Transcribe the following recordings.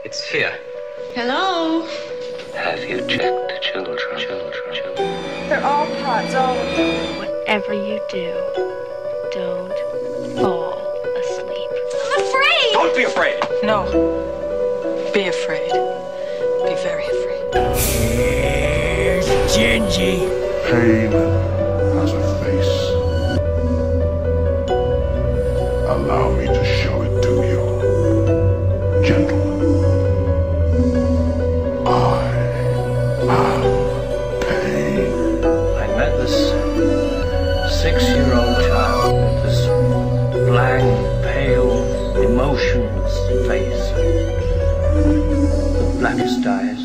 It's here. Hello? Have you checked the children? They're all pods, all of them. Whatever you do, don't fall asleep. I'm afraid! Don't be afraid! No. Be afraid. Be very afraid. Here's Gingy. Pain has a face. Allow me to show it to you. Gentlemen, I am pain. I met this 6-year-old child with this blank, pale, emotionless face. The blackest eyes.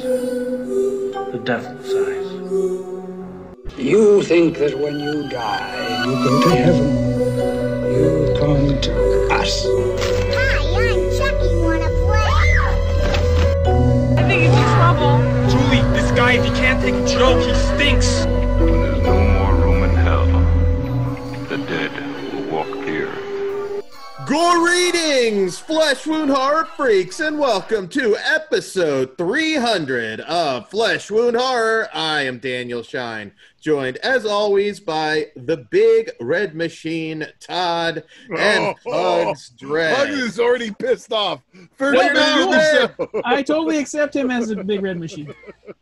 The devil's eyes. You think that when you die, you go to heaven. You come to us. Hi, I'm Chucky. Wanna play? I think he's in trouble. Julie, this guy, if he can't take a joke, he stinks. When there's no more room in hell, the dead will walk here. Greetings, Flesh Wound Horror Freaks, and welcome to episode 300 of Flesh Wound Horror. I am Daniel Shine, joined as always by the Big Red Machine, Todd, and Pugs Dread. Pugs is already pissed off. First Well, minute of the show. I totally accept him as the Big Red Machine.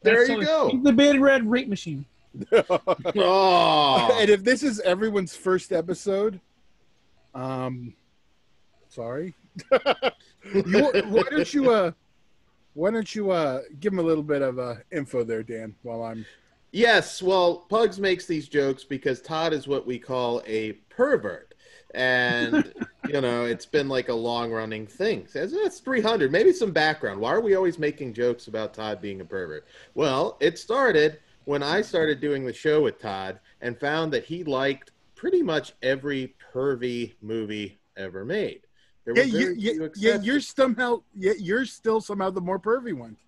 There you go. He's the Big Red Rape Machine. Oh. And if this is everyone's first episode, sorry. Why don't you give him a little bit of info there, Dan, while I'm... Yes, well, Pugs makes these jokes because Todd is what we call a pervert. And, you know, it's been like a long-running thing. That's 300. Maybe some background. Why are we always making jokes about Todd being a pervert? Well, it started when I started doing the show with Todd and found that he liked pretty much every pervy movie ever made. There were very few exceptions. You're still somehow the more pervy one.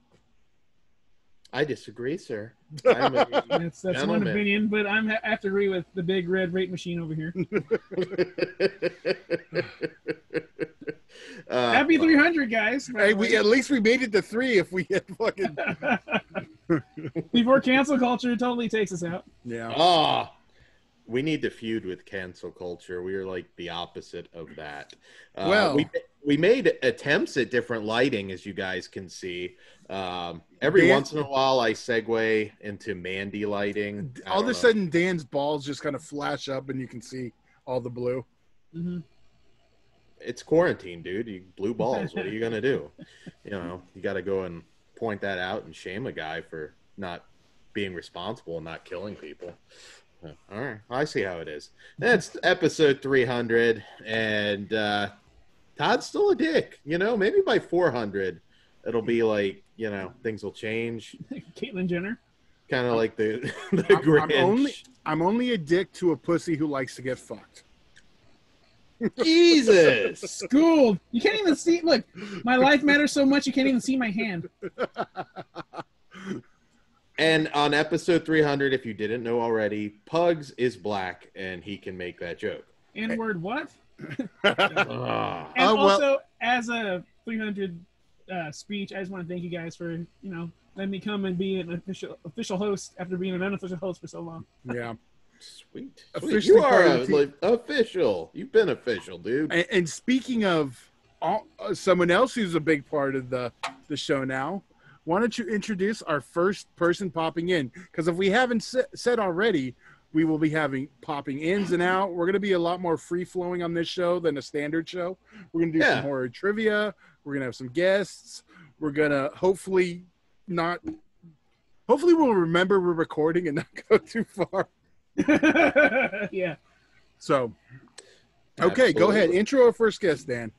I disagree, sir. That's one opinion, but I have to agree with the Big Red Rape Machine over here. Happy 300, guys. Hey, at least we made it to 3 if we had fucking... Before cancel culture totally takes us out. Yeah. We need to feud with cancel culture. We are like the opposite of that. Well, we made attempts at different lighting, as you guys can see. Every once in a while, I segue into Mandy lighting. All of a sudden, Dan's balls just kind of flash up, and you can see all the blue. Mm-hmm. It's quarantine, dude. Blue balls. What are you gonna do? You know, you got to go and point that out and shame a guy for not being responsible and not killing people. All right, I see how it is. That's episode 300, and Todd's still a dick. You know, maybe by 400, it'll be like, you know, things will change. Caitlyn Jenner, kind of like the Grinch. I'm only a dick to a pussy who likes to get fucked. Jesus, schooled. You can't even see. Look, my life matters so much you can't even see my hand. And on episode 300, if you didn't know already, Pugs is black, and he can make that joke. N-word what? Also, as a 300 speech, I just want to thank you guys for, you know, letting me come and be an official host after being an unofficial host for so long. Yeah. Sweet. You are official. You've been official, dude. And speaking of someone else who's a big part of the show now, why don't you introduce our first person popping in? Because if we haven't said already, we will be having popping ins and out. We're going to be a lot more free-flowing on this show than a standard show. We're going to do some horror trivia. We're going to have some guests. We're going to hopefully we'll remember we're recording and not go too far. Yeah. So, okay, Go ahead. Intro our first guest, Dan.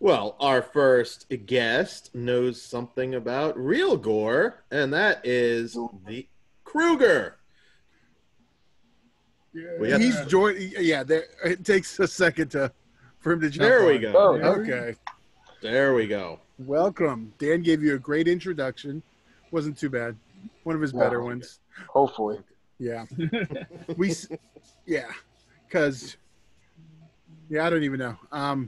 Well, our first guest knows something about real gore, and that is the Kruger. Yeah, he's joined. Yeah, it takes a second for him to jump. There we go. Okay. There we go. Welcome. Dan gave you a great introduction. Wasn't too bad. One of his better ones. Hopefully. Yeah. Because Yeah, I don't even know.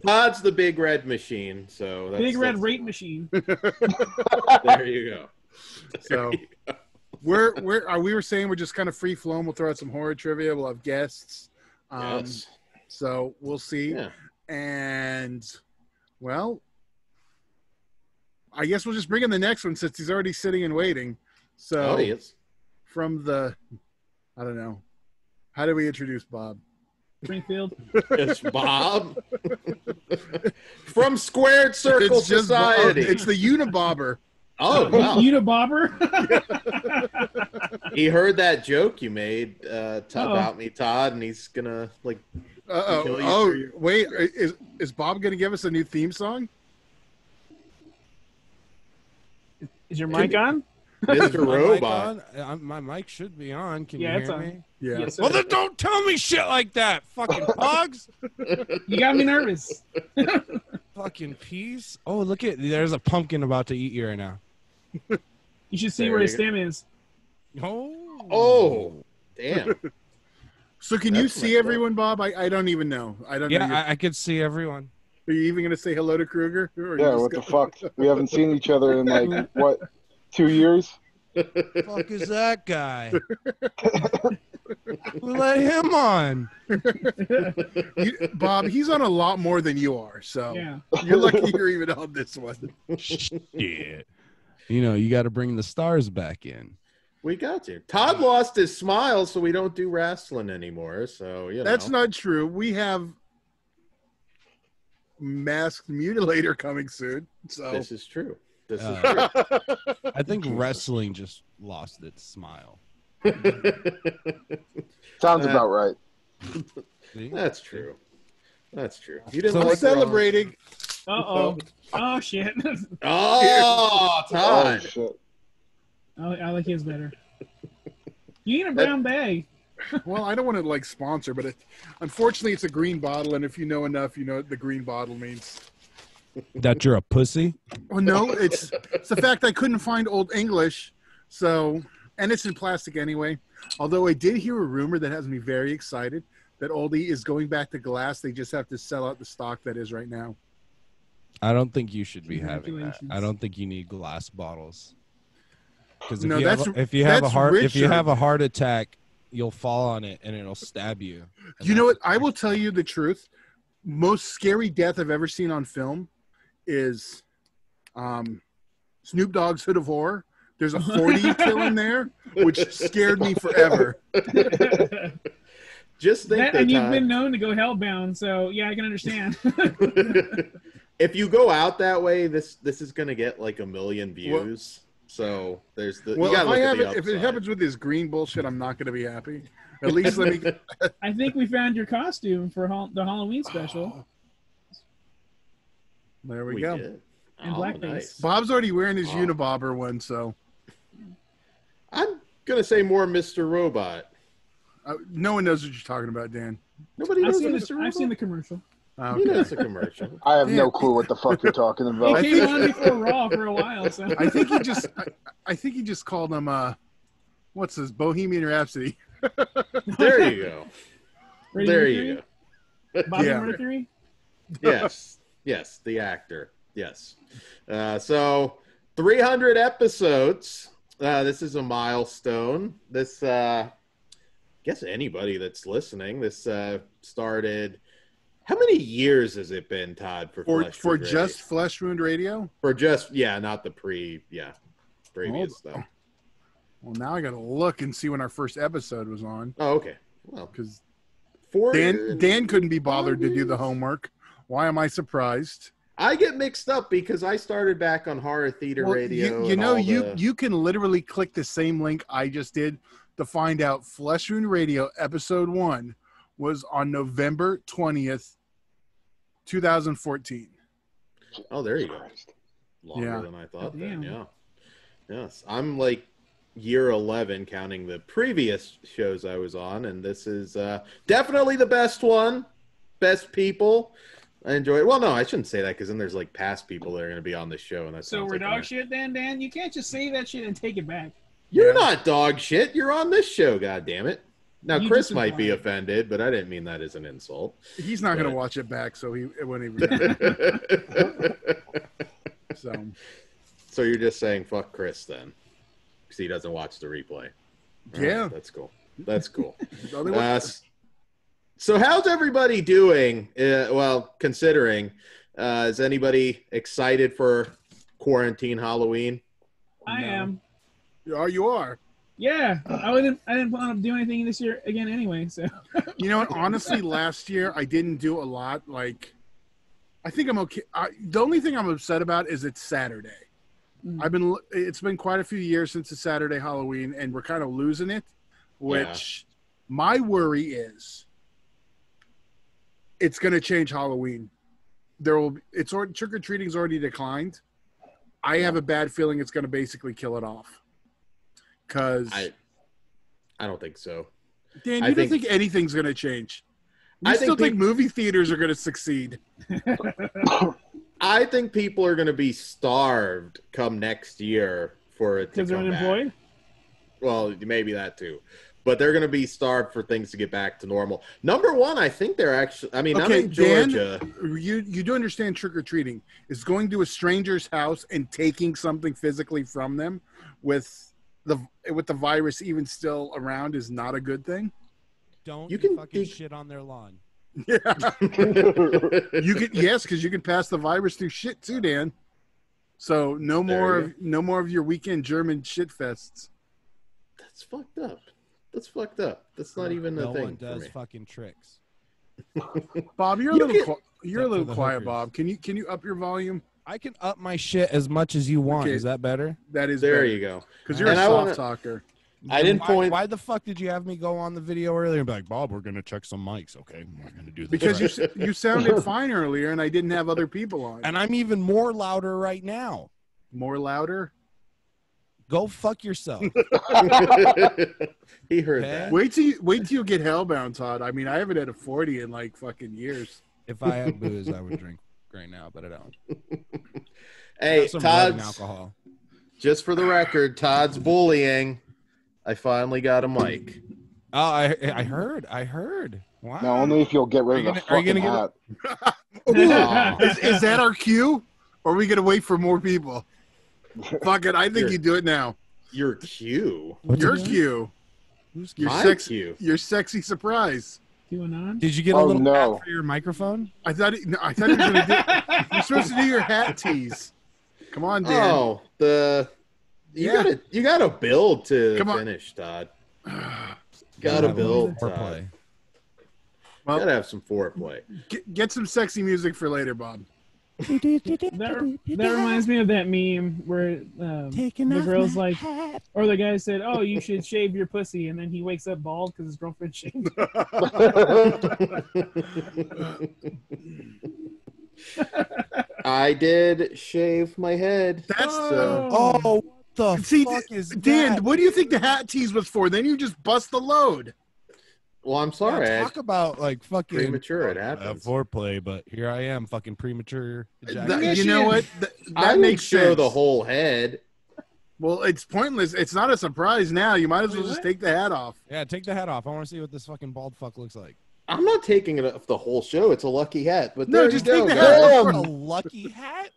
Todd's the big red machine, so Big red rate machine. There you go. So we were saying we're just kind of free flowing. We'll throw out some horror trivia. We'll have guests. Yes. So we'll see. Yeah. And well, I guess we'll just bring in the next one since he's already sitting and waiting. So he is. From the, I don't know. How do we introduce Bob? Springfield. It's Bob. From Squared Circle Society. It's the Unibobber. Oh, wow. Unibobber? He heard that joke you made about me, Todd, and he's going to, like, kill you. Oh, wait. Is Bob going to give us a new theme song? Is your mic on? Mr. Robot. My mic should be on. Can Yeah, you it's hear on. me? Yeah. Yes, Well, then don't tell me shit like that, fucking pogs. You got me nervous. Fucking peace. Oh, look at there's a pumpkin about to eat you right now. You should see There where you his go. stem is. Oh, damn. So can you That's see messed up. everyone, Bob? I don't even know. I don't know. Yeah, I could see everyone. Are you even going to say hello to Kruger? Or are you Yeah, just what the gonna- fuck? We haven't seen each other in like what, 2 years? Fuck is that guy? Who let him on? Bob, he's on a lot more than you are, so Yeah. you're lucky you're even on this one. Shit. You know, you got to bring the stars back in. We got to. Todd lost his smile, so we don't do wrestling anymore. So, you know. That's not true. We have Masked Mutilator coming soon. So This is true. This is Uh, true. I think wrestling just lost its smile. Sounds about right. See? That's true. That's true. You didn't So like I'm celebrating. Uh-oh. Oh, shit. Oh, Oh, Todd. shit. I like his better. You need a brown bag. Well, I don't want to sponsor, but unfortunately it's a green bottle, and if you know enough, you know what the green bottle means. That you're a pussy? Oh no, it's the fact I couldn't find Old English, so and it's in plastic anyway. Although I did hear a rumor that has me very excited that Oldie is going back to glass. They just have to sell out the stock that is right now. I don't think you should be having that. Congratulations. I don't think you need glass bottles. Because No, if you have Richard. a heart attack, you'll fall on it and it'll stab you. And You know what? that's- I will tell you the truth. Most scary death I've ever seen on film is Snoop Dogg's Hood of Horror. There's a 40 kill in there, which scared me forever. Just think And you've Todd, been known to go hellbound, so yeah, I can understand. if you go out that way, this is going to get like 1 million views. So there's the. Well, you gotta look at the if it upside. happens with this green bullshit, I'm not going to be happy. At least let me. I think we found your costume for the Halloween special. There we We go. did. And Oh, blackface. nice. Bob's already wearing his Oh. Unibobber one, so I'm gonna say more Mr. Robot. no one knows what you're talking about, Dan. Nobody I've knows seen, Mr. Robot. I've seen the commercial. Okay. He knows the commercial. I have Yeah. no clue what the fuck you're talking It about. came on before Raw for a while, so I think he just. I think he just called him. What's this? Bohemian Rhapsody. There you go. Freddie There Mercury? you go. Bobby Yeah. Mercury. Yes, the actor. Yes. So 300 episodes. This is a milestone. This, I guess anybody that's listening, this started. How many years has it been, Todd, for Flesh For Wound just Radio? Flesh Wound Radio. For just, not the previous Oh. stuff. Well, now I got to look and see when our first episode was on Oh, okay. Well, because 4 Dan couldn't be bothered to do the homework. Why am I surprised? I get mixed up because I started back on Horror Theater Well, Radio. you and know, all you can literally click the same link I just did to find out Flesh Wound Radio episode 1 was on November 20th, 2014. Oh, there you go. Longer Yeah. than I thought. Damn. Then, yeah. Yes, I'm like year 11 counting the previous shows I was on, and this is definitely the best one. Best people. I enjoy it. Well, no, I shouldn't say that because then there's like past people that are going to be on this show, and that So sounds we're like dog shit, Dan. You can't just say that shit and take it back. You're not dog shit. You're on this show. God damn it. Now, You Chris just might be implied. offended, but I didn't mean that as an insult. He's not going But- to watch it back, so it won't even So, So you're just saying fuck Chris then, because he doesn't watch the replay. All Yeah. right, that's cool. That's cool. Only one- So how's everybody doing? Well, considering, is anybody excited for quarantine Halloween? I am. Oh, you are. Yeah, I didn't plan on doing anything this year again anyway. So You know what? Honestly, last year I didn't do a lot. Like, I think I'm okay. The only thing I'm upset about is it's Saturday. It's been quite a few years since it's Saturday Halloween, and we're kind of losing it. Which my worry is, it's going to change Halloween. Trick or treating's already declined. I have a bad feeling it's going to basically kill it off. Because I don't think so. Dan, you don't think anything's going to change? You I still think think movie theaters are going to succeed? I think people are going to be starved come next year for it to because they're come back. unemployed. Well, maybe that too. But they're going to be starved for things to get back to normal. Number one, I think they're actually... I mean, I'm in Georgia. Dan, you do understand trick-or-treating is going to a stranger's house and taking something physically from them with the virus even still around is not a good thing. Don't You can fucking shit on their lawn. Yeah. Because you can pass the virus through shit too, Dan. So no more of your weekend German shit fests. That's fucked up. That's not even a No thing one does for me. fucking tricks. Bob, you're a little quiet, hookers. Bob. Can you up your volume? I can up my shit as much as you want. Okay. Is that better? That is There better. you go. Because you're And a I soft wanna- talker. I didn't point... Why the fuck did you have me go on the video earlier and be like, Bob, we're going to check some mics, okay? We're going to do this. Because right. you sounded fine earlier, and I didn't have other people on. And I'm even more louder right now. More louder? Go fuck yourself. He heard Okay. that. Wait till you get hellbound, Todd. I mean, I haven't had a 40 in like fucking years. If I had booze, I would drink right now, but I don't. Hey, Got some rubbing Todd's... alcohol. Just for the record, Todd's bullying. I finally got a mic. Oh, I heard. Wow. No, only if you'll get rid of the Are you fucking gonna hat. Is that our cue? Or are we going to wait for more people? Fuck it. I think you do it now. Your cue? Your cue. Your My sexy cue? Your sexy surprise. QAnon? Did you get a little hat for your microphone? I thought he was going to do... You're supposed to do your hat tease. Come on, Dan. Oh, you gotta build to Come on. finish, Todd. Gotta build, Todd. Foreplay. Well, Gotta have some foreplay. get some sexy music for later, Bob. That reminds me of that meme where the girl's like, or the guy said, "Oh, you should shave your pussy," and then he wakes up bald because his girlfriend shaved. I did shave my head. That's Oh, what the fuck is Dan, that? what do you think the hat tease was for? Then you just bust the load. Well, I'm sorry. Yeah, talk about like fucking Premature, it happens. Foreplay, but here I am, fucking premature. You know what? That I would makes show sense. the whole head. Well, it's pointless. It's not a surprise now. You might as well just take the hat off. Yeah, take the hat off. I want to see what this fucking bald fuck looks like. I'm not taking it off the whole show. It's a lucky hat. But No, there just you take go, the guys. hat Damn. A lucky hat?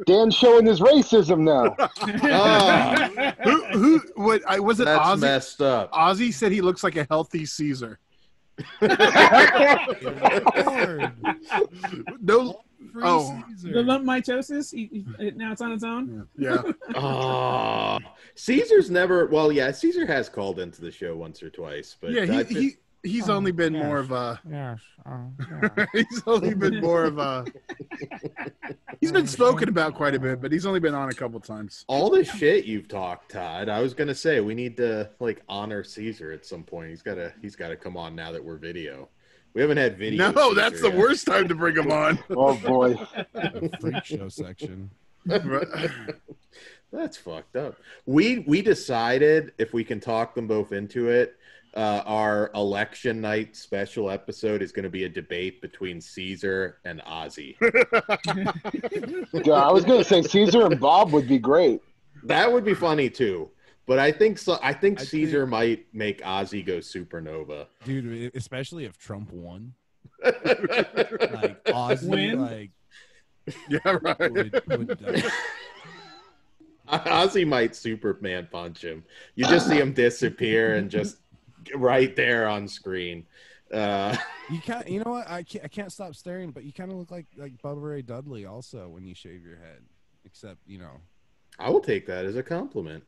Dan's showing his racism now. Ah, Was it that's Ozzy? messed up. Ozzy said he looks like a healthy Caesar. Lord. No. Free Oh. Caesar. The lump mitosis. Now it's on its own. Yeah. Oh, Caesar's never. Well, yeah, Caesar has called into the show once or twice, but Yeah, I he's only been more of a. Yes. He's only been more of a. He's been spoken about quite a bit, but he's only been on a couple times. all the shit you've talked, Todd. I was gonna say we need to like honor Caesar at some point. He's gotta come on now that we're video. We haven't had video. No, Caesar that's the yet. worst time to bring him on. Oh boy. Freak show section. That's fucked up. We decided if we can talk them both into it, our election night special episode is going to be a debate between Caesar and Ozzy. Yeah, I was gonna say Caesar and Bob would be great. That would be funny too. But I think so. I think Caesar might make Ozzy go supernova, dude. Especially if Trump won. Like Ozzy, like yeah, right. would Ozzy might Superman punch him. You just see him disappear and just right there on screen. You can't. You know what? I can't stop staring. But you kind of look like Bubba Ray Dudley also when you shave your head. Except I will take that as a compliment.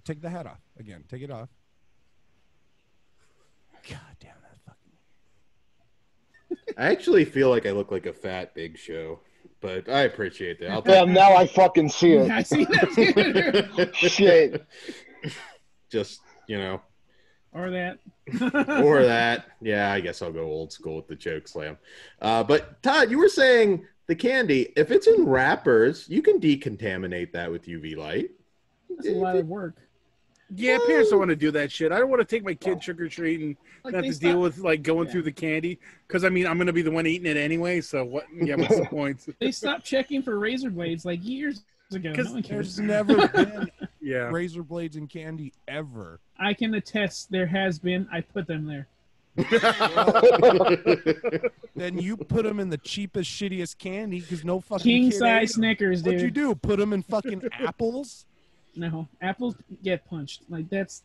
Take the hat off again. Take it off. God damn that fucking. I actually feel like I look like a fat Big Show, but I appreciate that. I'll take Damn, now I fucking see it. I see that too. Shit. Just Or that. or that. Yeah, I guess I'll go old school with the choke slam. But Todd, you were saying the candy, if it's in wrappers, you can decontaminate that with UV light. That's a lot of work. Yeah, parents don't want to do that shit. I don't want to take my kid trick-or-treating and have to deal with going through the candy. Because, I mean, I'm going to be the one eating it anyway, so what? Yeah, what's the point? They stopped checking for razor blades like years ago. No one cares. There's never been Yeah. razor blades in candy ever. I can attest there has been. I put them there. Then you put them in the cheapest, shittiest candy because no fucking King kid ate size 'em. Snickers, dude. What'd you do? Put them in fucking apples? No, apples get punched. Like that's.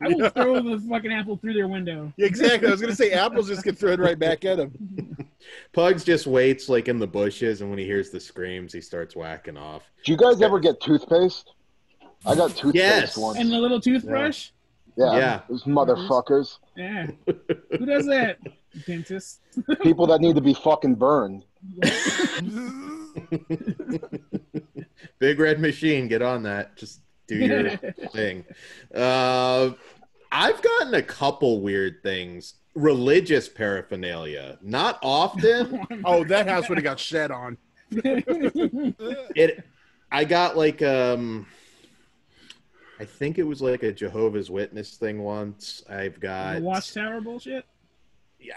I will throw the fucking apple through their window. Exactly. I was gonna say apples just get thrown right back at him. Pugs just waits like in the bushes, and when he hears the screams, he starts whacking off. Do you guys ever get toothpaste? I got toothpaste Yes. once. And the little toothbrush. Yeah. Those motherfuckers. Yeah. Who does that? Dentist. People that need to be fucking burned. Big Red Machine, get on that. Just do your thing. I've gotten a couple weird things. Religious paraphernalia. Not often. Oh, that house would have got shed on. I got like I think it was like a Jehovah's Witness thing once. I've got Watchtower bullshit.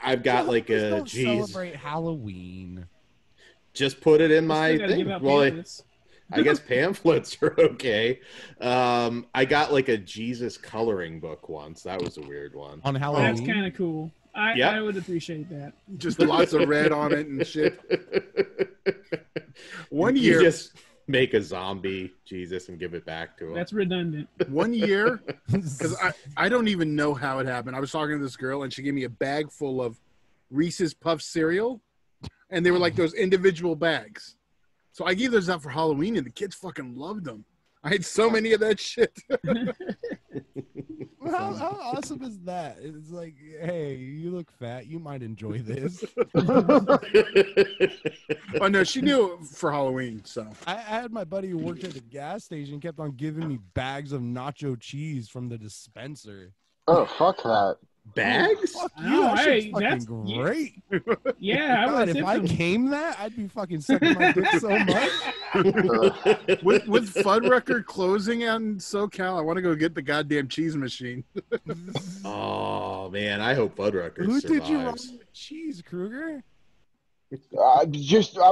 I've got like a don't celebrate Halloween. Just put it in my Still gotta give thing. out Well, pamphlets. I guess pamphlets are okay. I got like a Jesus coloring book once. That was a weird one. On Halloween. That's kind of cool. I would appreciate that. Just lots of red on it and shit. One year, You just make a zombie Jesus and give it back to him. That's redundant. one year, because I don't even know how it happened. I was talking to this girl, and she gave me a bag full of Reese's Puff cereal, and they were like those individual bags. So I gave those out for Halloween, and the kids fucking loved them. I had so many of that shit. How awesome is that? It's like, hey, you look fat. You might enjoy this. Oh, no, she knew it for Halloween, so. I had my buddy who worked at the gas station kept on giving me bags of nacho cheese from the dispenser. Oh, fuck that. Bags? Fuck you, Oh, that hey, shit's fucking that's great. Yeah, I God, would if tip I them. came that, I'd be fucking sucking my dick so much. With Fuddrucker closing out in SoCal, I want to go get the goddamn cheese machine. Oh man, I hope Fuddruckers Who survives. did you wrong with cheese, Kruger?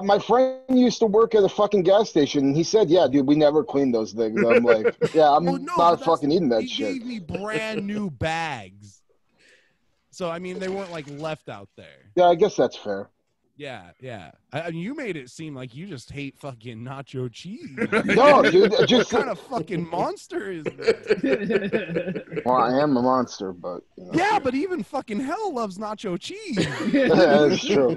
My friend used to work at a fucking gas station, and he said, "Yeah, dude, we never cleaned those things." I'm like, "Yeah, I'm Oh, no, not but fucking eating that he shit." gave me brand new bags. So, I mean, they weren't like left out there. Yeah, I guess that's fair. Yeah, yeah. I mean, you made it seem like you just hate fucking nacho cheese. No, dude, just what kind of fucking monster is that? Well, I am a monster, but you know. Yeah, but even fucking hell loves nacho cheese. That's true.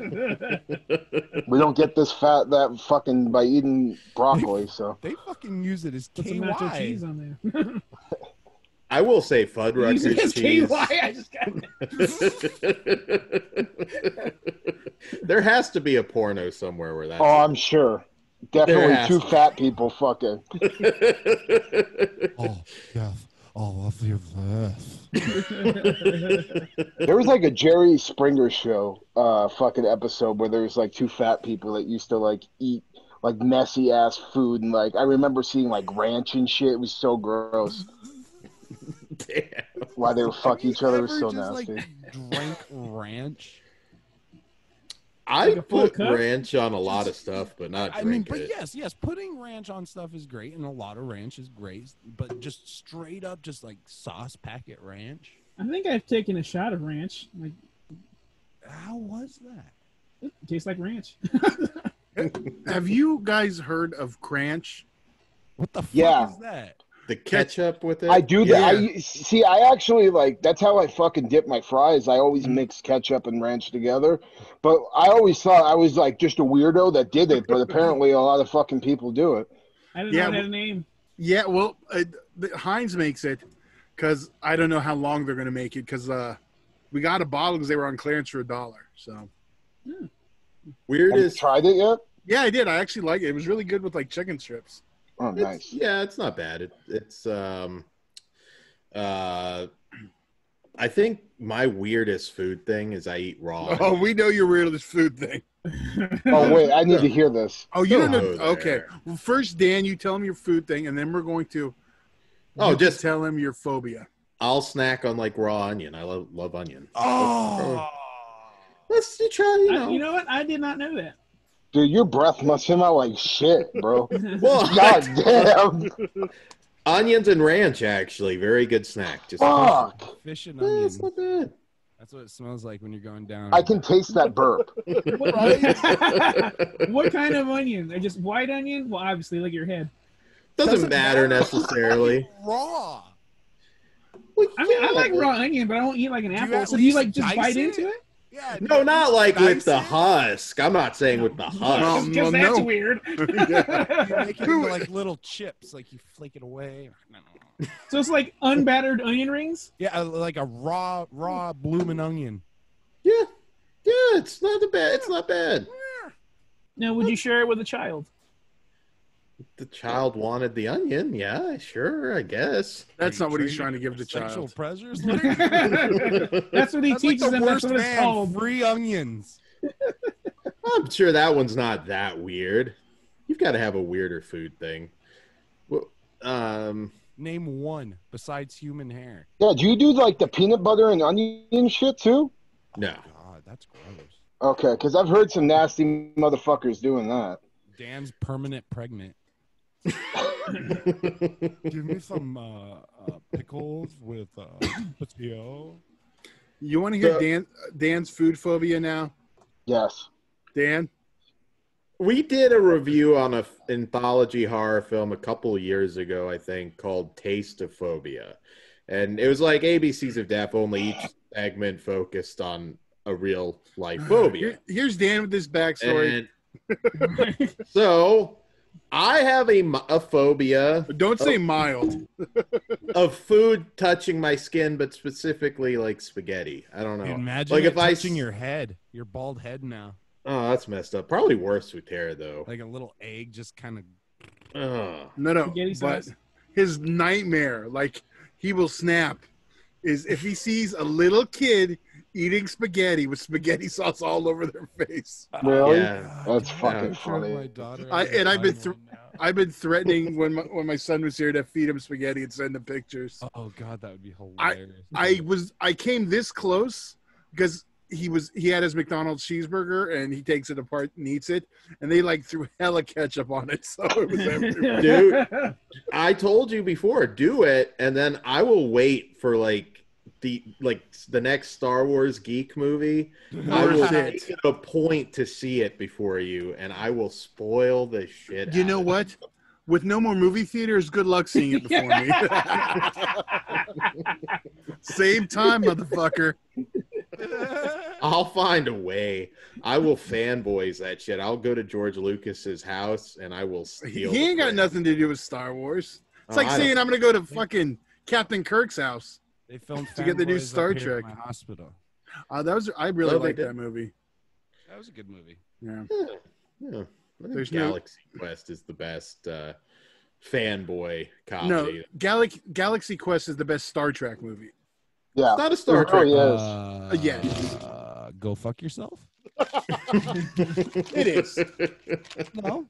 We don't get this fat that fucking by eating broccoli, so They fucking use it as Put some nacho cheese KY. on there. I will say Use Fuddruckers it as cheese. KY. I just got There has to be a porno somewhere where that's. I'm sure. There Definitely has two to. fat people fucking. Oh, yes. All of the best. There was like a Jerry Springer show fucking episode where there was like two fat people that used to like eat like messy ass food, and like I remember seeing like ranch and shit. It was so gross. Damn. Why they would fuck each other was so just, nasty. like, drank ranch? I Like a full put cup? ranch on a lot of stuff, but not I mean, drink but it. yes, putting ranch on stuff is great, and a lot of ranch is great. But just straight up, just like sauce packet ranch. I think I've taken a shot of ranch. Like, How was that? it tastes like ranch. Have you guys heard of Cranch? What the fuck Yeah. is that? The ketchup with it. I do that. Yeah. I actually like. That's how I fucking dip my fries. I always mix ketchup and ranch together. But I always thought I was like just a weirdo that did it. But apparently, a lot of fucking people do it. I didn't know it had a name. Yeah, well, Heinz makes it because I don't know how long they're going to make it because we got a bottle because they were on clearance for $1. So Weird Have you is tried it yet? yeah, I did. I actually like it. It was really good with like chicken strips. Oh, nice. yeah, it's not bad. It's I think my weirdest food thing is I eat raw. Oh, we know your weirdest food thing. Oh wait, I need to hear this. Oh, you don't know? Go Okay. there. Well, first, Dan, you tell him your food thing, and then we're going to. Oh, you just tell him your phobia. I'll snack on like raw onion. I love onion. Oh, Let's try. You know what? I did not know that. Dude, your breath must come out like shit, bro. Well, God damn. onions and ranch actually very good snack. Just Fuck. fish and Eh, onion. it's not bad. That's what it smells like when you're going down. I can taste that burp. What kind of onion? Are just white onion? Well, obviously, like your head. Doesn't matter necessarily. Raw. I mean, I like raw onion, but I don't eat like an you apple. at So do you like least just dice bite it? into it? Yeah. No, not like with the Dice it? husk. I'm not saying with the husk. Because no, that's no. weird. You make it into like little chips, like you flake it away. So it's like unbattered onion rings? Yeah, like a raw bloomin' onion. Yeah, it's not bad. It's not bad. Now, would you share it with a child? The child wanted the onion. Yeah, sure, I guess. That's not what he's trying to give the Sexual child. pleasures. That's what he teaches them. That's what it's called. Free onions. I'm sure that one's not that weird. You've got to have a weirder food thing. Well, Name one besides human hair. Yeah, do you do like the peanut butter and onion shit too? no. God, that's gross. Okay, because I've heard some nasty motherfuckers doing that. Dan's permanent pregnant. Give me some pickles with potato. You want to hear Dan's food phobia now? Yes. Dan? We did a review on an anthology horror film a couple of years ago, I think, called Tastophobia. And it was like ABCs of Death, only each segment focused on a real life phobia. Here's Dan with this backstory. And so I have a phobia. Don't say mild. Of food touching my skin, but specifically like spaghetti. I don't know. Imagine like it if touching your head, your bald head now. Oh, that's messed up. Probably worse with Tara though. Like a little egg just kind of. No. Spaghetti But sauce. his nightmare, like he will snap, is if he sees a little kid eating spaghetti with spaghetti sauce all over their face. Really? Yeah. That's fucking funny. My daughter. I've been threatening when my son was here to feed him spaghetti and send him pictures. Oh God, that would be hilarious. I came this close because he had his McDonald's cheeseburger and he takes it apart and eats it, and they like threw hella ketchup on it, so it was everywhere. Dude, I told you before, do it, and then I will wait for the next Star Wars geek movie. I will make it a point to see it before you, and I will spoil the shit. You know what? With no more movie theaters, good luck seeing it before me. Same time, motherfucker. I'll find a way. I will fanboys that shit. I'll go to George Lucas's house and I will steal. He ain't got nothing to do with Star Wars. It's like saying I'm gonna go to fucking Captain Kirk's house. They filmed to get the new Fanboys Star up here at Trek. my hospital. I really liked that movie. That was a good movie. Yeah. Yeah. I think There's Galaxy Quest is the best fanboy comedy. No, Galaxy Quest is the best Star Trek movie. Yeah. It's not a Star Trek. Yeah. Go fuck yourself. It is. No.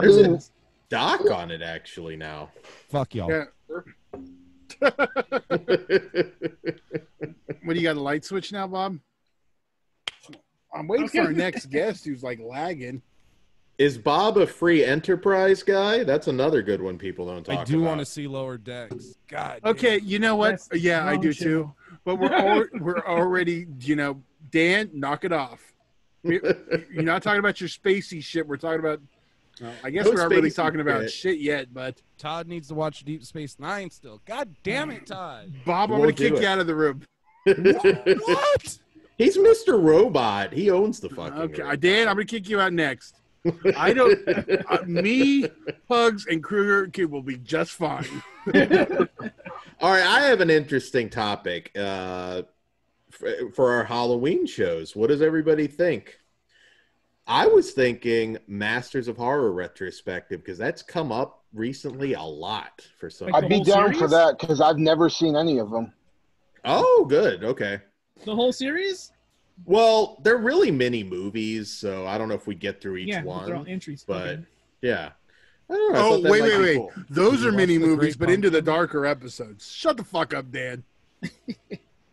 There's a doc on it actually now. Fuck y'all. Yeah. What do you got, a light switch now, Bob? I'm waiting for our next guest who's like lagging. Is Bob a free enterprise guy? That's another good one people don't talk about. I do want to see Lower Decks. God. Okay, damn. you know what? That's Yeah, I wrong do show. too. But we're already, Dan, knock it off. You're not talking about your spacey shit. We're talking about. I guess No we're not really spacey talking about shit. shit yet. But Todd needs to watch Deep Space Nine still. God damn it, Todd. Bob, I'm Won't going to kick do you it. out of the room. What? He's Mr. Robot. He owns the fucking. Okay, robot. Dan, I'm going to kick you out next. I don't. Me, Pugs, and Kruger will be just fine. All right, I have an interesting topic for our Halloween shows. What does everybody think? I was thinking Masters of Horror retrospective because that's come up recently a lot for some. Like I'd be whole down series? for that because I've never seen any of them. Oh, good. Okay. The whole series? Well, they're really mini movies, so I don't know if we get through each Yeah, one. they're all entries. But Okay. yeah. I don't know, I Oh, thought that wait. might be cool. Those you are watch mini The movies, Great but into the Pumpkin? darker episodes. Shut the fuck up, Dan.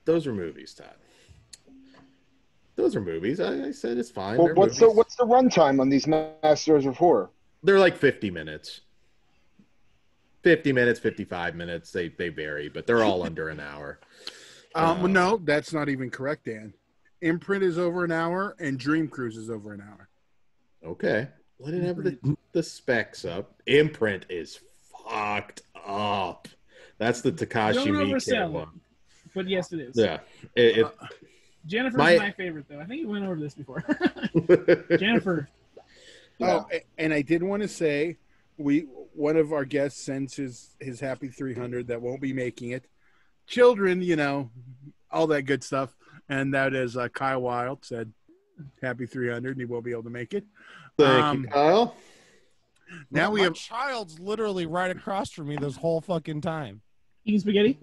Those are movies, Todd. Those are movies. I said it's fine. Well, They're what's movies. the runtime on these Masters of Horror? They're like 50 minutes. 50 minutes, 55 minutes. They vary, but they're all under an hour. Well, no, that's not even correct, Dan. Imprint is over an hour, and Dream Cruise is over an hour. Okay. I didn't have the specs up. Imprint is fucked up. That's the Takashi Don't Miike oversell it. one. But yes, it is. Yeah. Jennifer's My- my favorite, though. I think we went over this before. Jennifer. Oh, and I did want to say, one of our guests sends his happy 300 that won't be making it. Children, all that good stuff. And that is Kyle Wilde said happy 300 and he won't be able to make it. Thank you, Kyle. Now we My have child's literally right across from me this whole fucking time. Eating spaghetti?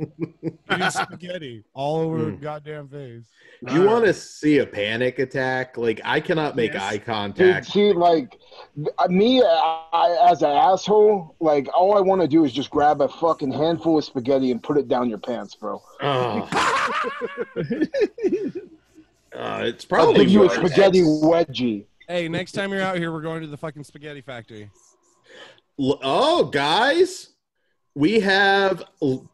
Eating spaghetti all over her goddamn face. You want to see a panic attack? Like, I cannot make eye Dude, contact. see, like, me, as an asshole, like, all I want to do is just grab a fucking handful of spaghetti and put it down your pants, bro. It's I'll probably give you a worse. spaghetti wedgie. Hey, next time you're out here, we're going to the fucking spaghetti factory. Oh, guys, we have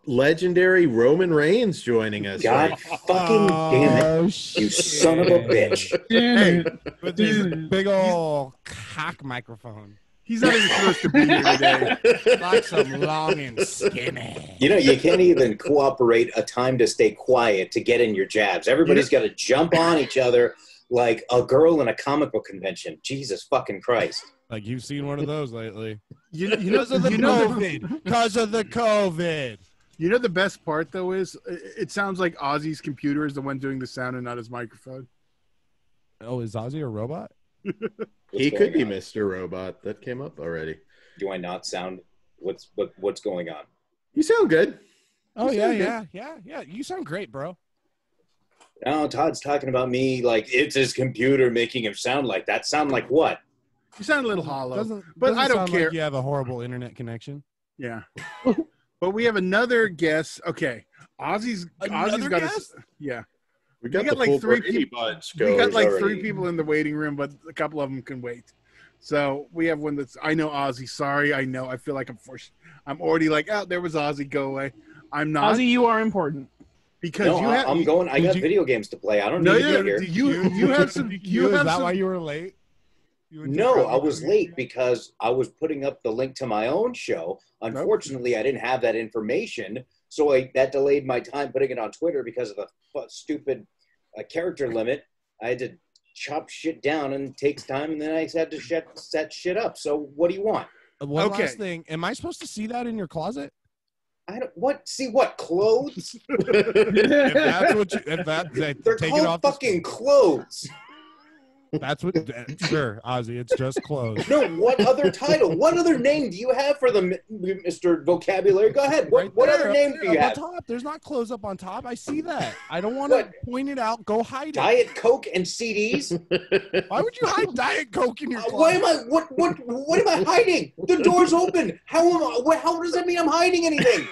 legendary Roman Reigns joining us. God right? fucking damn it, you son of a bitch. Hey, With this big old cock microphone. he's not even supposed to be here today. Like some long and skinny. You know, you can't even cooperate a time to stay quiet to get in your jabs. Everybody's got to jump on each other like a girl in a comic book convention. Jesus fucking Christ. Like you've seen one of those lately. Because of the COVID. Because of the COVID. You know the best part though is it sounds like Ozzy's computer is the one doing the sound and not his microphone. Oh, is Ozzy a robot? He could be Mr. Robot. That came up already. Do I not sound what's going on? You sound good. Oh You sound yeah. You sound great, bro. No, Todd's talking about me like it's his computer making him sound like that. Sound like what? You sound a little hollow, but Doesn't I don't sound care. Like you have a horrible internet connection. Yeah, but we have another guest. Okay, Ozzy's got guest? Yeah, We got, We got the like full three Brady people. Bunch We got goers like already. 3 people in the waiting room, but a couple of them can wait. So we have one that's. I know Ozzy. Sorry, I know. I feel like I'm forced. I'm already like, oh, there was Ozzy. Go away. I'm not. Ozzy, you are important. Because No, you have. I'm going. I got video games to play. I don't need to be here. You have some. You Is have that some. why you were late? No, I was late because I was putting up the link to my own show. Unfortunately, I didn't have that information, so that delayed my time putting it on Twitter because of the stupid character limit. I had to chop shit down, and it takes time, and then I had to set shit up. So what do you want? One last thing. Am I supposed to see that in your closet? I don't see what clothes. If that's what you, if that They're take called it off fucking clothes. That's what. Sure, Ozzy, it's just closed. No, what other title? What other name do you have for the Mr. Vocabulary? Go ahead. What other name do you have? On top. There's not close up on top. I see that. I don't want to point it out. Go hide it. Diet Coke and CDs? Why would you hide Diet Coke in your closet? Why am I? What am I hiding? The door's open. How does that mean I'm hiding anything?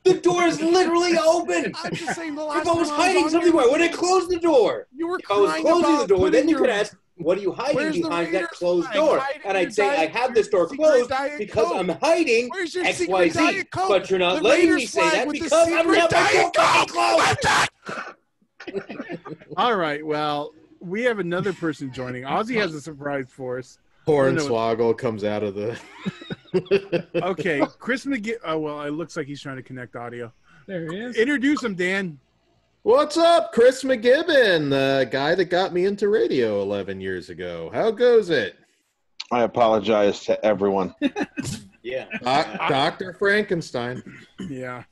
The door is literally open. I'm just saying the last If I was time hiding something, why would I close the door? You were if I was crying closing about the door, then you putting could ask, what are you hiding Where's the behind that Raiders closed flag? door? Hiding And your I'd say, I Diet- have this door secret closed Diet because Coke. I'm hiding Where's your secret XYZ. Diet Coke? But you're not The letting me Raiders say flag that with the because I don't secret have my door Diet fucking Coke. closed. All right. Well, we have another person joining. Ozzy has a surprise for us. Hornswoggle comes out of the. Okay, Chris McGee. Oh well, it looks like he's trying to connect audio. There he is. Introduce him, Dan. What's up, Chris McGibbon, the guy that got me into radio 11 years ago? How goes it? I apologize to everyone. Yeah. Dr. Frankenstein. Yeah.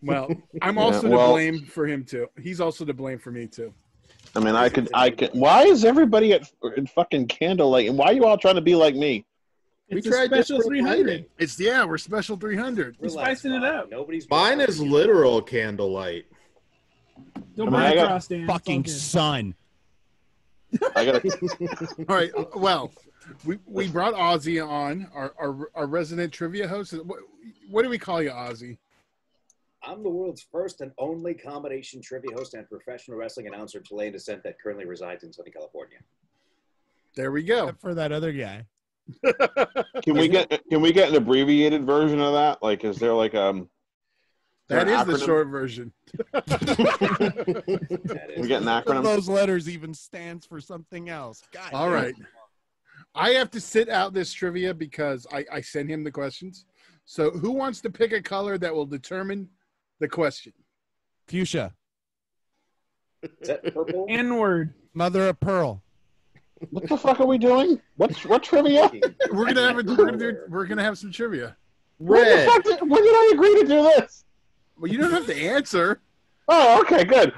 Well, I'm also to blame for him too. He's also to blame for me too. I mean, I could. Why is everybody at fucking candlelight? And why are you all trying to be like me? It's a special 300. We're special 300. We're spicing it up. Mine is literal candlelight. Don't mind cross, Dan. Fucking sun. I got All right. Well, we brought Ozzy on, our resident trivia host. What do we call you, Ozzy? I'm the world's first and only combination trivia host and professional wrestling announcer of Chilean descent that currently resides in Southern California. There we go. Except for that other guy. Can we get an abbreviated version of that? Like, is there like That is the acronym? short version. We get an acronym. Those letters even stands for something else. God All right. I have to sit out this trivia because I send him the questions. So who wants to pick a color that will determine the question? Fuchsia. Is that purple? N-word. Mother of pearl. What the fuck are we doing? What trivia? We're gonna have some trivia. Red. When did I agree to do this? Well, you don't have to answer. Oh, okay, good.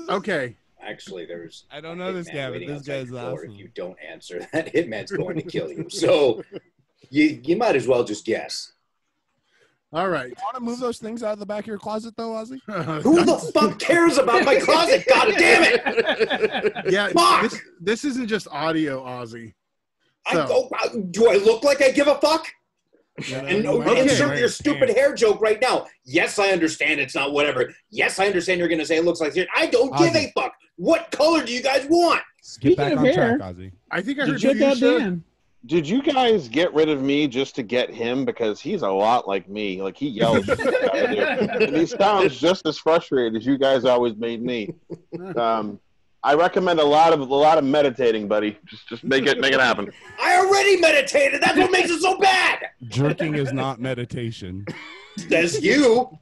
Okay. Actually, there's. I don't know this guy, but this guy's awesome. If you don't answer, that hitman's going to kill you. So you might as well just guess. All right. You want to move those things out of the back of your closet, though, Ozzy? Who the fuck cares about my closet? God damn it! Yeah, Fuck! This isn't just audio, Ozzy. Do I look like I give a fuck? And insert your stupid hair joke right now. Yes, I understand it's not whatever. Yes, I understand you're going to say it looks like this. I don't give a fuck. What color do you guys want? Get back on track, Ozzy. I think I heard Check out fuchsia. Dan. Did you guys get rid of me just to get him? Because he's a lot like me. Like, he yells. And he sounds just as frustrated as you guys always made me. I recommend a lot of meditating, buddy. Just make it happen. I already meditated. That's what makes it so bad. Jerking is not meditation. That's you.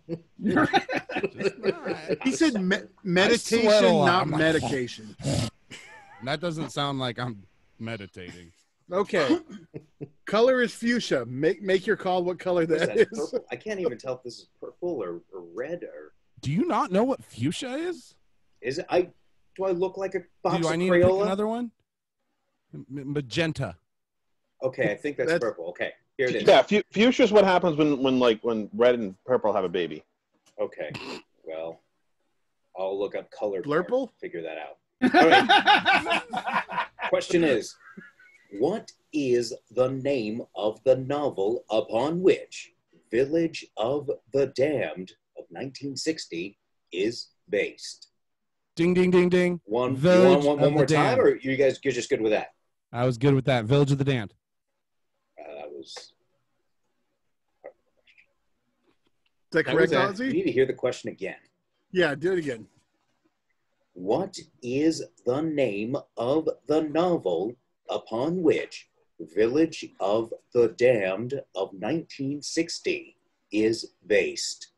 He said meditation, not medication. That doesn't sound like I'm meditating. Okay. Color is fuchsia. Make your call what color that is. Purple? I can't even tell if this is purple or red or. Do you not know what fuchsia is? Is it? Do I look like a box Do of I need to pick Crayola? another one? Magenta. Okay, I think that's purple. Okay, here it is. Yeah, fuchsia is what happens when red and purple have a baby. Okay, well, I'll look up color. Blurple? Figure that out. All right. Question is, what is the name of the novel upon which Village of the Damned of 1960 is based? Ding, ding, ding, ding. You want one more time, or you're just good with that? I was good with that. Village of the Damned. That was. Is that correct, You Ozzy? need to hear the question again. Yeah, do it again. What is the name of the novel upon which Village of the Damned of 1960 is based?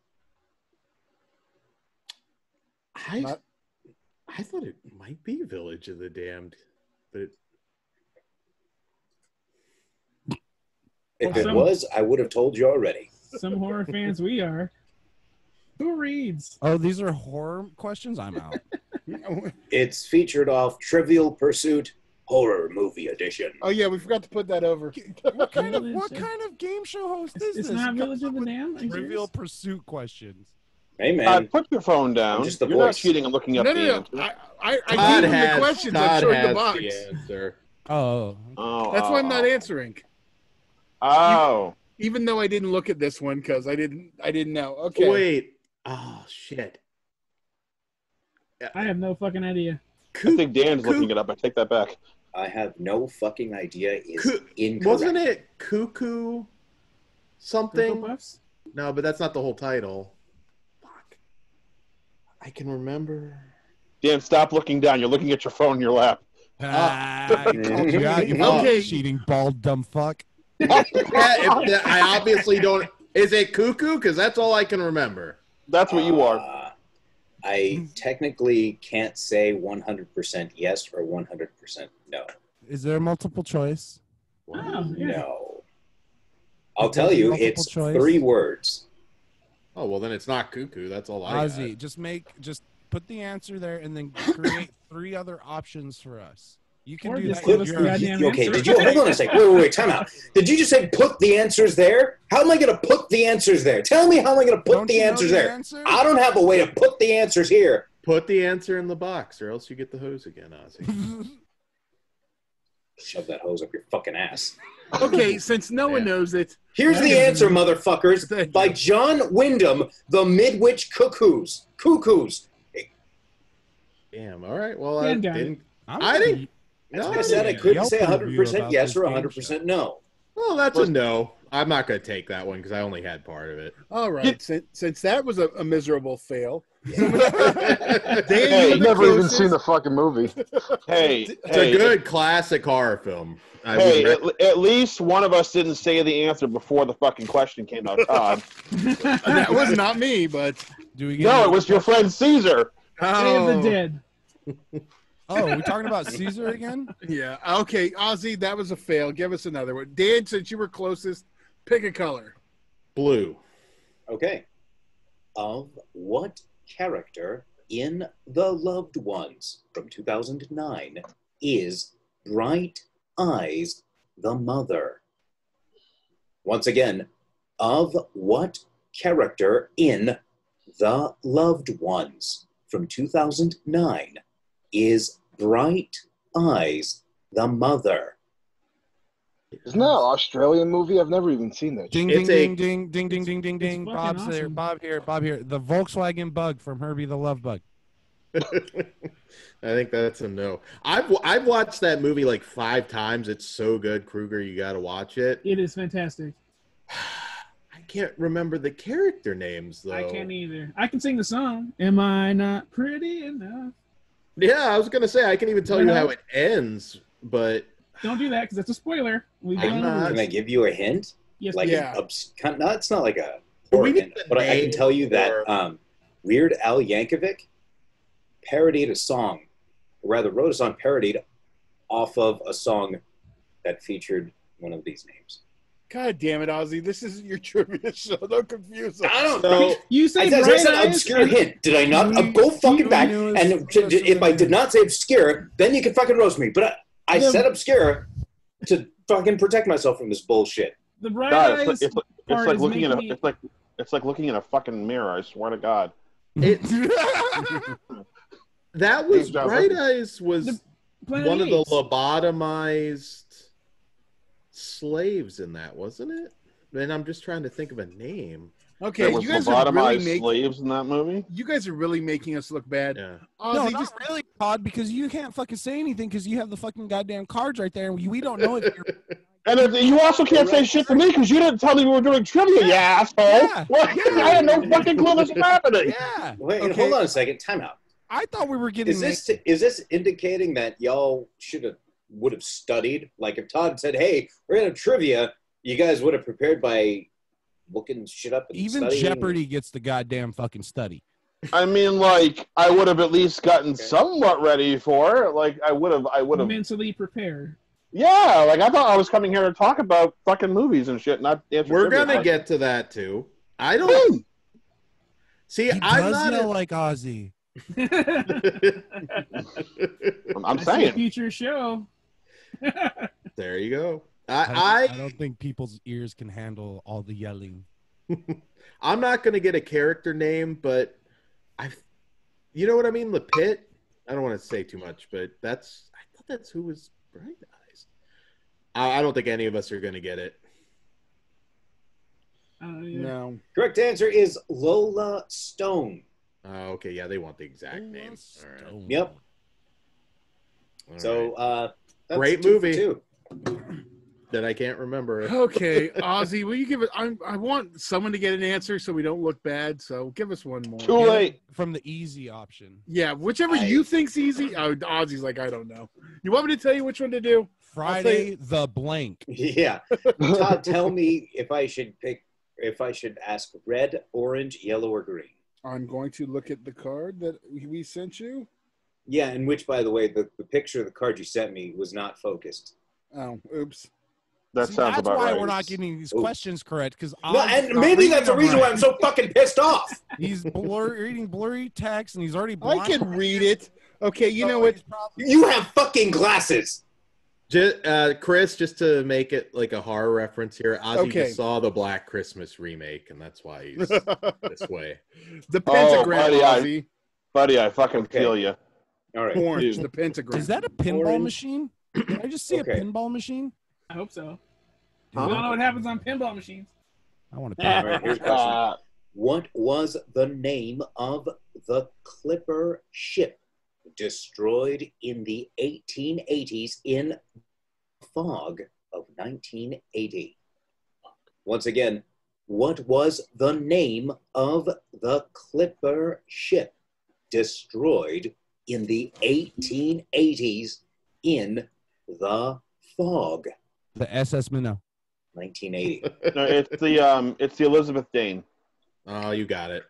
I thought it might be Village of the Damned, but If it was, I would have told you already. Some horror fans we are. Who reads? Oh, these are horror questions? I'm out. It's featured off Trivial Pursuit Horror Movie Edition. Oh yeah, we forgot to put that over. What kind of game show host is this? It's not Village of the Damned? Trivial Pursuit questions. Hey man, put your phone down. just the You're not voice. cheating and looking up the answer. I gave him the questions. I showed the box. The answer. Oh. That's why I'm not answering. Oh. Even though I didn't look at this one because I didn't know. Okay. Wait. Oh shit. I have no fucking idea. I think Dan's looking it up. I take that back. I have no fucking idea. Is incorrect. Wasn't it Cuckoo something? Cocoa Puffs? No, but that's not the whole title. Fuck. I can remember. Dan, stop looking down. You're looking at your phone in your lap. Okay. Cheating bald dumb fuck. I obviously don't. Is it Cuckoo? Because that's all I can remember. That's what you are. I technically can't say 100% yes or 100% no. Is there a multiple choice? Oh, yeah. No. I'll tell you, it's choice? 3 words. Oh well, then it's not Cuckoo. That's all I Ozzy, just put the answer there and then create 3 other options for us. You can do that. Okay, did you hold on a second? Wait, time out. Did you just say put the answers there? How am I going to put the answers there? Tell me how am I going to put the answers there? I don't have a way to put the answers here. Put the answer in the box, or else you get the hose again, Ozzy. Shove that hose up your fucking ass. Okay, since no one knows it. Here's the answer, motherfuckers, by John Wyndham, The Midwich Cuckoos. Cuckoos. Damn. All right. Well, I didn't. Like I said, I couldn't say 100% yes or 100% no. Well, that's a no. I'm not going to take that one because I only had part of it. All right. Since that was a miserable fail. Hey, I've never even seen the fucking movie. It's a good classic horror film. At least one of us didn't say the answer before the fucking question came out, Todd. That was not me, but... No, it was your friend Caesar. Day of the Dead. Oh, are we talking about Caesar again? Yeah. Okay, Ozzy, that was a fail. Give us another one. Dan, since you were closest, pick a color. Blue. Okay. Of what character in The Loved Ones from 2009 is Bright Eyes the mother? Once again, of what character in The Loved Ones from 2009 is Bright Eyes the mother? Isn't that an Australian movie? I've never even seen that. Ding, shit. ding, ding, ding, ding, ding, ding, ding. Bob's awesome. there. Bob here. Bob here. The Volkswagen Bug from Herbie the Love Bug. I think that's a no. I've watched that movie like 5 times. It's so good, Kruger. You got to watch it. It is fantastic. I can't remember the character names though. I can't either. I can sing the song. Am I not pretty enough? Yeah, I was gonna say I can even tell you how it ends, but don't do that because that's a spoiler. Can I give you a hint? Yes, like yeah. No, it's not like a horror hint, but I can tell you that Weird Al Yankovic parodied a song, or rather wrote a song parodied off of a song that featured one of these names. God damn it, Ozzy! This isn't your trivia show. Don't confuse us. I don't know. You say I said obscure hint. Did I not? Go fucking back. And if I did not say obscure, then you can fucking roast me. But I said obscure to fucking protect myself from this bullshit. The bright eyes. It's like looking at it's like looking in a fucking mirror. I swear to God. That was Bright Eyes was one of the lobotomized slaves in that, wasn't it? And I'm just trying to think of a name. Okay, you guys are really slaves in that movie. You guys are really making us look bad. Yeah. No, not really, Todd, because you can't fucking say anything because you have the fucking goddamn cards right there, and we don't know if you're. And you also can't say shit to me because you didn't tell me we were doing trivia, you asshole. Yeah. I had no fucking clue this was happening. Yeah. Wait, hold on a second. Time out. I thought we were getting. Is this indicating that y'all would have studied? Like if Todd said, "Hey, we're gonna have trivia," you guys would have prepared by looking shit up. And Even studying? Jeopardy gets the goddamn fucking study. I mean, like I would have at least gotten somewhat ready for it. Like I would have mentally prepared. Yeah, like I thought I was coming here to talk about fucking movies and shit. Not we're gonna get to that too. I don't see. He I'm does not yell like Ozzy. I'm That's a saying. future show. There you go. I don't think people's ears can handle all the yelling. I'm not going to get a character name, but you know what I mean? The Pit. I don't want to say too much, but I thought that's who was Bright Eyes. I don't think any of us are going to get it. No. Correct answer is Lola Stone. Oh, okay. Yeah, they want the exact name. All right. Yep. All So, that's great 2 for movie 2. that I can't remember. Okay, Ozzy, will you give it? I want someone to get an answer so we don't look bad. So give us one more. Too late. From the easy option. Yeah, whichever you think's easy. Oh, Ozzy's like, I don't know. You want me to tell you which one to do? Friday the blank. Yeah. Todd, tell me if I should ask red, orange, yellow, or green. I'm going to look at the card that we sent you. Yeah, and which, by the way, the picture of the card you sent me was not focused. Oh, oops. That sounds that's about why right. we're not getting these questions correct, because and maybe that's the reason why I'm so fucking pissed off. He's reading blurry text, and he's already blind. I can read it. Okay, you know what? You have fucking glasses. Chris, just to make it like a horror reference here, Ozzy Okay. just saw the Black Christmas remake, and that's why he's this way. The pentagram, buddy, Ozzy. Buddy, I fucking feel you. All right. Orange, Dude. the pentagram. Is that a pinball Orange. machine? Did I just see Okay. a pinball machine? I hope so. Huh? We don't know what happens on pinball machines. I want to. All right, here's a question. What was the name of the Clipper ship destroyed in the 1880s in fog of 1980? Once again, what was the name of the Clipper ship destroyed in the 1880s in the fog? The SS Minnow. 1980. No, it's the Elizabeth Dane. Oh, you got it.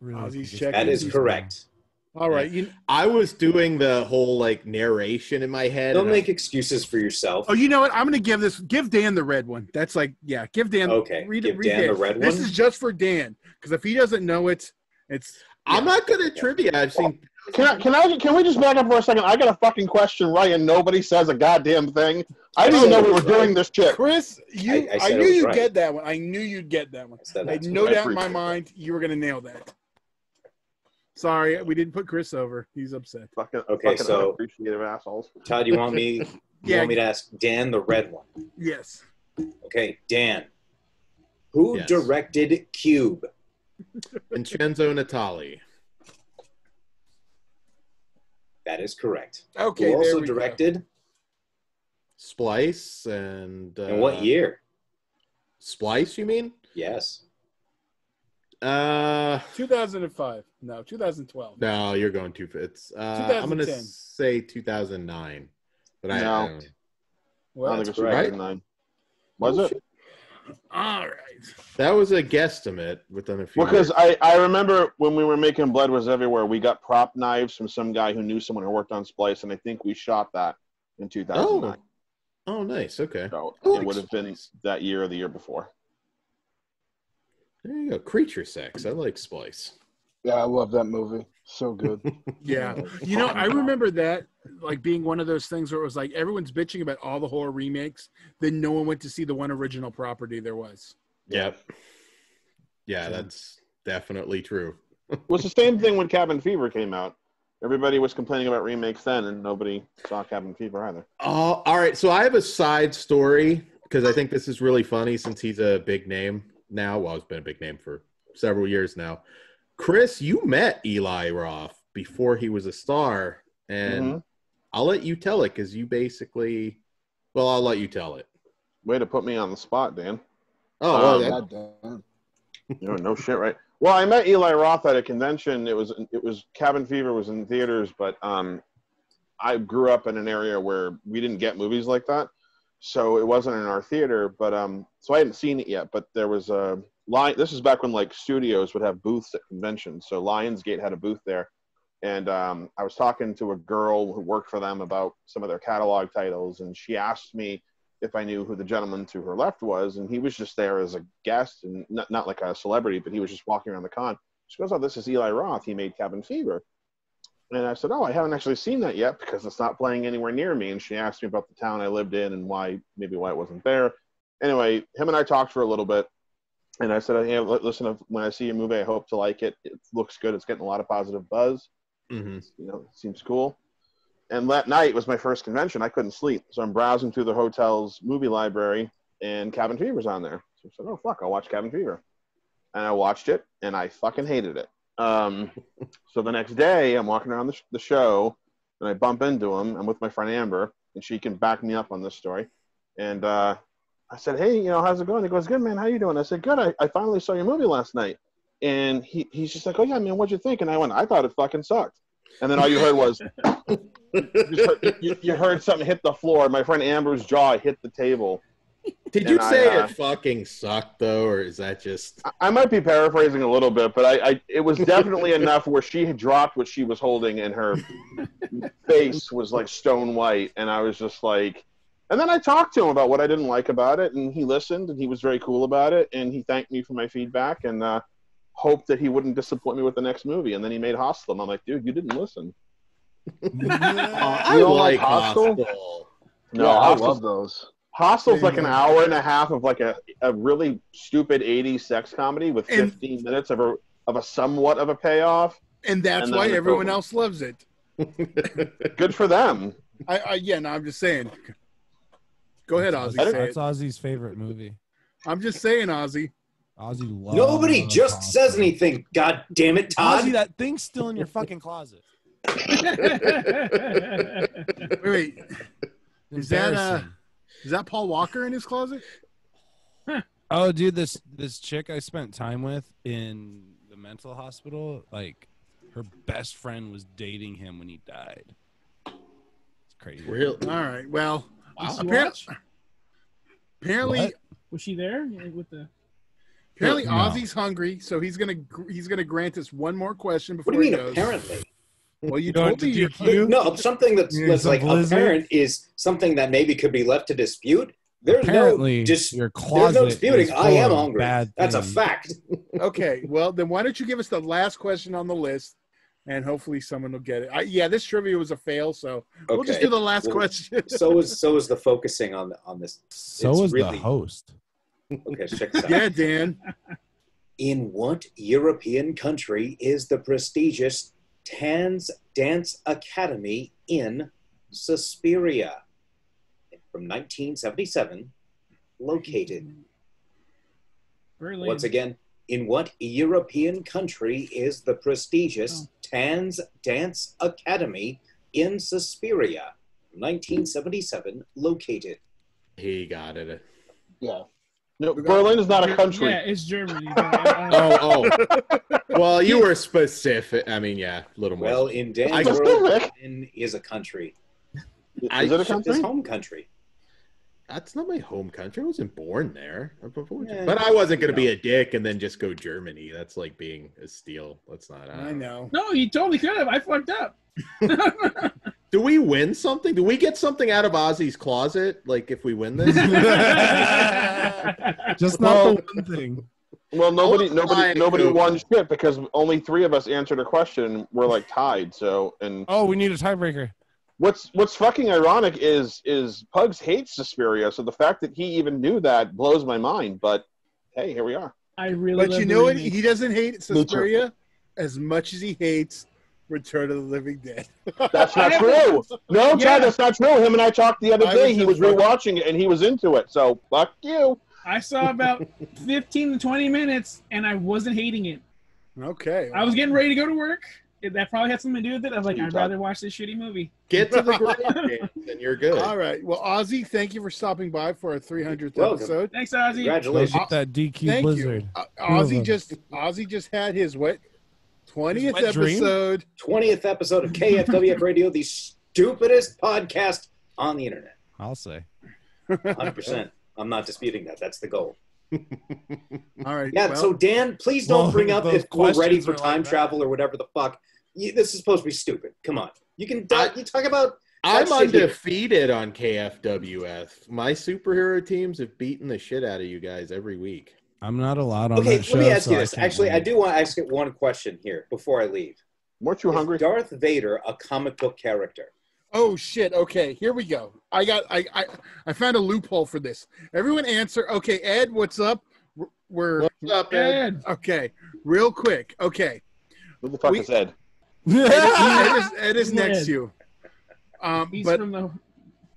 Ozzy's checking. That is correct. All right. I was doing the whole like narration in my head. Don't make excuses for yourself. Oh, you know what? I'm going to give Dan the red one. That's like, yeah, give Dan. Okay, read give read Dan the red This one? is just for Dan, because if he doesn't know it, it's. I'm not good at trivia. I've seen. Can we just back up for a second? I got a fucking question right, and nobody says a goddamn thing. I didn't know we were doing this shit. Chris, I said knew it was you'd right. get that one. I knew you'd get that one. I had no doubt in my mind you were going to nail that. Sorry, we didn't put Chris over. He's upset. Okay, so appreciative assholes. Todd, you want me to ask Dan the red one? Yes. Okay, Dan. Who Yes. directed Cube? Vincenzo Natali. That is correct. Okay, Who also there we go. directed? Splice and. In what year? Splice, you mean? Yes. 2005. No, 2012. No, you're going too. It's. I'm going to 2010. say 2009, but I No. don't. Well, I don't think it's right. 2009. Was it? all right. That was a guesstimate within a few. Well, because years. I remember when we were making Blood Was Everywhere, we got prop knives from some guy who knew someone who worked on Splice, and I think we shot that in 2009. Oh, nice. Okay. So I like it would have been Splice. that year or the year before. There you go. Creature Sex. I like Splice. Yeah, I love that movie. So good. Yeah. You know, I remember that like being one of those things where it was like everyone's bitching about all the horror remakes, then no one went to see the one original property there was. Yep. Yeah, that's definitely true. It was the same thing when Cabin Fever came out. Everybody was complaining about remakes then, and nobody saw Cabin Fever either. All right. So I have a side story because I think this is really funny since he's a big name now. Well, he's been a big name for several years now. Chris, you met Eli Roth before he was a star, and I'll let you tell it because you basically, well, I'll let you tell it. Way to put me on the spot, Dan. Oh, Goddamn. You know, no shit, right? Well, I met Eli Roth at a convention. It was Cabin Fever was in theaters, but I grew up in an area where we didn't get movies like that, so it wasn't in our theater. But so I hadn't seen it yet. But there was a this is back when like studios would have booths at conventions. So Lionsgate had a booth there, and I was talking to a girl who worked for them about some of their catalog titles, and she asked me if I knew who the gentleman to her left was, and he was just there as a guest and not like a celebrity, but he was just walking around the con. She goes, oh, this is Eli Roth. He made Cabin Fever. And I said, oh, I haven't actually seen that yet because it's not playing anywhere near me. And she asked me about the town I lived in and why it wasn't there. Anyway, him and I talked for a little bit. And I said, hey, listen, when I see your movie, I hope to like it. It looks good. It's getting a lot of positive buzz. Mm-hmm. You know, it seems cool. And that night was my first convention. I couldn't sleep. So I'm browsing through the hotel's movie library, and Cabin Fever's on there. So I said, oh, fuck, I'll watch Cabin Fever. And I watched it, and I fucking hated it. So the next day, I'm walking around the show, and I bump into him. I'm with my friend Amber, and she can back me up on this story. And I said, hey, you know, how's it going? He goes, good, man. How you doing? I said, good. I finally saw your movie last night. And he's just like, oh, yeah, man, what'd you think? And I went, I thought it fucking sucked. And then all you heard was, you heard something hit the floor. My friend Amber's jaw hit the table. Did you say it fucking sucked, though, or is that just... I might be paraphrasing a little bit, but it was definitely enough where she had dropped what she was holding and her face was like stone white. And I was just like... And then I talked to him about what I didn't like about it, and he listened, and he was very cool about it, and he thanked me for my feedback, and hoped that he wouldn't disappoint me with the next movie. And then he made Hostel, and I'm like, dude, you didn't listen. I like Hostel. No, yeah, I love those. Hostel's like an hour and a half of like a really stupid 80s sex comedy with 15 minutes of a somewhat of a payoff. And that's why everyone else loves it. Good for them. I'm just saying. Go ahead, Ozzy. That's Ozzy's favorite movie. I'm just saying, Ozzy. Ozzy loves Nobody just Hostel. says anything. God damn it, Todd. Ozzy, that thing's still in your fucking closet. Wait. Is that Paul Walker in his closet? Oh, dude, this chick I spent time with in the mental hospital, like her best friend was dating him when he died. It's crazy. Real? All right. Well, Wow. apparently, What? Was she there with the? Apparently, No. Ozzy's hungry, so he's gonna grant us one more question before What do you he mean, goes. apparently? Well, you Going told to me you DQ? No, something that's Some like blizzard? apparent is something that maybe could be left to dispute. There's Apparently, no just your there's closet no disputing. is I am full of hungry. bad That's a things. fact. Okay, well, then why don't you give us the last question on the list, and hopefully someone will get it. This trivia was a fail, so we'll just Okay. do the last question. So is the focusing on this. So It's is really, the host. Okay, check this out. Yeah, Dan. In what European country is the prestigious Tanz Dance Academy in Suspiria from 1977 located? Berlin. Once again, in what European country is the prestigious Tanz Dance Academy in Suspiria from 1977 located? He got it. Yeah. No, Berlin is not a country. Yeah, it's Germany. Well, you were specific. I mean, yeah, a little more. Well, in Dan's I- world, Berlin is a country. Is it a country? His home country. That's not my home country. I wasn't born there. Yeah. But I wasn't going to be a dick and then just go Germany. That's like being a steal. That's not. I know. No, you totally could have. I fucked up. Do we win something? Do we get something out of Ozzy's closet? Like if we win this? Just not the one thing. Well, nobody won shit because only 3 of us answered a question. We're like tied. So we need a tiebreaker. What's fucking ironic is Pugs hates Suspiria, so the fact that he even knew that blows my mind. But hey, here we are. I really. But you know what? He doesn't hate Suspiria as much as he hates Return of the Living Dead. That's not true. No, Chad, that's not true. Him and I talked the other day. He was rewatching it and he was into it. So fuck you. I saw about 15 to 20 minutes and I wasn't hating it. Okay. I was getting ready to go to work. That probably had something to do with it. I was like, I'd rather watch this shitty movie. Get to the grave, and you're good. All right. Well, Ozzy, thank you for stopping by for our 300th Welcome. episode. Thanks, Ozzy. Congratulations. Get that DQ Thank blizzard. you. Ozzy just had his 20th wet dream? episode. 20th episode of KFWF Radio, the stupidest podcast on the internet. I'll say. 100%. I'm not disputing that. That's the goal. All right. Yeah, well, so Dan, please don't bring up those if we're ready questions for are time like travel or whatever the fuck. This is supposed to be stupid. Come on. You can you talk about... I'm that shit here. undefeated on KFWF. My superhero teams have beaten the shit out of you guys every week. I'm not allowed on Okay, that show. let me ask you so this. I can't Actually, I leave. do want to ask it one question here before I leave. Weren't you hungry? Is Darth Vader a comic book character? Oh shit! Okay, here we go. I found a loophole for this. Everyone answer. Okay, Ed, what's up? What's up, Ed? Okay, real quick. Okay, Who the fuck is Ed? Ed is next to you. He's but from the.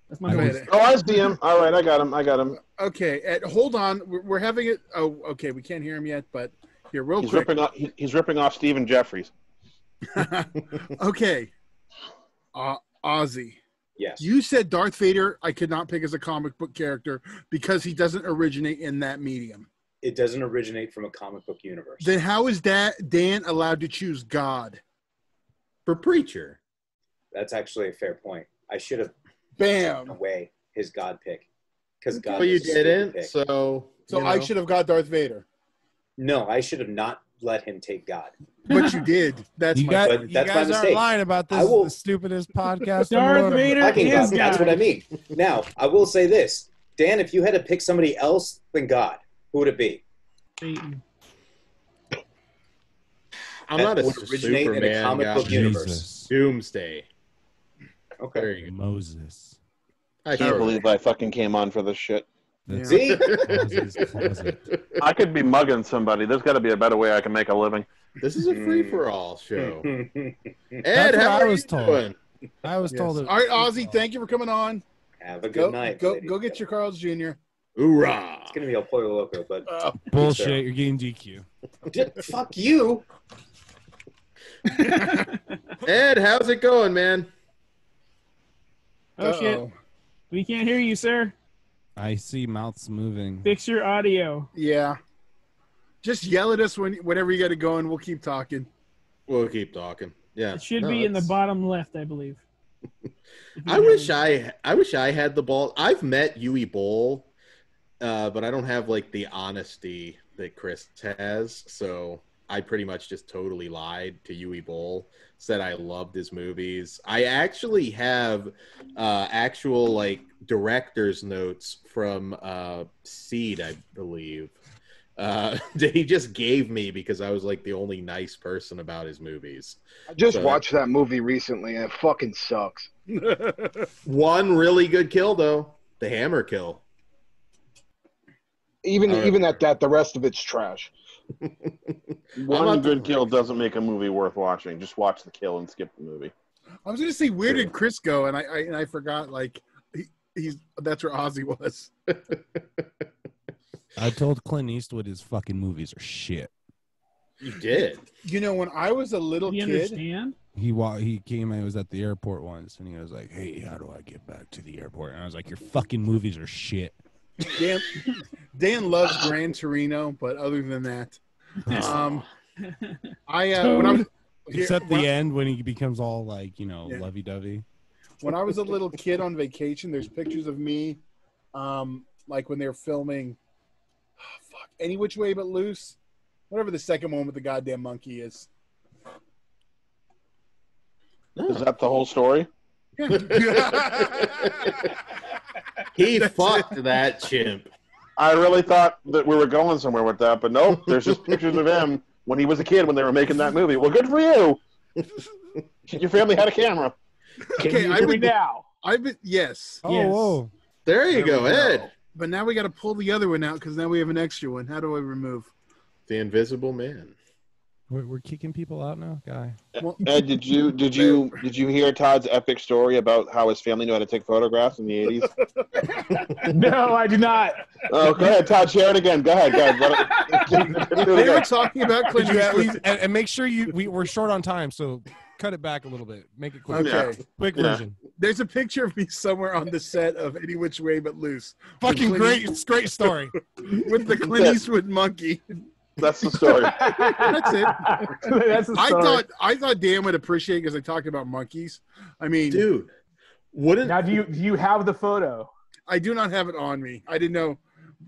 That's my Go voice. ahead. Oh, I see him. All right, I got him. Okay, Ed, hold on. We're having it. Oh, okay, we can't hear him yet, but here, real He's quick. he's ripping off Stephen Jeffries. Okay, Ozzy. Yes. You said Darth Vader I could not pick as a comic book character because he doesn't originate in that medium. It doesn't originate from a comic book universe. Then how is that Dan allowed to choose God? For Preacher. That's actually a fair point. I should have Bam. taken away his God pick. Because God Well, you was a stupid didn't, pick. so I should have got Darth Vader. No, I should have not let him take God. But you did. That's You my guys, point. you That's my guys aren't mistake. lying about this. I will- The stupidest podcast. Darth in the world. Vader Talking is about, God. that's what I mean. Now, I will say this. Dan, if you had to pick somebody else than God, who would it be? Satan. I'm That not a would originate in a Superman comic guy. book universe. Jesus. Doomsday. Okay. There you go. Moses. I Can't believe I fucking came on for this shit. That's See? Ozzy's closet. I could be mugging somebody. There's got to be a better way I can make a living. This is a free-for-all show. Ed, That's what how I are was you told. doing? I was told it. All right, Ozzy, thank you for coming on. Have a good Go, night. go, ladies go and get your Carl's Jr. Hoorah! It's going to be El Pollo Loco, but Bullshit. You're getting DQ. fuck you. Ed, how's it going, man? Oh shit! We can't hear you, sir. I see mouths moving. Fix your audio. Yeah. Just yell at us whenever you get it going. We'll keep talking. We'll keep talking. Yeah. It should No, be in the it's- bottom left, I believe. I wish I had the ball. I've met Yui Bowl, but I don't have like the honesty that Chris has. So I pretty much just totally lied to Yui Bowl. Said I loved his movies. I actually have actual like director's notes from Seed, I believe. That he just gave me because I was like the only nice person about his movies. I just watched that movie recently, and it fucking sucks. One really good kill though, the hammer kill. Even at that, the rest of it's trash. One good kill doesn't make a movie worth watching. Just watch the kill and skip the movie. I was going to say, where did Chris go? And I forgot, like, that's where Ozzy was. I told Clint Eastwood his fucking movies are shit. You did. You know, when I was a little You kid, understand? He came. I was at the airport once, and he was like, "Hey, how do I get back to the airport?" And I was like, "Your fucking movies are shit." Dan loves Gran Torino, but other than that, when I was Except the end when he becomes all like, lovey-dovey. When I was a little kid on vacation, there's pictures of me, like when they were filming, Any Which Way But Loose, whatever the second one with the goddamn monkey is. Is that the whole story? He fucked that chimp. I really thought that we were going somewhere with that, but nope. There's just pictures of him when he was a kid when they were making that movie. Well, good for you. Your family had a camera. Okay, yes. Oh, yes. whoa. There you go, we Ed. But now we got to pull the other one out because now we have an extra one. How do I remove? The Invisible Man. We're kicking people out now, guy. Ed, did you hear Todd's epic story about how his family knew how to take photographs in the 80s? No, I did not. Oh, go ahead, Todd. Share it again. Go ahead. They were talking about Clint Could you at Eastwood. least, and make sure we're short on time, so cut it back a little bit. Make it quick. Okay. Quick version. There's a picture of me somewhere on the set of Any Which Way But Loose. Fucking great story. With the Clint Eastwood monkey. That's the story. That's it. That's the story. I thought Dan would appreciate because I talked about monkeys. I mean, dude, wouldn't now do you have the photo? I do not have it on me. I didn't know.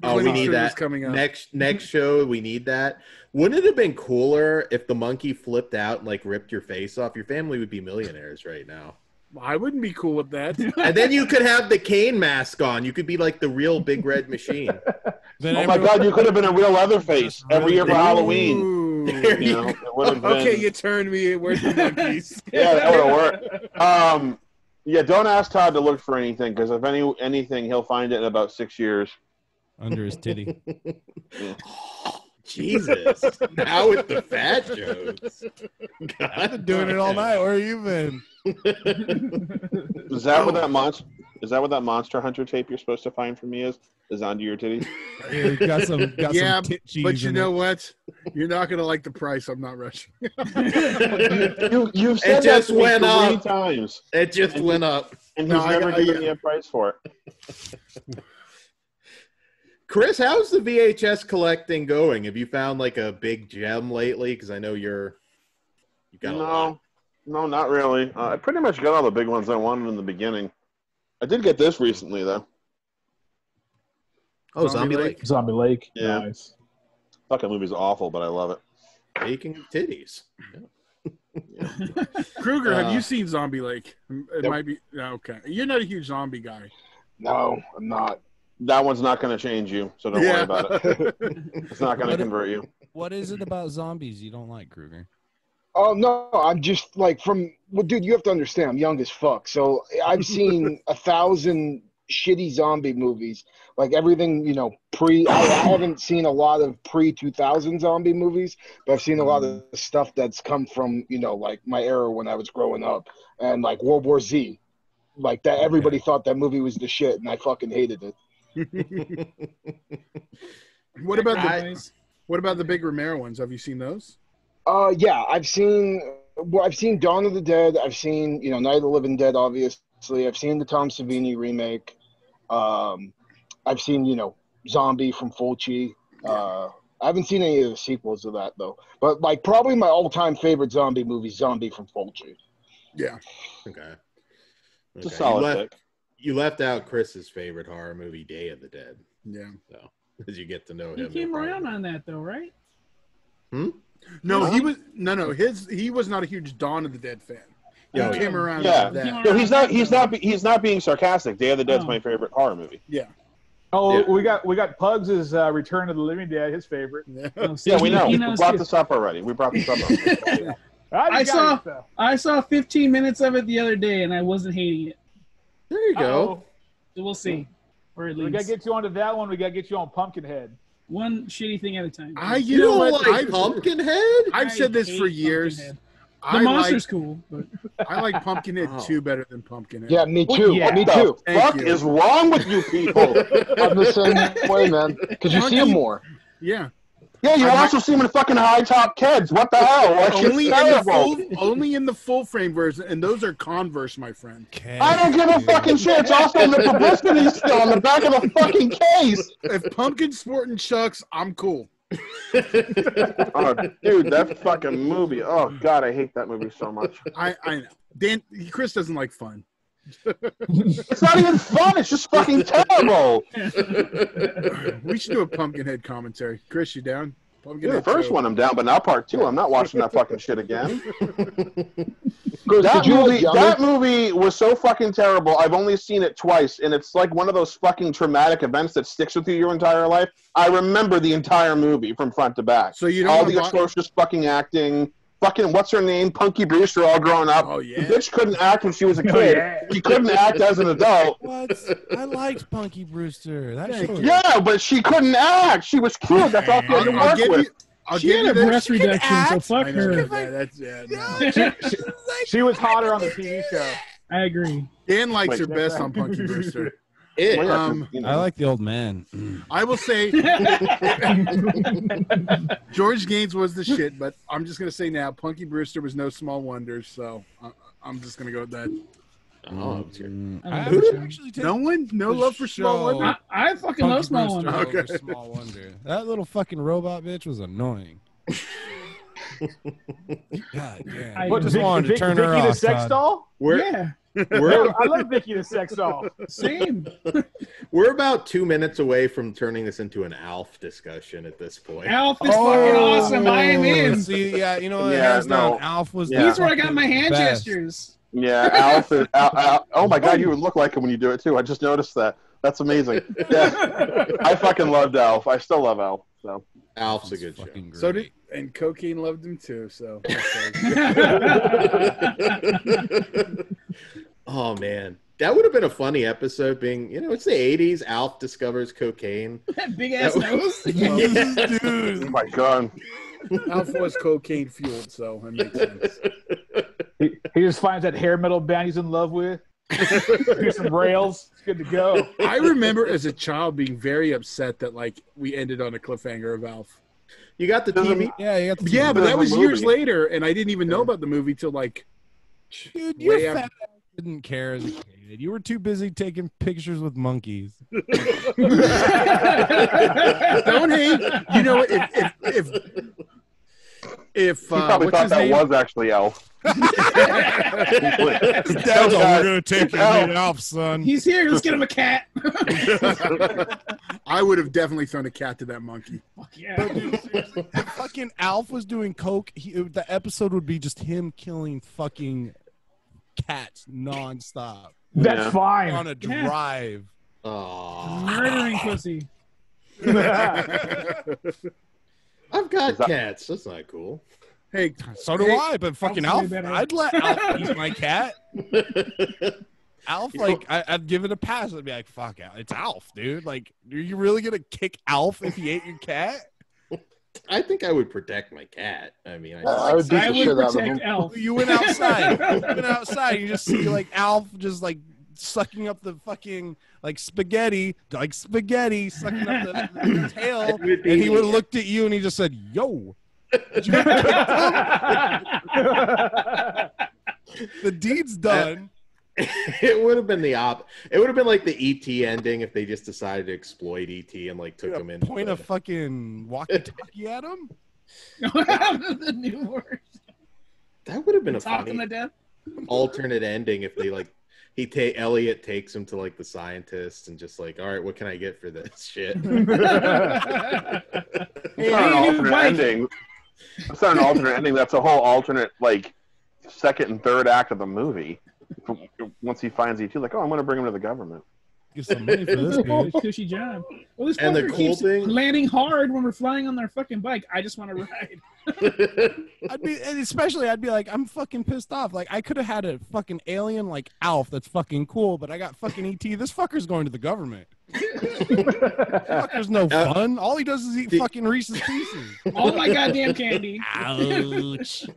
Oh, we need that coming up. next show. We need that. Wouldn't it have been cooler if the monkey flipped out and like ripped your face off? Your family would be millionaires right now. I wouldn't be cool with that. And then you could have the Kane mask on. You could be like the real Big Red Machine. Oh my God, you could have been a real Leatherface every year for Halloween. You know, it would have been. Okay, you turned me. Where's the monkeys? Yeah, that would have worked. Yeah, don't ask Todd to look for anything because if anything, he'll find it in about 6 years. Under his titty. Jesus. Now with the fat jokes. I've been doing it all night. Where have you been? Is that what that monster? Is that what that Monster Hunter tape you're supposed to find for me is under your titty? Yeah, got some tit cheese but you in know it. what? You're not gonna like the price. I'm not rushing. You've said It just that to me went 3 up. times. It just went up. And he's never given me a price for it. Chris, how's the VHS collecting going? Have you found like a big gem lately? Because I know you got a lot. No, not really. I pretty much got all the big ones I wanted in the beginning. I did get this recently, though. Oh, Zombie Lake. Zombie Lake. Yeah. Nice. Fucking movie's awful, but I love it. Speaking of titties. Kruger, have you seen Zombie Lake? It Nope. might be okay. You're not a huge zombie guy. No, I'm not. That one's not going to change you, so don't worry about it. It's not going to convert you. What is it about zombies you don't like, Kruger? Oh no, I'm just like dude, you have to understand, I'm young as fuck. So I've seen 1,000 shitty zombie movies. Like everything, I haven't seen a lot of pre-2000 zombie movies, but I've seen a lot of stuff that's come from, like my era when I was growing up, and like World War Z. Like that, everybody thought that movie was the shit, and I fucking hated it. What about the big Romero ones? Have you seen those? Yeah, I've seen Dawn of the Dead. I've seen, Night of the Living Dead, obviously. I've seen the Tom Savini remake. I've seen, Zombie from Fulci. I haven't seen any of the sequels of that, though. But, like, probably my all-time favorite zombie movie, Zombie from Fulci. Yeah. Okay. It's a solid pick. You left out Chris's favorite horror movie, Day of the Dead. Yeah. So, as you get to know He him. came around on that though, right? No, he was not a huge Dawn of the Dead fan. He came around. Yeah. That. No, he's not being sarcastic. Day of the Dead's my favorite horror movie. Yeah. Oh, we got Pugs' Return of the Living Dead, his favorite. Yeah, we know. We brought this up already. I saw 15 minutes of it the other day, and I wasn't hating it. There you go. So we'll see. Or at least. We got to get you onto that one. We got to get you on Pumpkinhead. One shitty thing at a time. You don't like Pumpkinhead? I've said this for years. The monster's cool, but I like Pumpkinhead 2 better than Pumpkinhead. Yeah, me too. Yeah. Me too. What the fuck is wrong with you people? I'm the same way, man. Because you see them more. Yeah. Yeah, you also see them in fucking high top kids. What the hell? Like, only in the full frame version, and those are Converse, my friend. I don't give a fucking shit. It's also in the publicity still on the back of the fucking case. If Pumpkin's sporting Chucks, I'm cool. Oh, dude, that fucking movie. Oh God, I hate that movie so much. I know. Chris doesn't like fun. It's not even fun. It's just fucking terrible. We should do a Pumpkinhead commentary. Chris, you down? Yeah, the first one I'm down, but now part 2, I'm not watching that fucking shit again. That movie was so fucking terrible. I've only seen it twice, and it's like one of those fucking traumatic events that sticks with you your entire life. I remember the entire movie from front to back. So you don't all the atrocious fucking acting. Fucking what's her name? Punky Brewster, all grown up. Oh yeah. The bitch couldn't act when she was a kid. She couldn't act as an adult. What? I liked Punky Brewster. Yeah, but she couldn't act. She was cute. That's all she had to work with. She had a breast reduction, so fuck her. She was hotter on the TV show. I agree. Dan likes her best on Punky Brewster. I like the old man. I will say George Gaines was the shit, but I'm just gonna say now Punky Brewster was no small wonder, so I'm just gonna go with that. Oh, no one, no love for Small Wonder. I fucking love Small Wonder. Okay. Small Wonder. That little fucking robot bitch was annoying. God damn. What, just wanted to turn her Vicky off. the sex doll? Yeah. I love Vicky the sex doll. Same. We're about 2 minutes away from turning this into an Alf discussion at this point. Alf is fucking awesome. I am in. See, yeah, you know what? Hands down, Alf was. He's where I got my hand gestures. Yeah, Alf is. Oh my God, you would look like him when you do it too. I just noticed that. That's amazing. Yeah, I fucking loved Alf. I still love Alf. So Alf's a good show. So did and Cocaine loved him too. So. Oh man, that would have been a funny episode. Being, it's the '80s. Alf discovers cocaine. That big ass nose. Yeah. Oh my god. Alf was cocaine fueled, so it makes sense. He just finds that hair metal band he's in love with. Get some rails. It's good to go. I remember as a child being very upset that we ended on a cliffhanger of Alf. You got the TV? Yeah, you got the TV. Yeah, but that was movie. years later, and I didn't even know about the movie till Dude, your fat ass didn't care as a kid. You were too busy taking pictures with monkeys. Don't hate. You know, if He probably what's thought his that name? was actually Alf. Dad's all, we're gonna take you to meet Alf, son. He's here. Let's get him a cat. I would have definitely thrown a cat to that monkey. Yeah. But dude, seriously, if fucking Alf was doing coke, the episode would be just him killing fucking cats nonstop. That's fine. On a drive. Oh, Murdering pussy. I've got cats. That's not cool. Hey, so do I, but fucking Alf's Alf, way better. I'd let Alf eat my cat. Alf, I'd give it a pass. I'd be like, fuck, it's Alf, dude. Like, are you really gonna kick Alf if he ate your cat? I think I would protect my cat. I mean, I would beat I the would shit out of protect him. Elf. You went outside. You just see Alf just sucking up the fucking spaghetti, sucking up the tail, and he would have looked at you and he just said, "Yo." Did you ever kick him? The deed's done. It would have been the It would have been like the E.T. ending if they just decided to exploit E.T. and took him in. Point a fucking walkie-talkie at him. The new word. That would have been a Talking funny to death. alternate ending if they Elliot takes him to the scientist and just all right, what can I get for this shit? It's not an alternate ending. It's not an alternate ending. That's a whole alternate second and third act of the movie. Once he finds E.T., I'm going to bring him to the government. Get some money for this bitch. Cushy job. Well, this And the fucker cool keeps thing- landing hard when we're flying on their fucking bike. I just want to ride. I'd be like, I'm fucking pissed off. I could have had a fucking alien like Alf that's fucking cool, but I got fucking E.T. This fucker's going to the government. Fucker's no fun. All he does is eat fucking Reese's Pieces. All my goddamn candy. Ouch.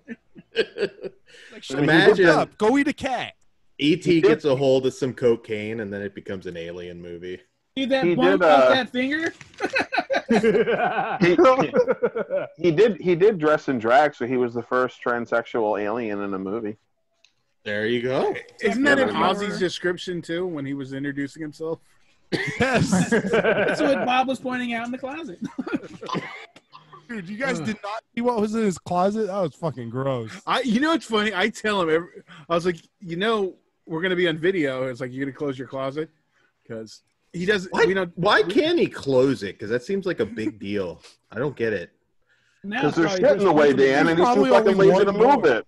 Imagine up. Go eat a cat. E.T. gets a hold of some cocaine and then it becomes an alien movie. See that bump off that finger? He did dress in drag, so he was the first transsexual alien in a movie. There you go. Isn't that in Ozzy's description too when he was introducing himself? Yes. That's what Bob was pointing out in the closet. Dude, you guys did not see what was in his closet? That was fucking gross. It's funny. I tell him, I was like, we're going to be on video. It's you're going to close your closet? Because he doesn't. Why can't he close it? Because that seems like a big deal. I don't get it. Because there's shit in the way, Dan, and he's too fucking lazy to move it.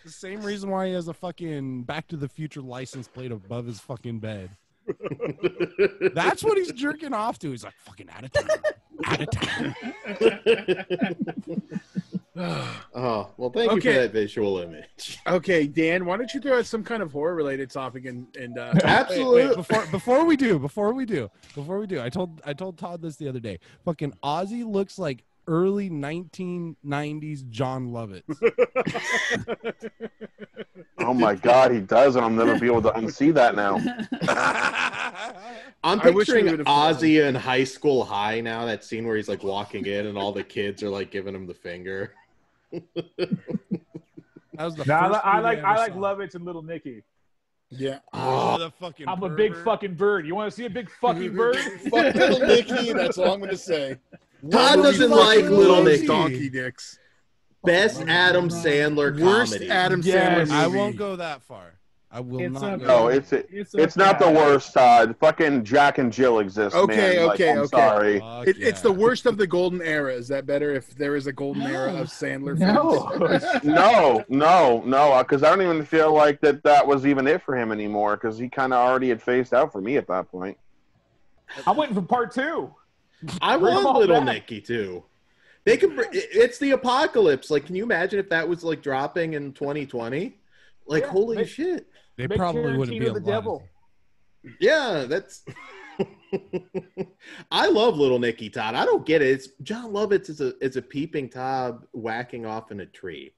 The same reason why he has a fucking Back to the Future license plate above his fucking bed. That's what he's jerking off to. He's like, fucking out of time. Out of time. Oh, well, thank you for that visual image. Okay, Dan, why don't you throw out some kind of horror-related topic and Absolutely. Wait, before we do, I told Todd this the other day. Fucking Ozzy looks like early 1990s John Lovitz. Oh my God, he does, and I'll never be able to unsee that now. I'm picturing Ozzy in High School High now. That scene where he's walking in and all the kids are giving him the finger. That was the I like Lovitz and Little Nicky. Yeah. The fucking I'm a big fucking bird. You want to see a big fucking bird? Fuck Little Nicky. That's all I'm going to say. Todd doesn't like Little Nicky. Donkey dicks. Best Adam Sandler Worst comedy. Adam Sandler movie. I won't go that far. I will It's not. okay. No, it's not the worst, Todd. Fucking Jack and Jill exist, Okay, man. okay, I'm okay. sorry. It's the worst of the golden era. Is that better? If there is a golden era of Sandler films? No, because I don't even feel like that was even it for him anymore. Because he kind of already had phased out for me at that point. I'm waiting for part 2. I Bring 'em want all Little back. Nicky too. They could. It's the apocalypse. Like, can you imagine if that was like dropping in 2020? Like, holy shit! They probably wouldn't be Tarantino alive. the devil. Yeah, that's. I love Little Nicky, Todd. I don't get it. It's John Lovitz is a peeping Tom whacking off in a tree.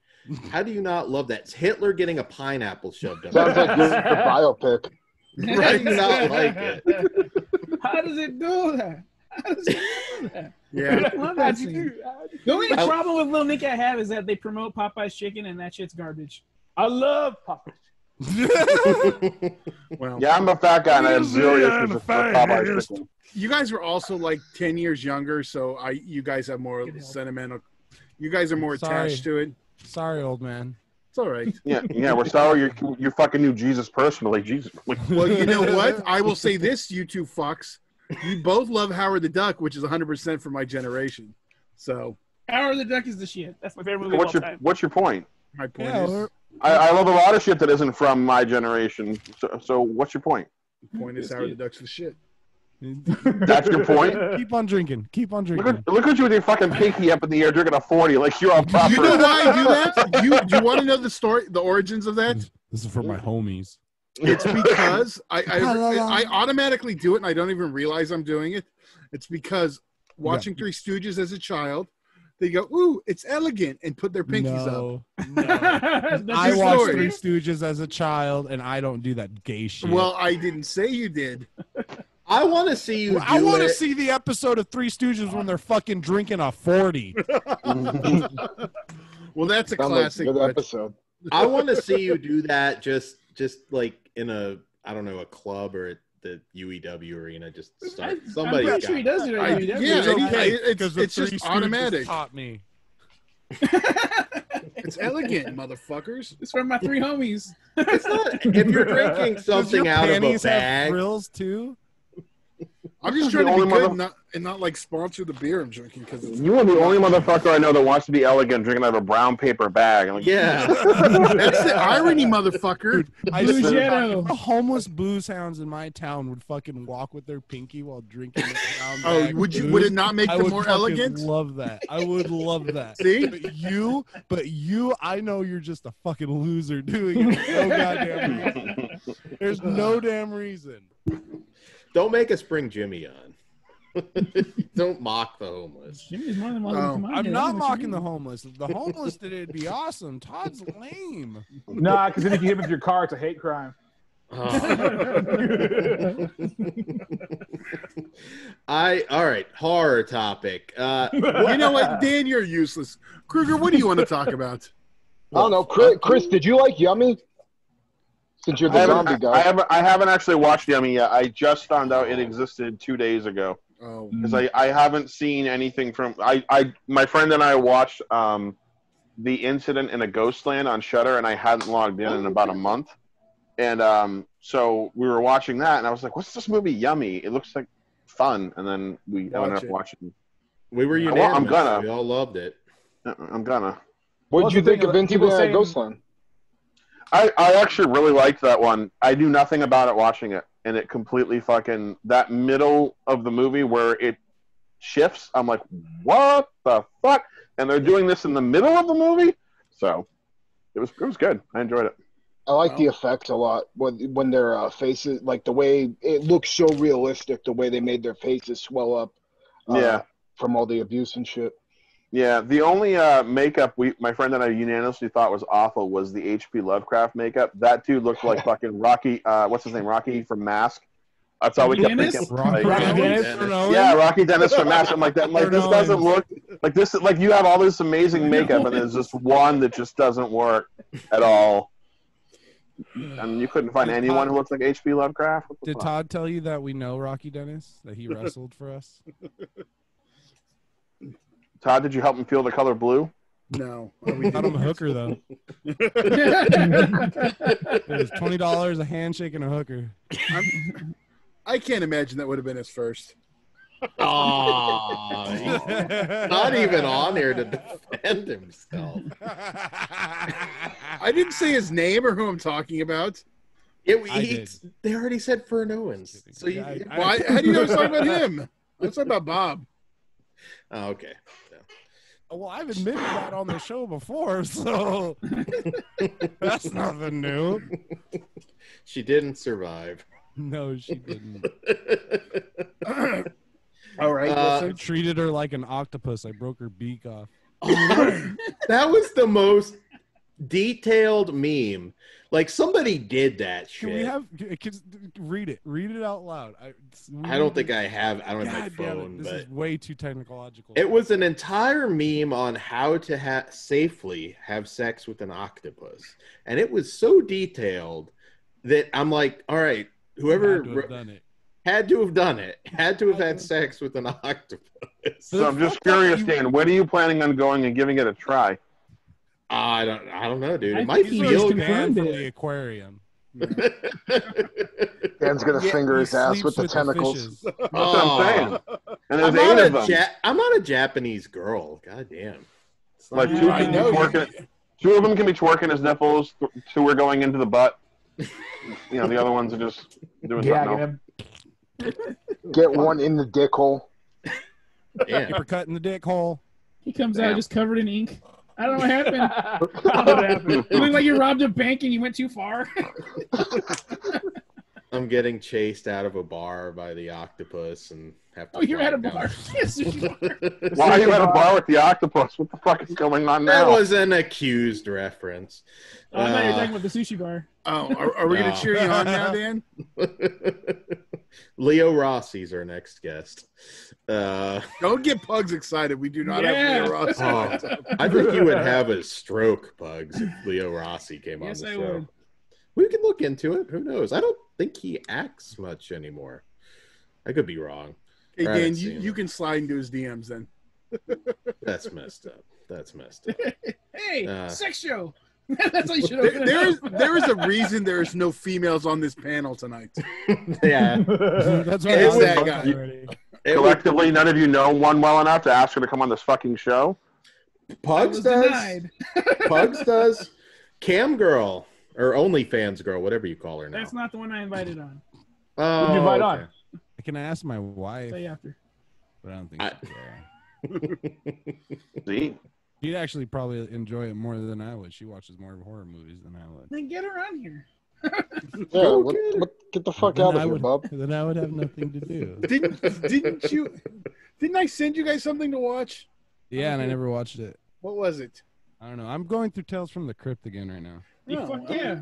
How do you not love that? It's Hitler getting a pineapple shoved up. Sounds like your biopic. How do you not like it? How does it do that? How does it do that? Yeah. I love that scene. The only problem with Little Nicky I have is that they promote Popeye's chicken and that shit's garbage. I love Popeye's. Well, Yeah, I'm a fat guy and I have zero issues with Popeye's chicken. you guys were also like 10 years younger, so you guys have more sentimental. You guys are more attached to it. Sorry, old man. It's all right. Yeah, we're sorry you fucking knew Jesus personally. Jesus. Well, you know what? I will say this, you two fucks. You both love Howard the Duck, which is 100% for my generation. So Howard the Duck is the shit. That's my favorite movie of all time. What's your point? My point is, I love a lot of shit that isn't from my generation. So what's your point? the point is Howard the Duck's the shit. That's your point? Keep on drinking. Keep on drinking. Look at you with your fucking pinky up in the air drinking a 40 like you're on proper. You know why I do that? Do you want to know the story, the origins of that? This is for my homies. It's because I automatically do it and I don't even realize I'm doing it. It's because watching Three Stooges as a child, they go, "Ooh, it's elegant," and put their pinkies up. I watched Three Stooges as a child, and I don't do that gay shit. Well, I didn't say you did. I want to see you. I want to see the episode of Three Stooges when they're fucking drinking a 40. Well, that's a Sounds like classic a good episode. I want to see you do that. Just like in a club or at the UEW arena. Just start. I'm pretty sure he does it at UEW. It's just automatic. Taught me. It's elegant, motherfuckers. It's from my three homies. It's not. If you're drinking something out of a bag, frills too. I'm just trying to be good and not like sponsor the beer I'm drinking because you are the only motherfucker I know that wants to be elegant drinking out of a brown paper bag. I'm like, yeah, that's the irony, motherfucker. The homeless booze hounds in my town would fucking walk with their pinky while drinking. Would it not make them more elegant? Love that. I would love that. See, but you, I know you're just a fucking loser doing it. No goddamn reason. There's no damn reason. Don't make us bring Jimmy on. Don't mock the homeless. Jimmy's more than welcome. I'm not mocking the homeless. If the homeless did it, it'd be awesome. Todd's lame. Nah, because then if you hit him with your car, it's a hate crime. All right, horror topic. You know what, Dan, you're useless. Kruger, what do you want to talk about? I don't know, Chris. Did you like Yummy? Since you're the zombie guy, I haven't actually watched Yummy yet. I just found out it existed 2 days ago. Oh, because I haven't seen anything from my friend and I watched The Incident in a Ghostland on Shudder, and I hadn't logged in about a month, and so we were watching that, and I was like, "What's this movie? Yummy! It looks like fun." And then we ended up watching. We were unanimous. I'm gonna. We all loved it. I'm gonna. What did you think of Incident in a Ghostland? I actually really liked that one. I knew nothing about it watching it, and it completely fucking that middle of the movie where it shifts. I'm like, what the fuck? And they're doing this in the middle of the movie, so it was good. I enjoyed it. I like the effects a lot when their faces, like the way it looks so realistic, the way they made their faces swell up. From all the abuse and shit. Yeah, the only makeup my friend and I unanimously thought was awful was the H.P. Lovecraft makeup. That dude looked like fucking Rocky. What's his name? Rocky from Mask. That's all we kept thinking. Rocky Dennis? Yeah, Rocky Dennis from Mask. I'm like that. Like this doesn't look like this. Like you have all this amazing makeup, and there's just one that just doesn't work at all. And you couldn't find anyone who looks like H.P. Lovecraft. Did Todd tell you that we know Rocky Dennis? That he wrestled for us? Todd, did you help him feel the color blue? No. Not I'm a hooker though. It was $20 a handshake and a hooker. I can't imagine that would have been his first. Oh, not even on here to defend himself. I didn't say his name or who I'm talking about. They already said Fern Owens. So how do you know I was talking about him? I was talking about Bob. Oh, okay. Yeah. Well, I've admitted that on the show before, so that's nothing new. She didn't survive. No, she didn't. All right. I treated her like an octopus. I broke her beak off. That was the most detailed meme. Like somebody did that shit. Can we have? Read it. Read it out loud. I don't think I have. I don't have my God damn phone. it. This but is way too technological. it was an entire meme on how to safely have sex with an octopus, and it was so detailed that I'm like, all right, whoever had to have done it, had to have had sex with an octopus. So I'm just curious, Dan. When are you planning on going and giving it a try? I don't know, dude. It might be banned from the aquarium. Dan's gonna finger his ass with the tentacles. That's what I'm saying. And there's I'm 8 of them. I'm not a Japanese girl. God damn. Like two of them can be twerking his nipples. 2 are going into the butt. The other ones are just doing something else. Get one in the dick hole. Yeah. Keep her cut in the dick hole. He comes out just covered in ink. I don't know what happened. I don't know what happened. It looked like you robbed a bank and you went too far. I'm getting chased out of a bar by the octopus and have to. Oh, you're at a bar. Why are you at a bar with the octopus? What the fuck is going on now? That was an accused reference. Oh, I thought you were talking about the sushi bar. Oh, are we going to cheer you on now, Dan? Leo Rossi's our next guest. Don't get Pugs excited. We do not have Leo Rossi. I think you would have a stroke, Pugs, if Leo Rossi came on the show. Would. We can look into it. Who knows? I don't think he acts much anymore. I could be wrong. Hey, Dan, you can slide into his DMs then. That's messed up. Hey, sex show. That's what you should have. There is a reason there is no females on this panel tonight. Yeah. That's right. It's that guy. Collectively, none of you know one well enough to ask her to come on this fucking show. Pugs does. Pugs does. Cam girl or OnlyFans girl, whatever you call her now. That's not the one I invited on. Who'd you invite on? I can ask my wife. Say after. But I don't think so. See? She'd actually probably enjoy it more than I would. She watches more horror movies than I would. Then get her on here. Yeah, get the fuck out of here, Bob. Then I would have nothing to do. Didn't I send you guys something to watch? Yeah, and I never watched it. What was it? I don't know. I'm going through Tales from the Crypt again right now. Fuck yeah.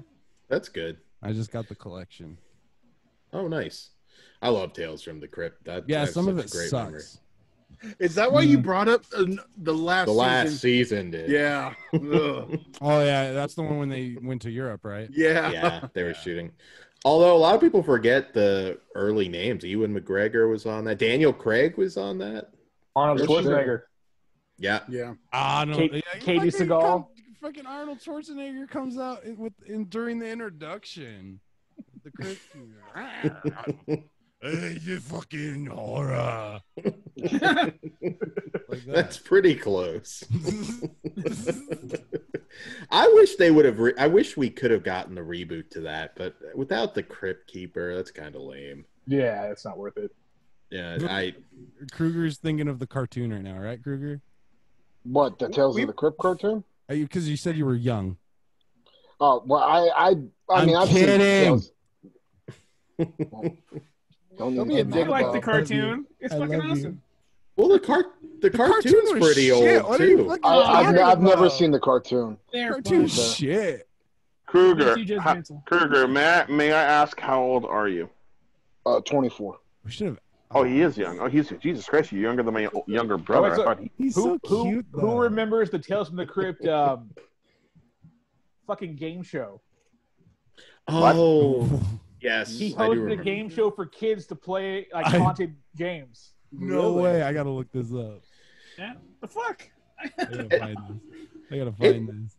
That's good. I just got the collection. Oh, nice. I love Tales from the Crypt. Some of it sucks. Memory. Is that why you brought up the last season did. Yeah. Oh, yeah. That's the one when they went to Europe, right? Yeah. Yeah, they were shooting. Although a lot of people forget the early names. Ewan McGregor was on that. Daniel Craig was on that. Arnold Schwarzenegger. Yeah. Yeah. Katie Seagal. Fucking Arnold Schwarzenegger comes out during the introduction. The Crypt. Hey, you fucking horror. That's pretty close. I wish they would have. I wish we could have gotten the reboot to that, but without the Crypt Keeper, that's kind of lame. Yeah, it's not worth it. Yeah, Kruger's thinking of the cartoon right now, right, Kruger? What, the Tales of the Crypt cartoon? Because you said you were young. Oh well, I mean, I've kidding. Seen Tales. Don't be a dick about the cartoon. It's fucking awesome. Well, the cartoon's pretty old too. I've never seen the cartoon. Cartoon shit. Kruger, may I ask how old are you? 24. We should have. Oh, he is young. Oh, Jesus Christ, you're younger than my younger brother. I thought he's so cute. Who remembers the Tales from the Crypt fucking game show? Oh, yes. He hosted a game show for kids to play haunted games. No way! I gotta look this up. Yeah, the fuck. I gotta find this.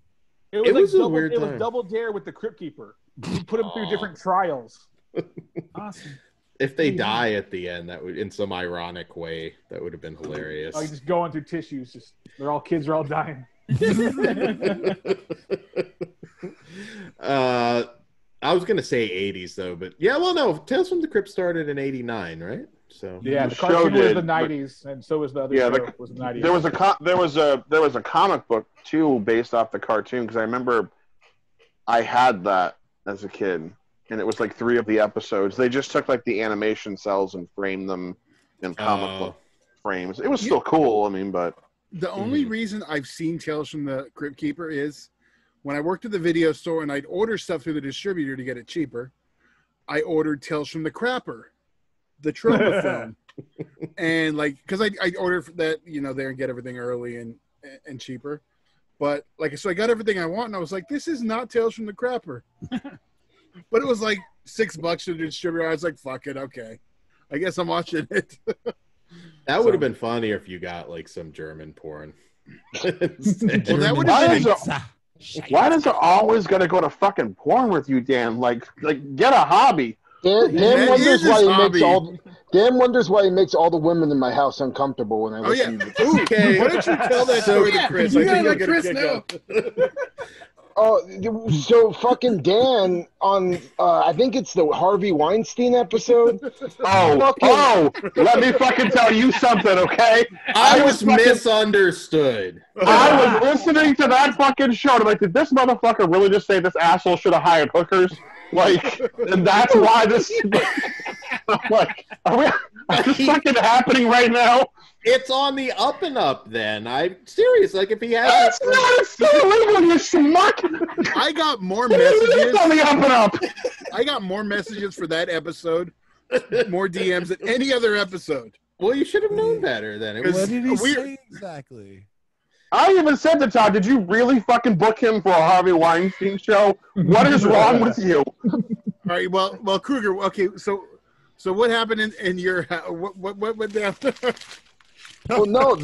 It was, a weird it was time. double dare with the Crypt Keeper. You put him through different trials. Awesome. If they die at the end, that would, in some ironic way, that would have been hilarious. Oh, you're just going through tissues. Just kids are all dying. I was gonna say 80s though, but yeah, well, no. Tales from the Crypt started in '89, right? So yeah, the cartoon was the '90s, and so was the other show. Was the '90s. There was a comic book too based off the cartoon because I remember I had that as a kid, and it was like 3 of the episodes. They just took like the animation cells and framed them in comic book frames. It was still cool. I mean, but the only reason I've seen Tales from the Crypt Keeper is when I worked at the video store and I'd order stuff through the distributor to get it cheaper. I ordered Tales from the Crapper, the trauma film, and like because I ordered that there and get everything early and cheaper, but like so I got everything I want and I was like, this is not Tales from the Crapper, but it was like $6 to the distributor. I was like, fuck it, okay, I guess I'm watching it. That would have been funnier if you got like some German porn. Well, that would have been. Why does it always got to go to fucking porn with you, Dan? Like get a hobby. Dan wonders why he makes all. Dan wonders why he makes all the women in my house uncomfortable when I listen. Oh yeah. Okay. Why don't you tell that story to Chris? I think you'll get a kick out. Oh, so fucking Dan on, I think it's the Harvey Weinstein episode. Let me fucking tell you something, okay? I was misunderstood. I was listening to that fucking show. And I'm like, did this motherfucker really just say this asshole should have hired hookers? Like, and that's why this. I'm like, is this fucking happening right now? It's on the up and up. Then I'm serious. Like if he has, it's still illegal, you schmuck. I got more messages on the up and up. I got more messages for that episode, more DMs than any other episode. Well, you should have known better then. What did he say exactly? I even said to Todd, did you really fucking book him for a Harvey Weinstein show? What is wrong with you? All right, well, Kruger. Okay, so what happened in your house? What went down? Well, no,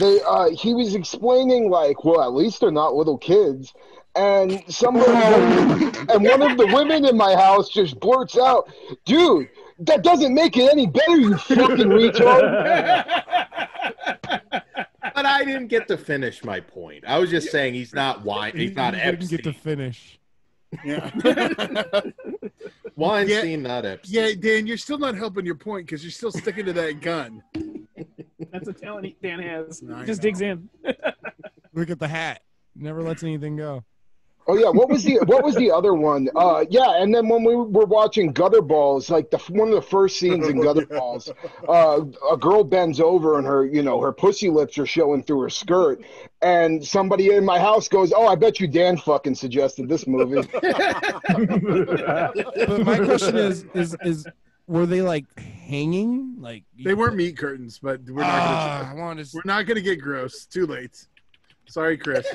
he was explaining like, well, at least they're not little kids, and one of the women in my house just blurts out, "Dude, that doesn't make it any better, you fucking retard." But I didn't get to finish my point. I was just saying he's not He's not Epstein. Didn't get to finish. Yeah. Weinstein, not Epstein. Yeah, Dan, you're still not helping your point because you're still sticking to that gun. That's a talent Dan has. I Just know. digs in. Look at the hat. Never lets anything go. Oh yeah, what was the other one? Yeah, and then when we were watching Gutterballs, like one of the first scenes in Gutterballs, a girl bends over and her pussy lips are showing through her skirt, and somebody in my house goes, "Oh, I bet you Dan fucking suggested this movie." But my question is were they like hanging? Like they weren't meat curtains, but we're not gonna get gross. Too late. Sorry, Chris.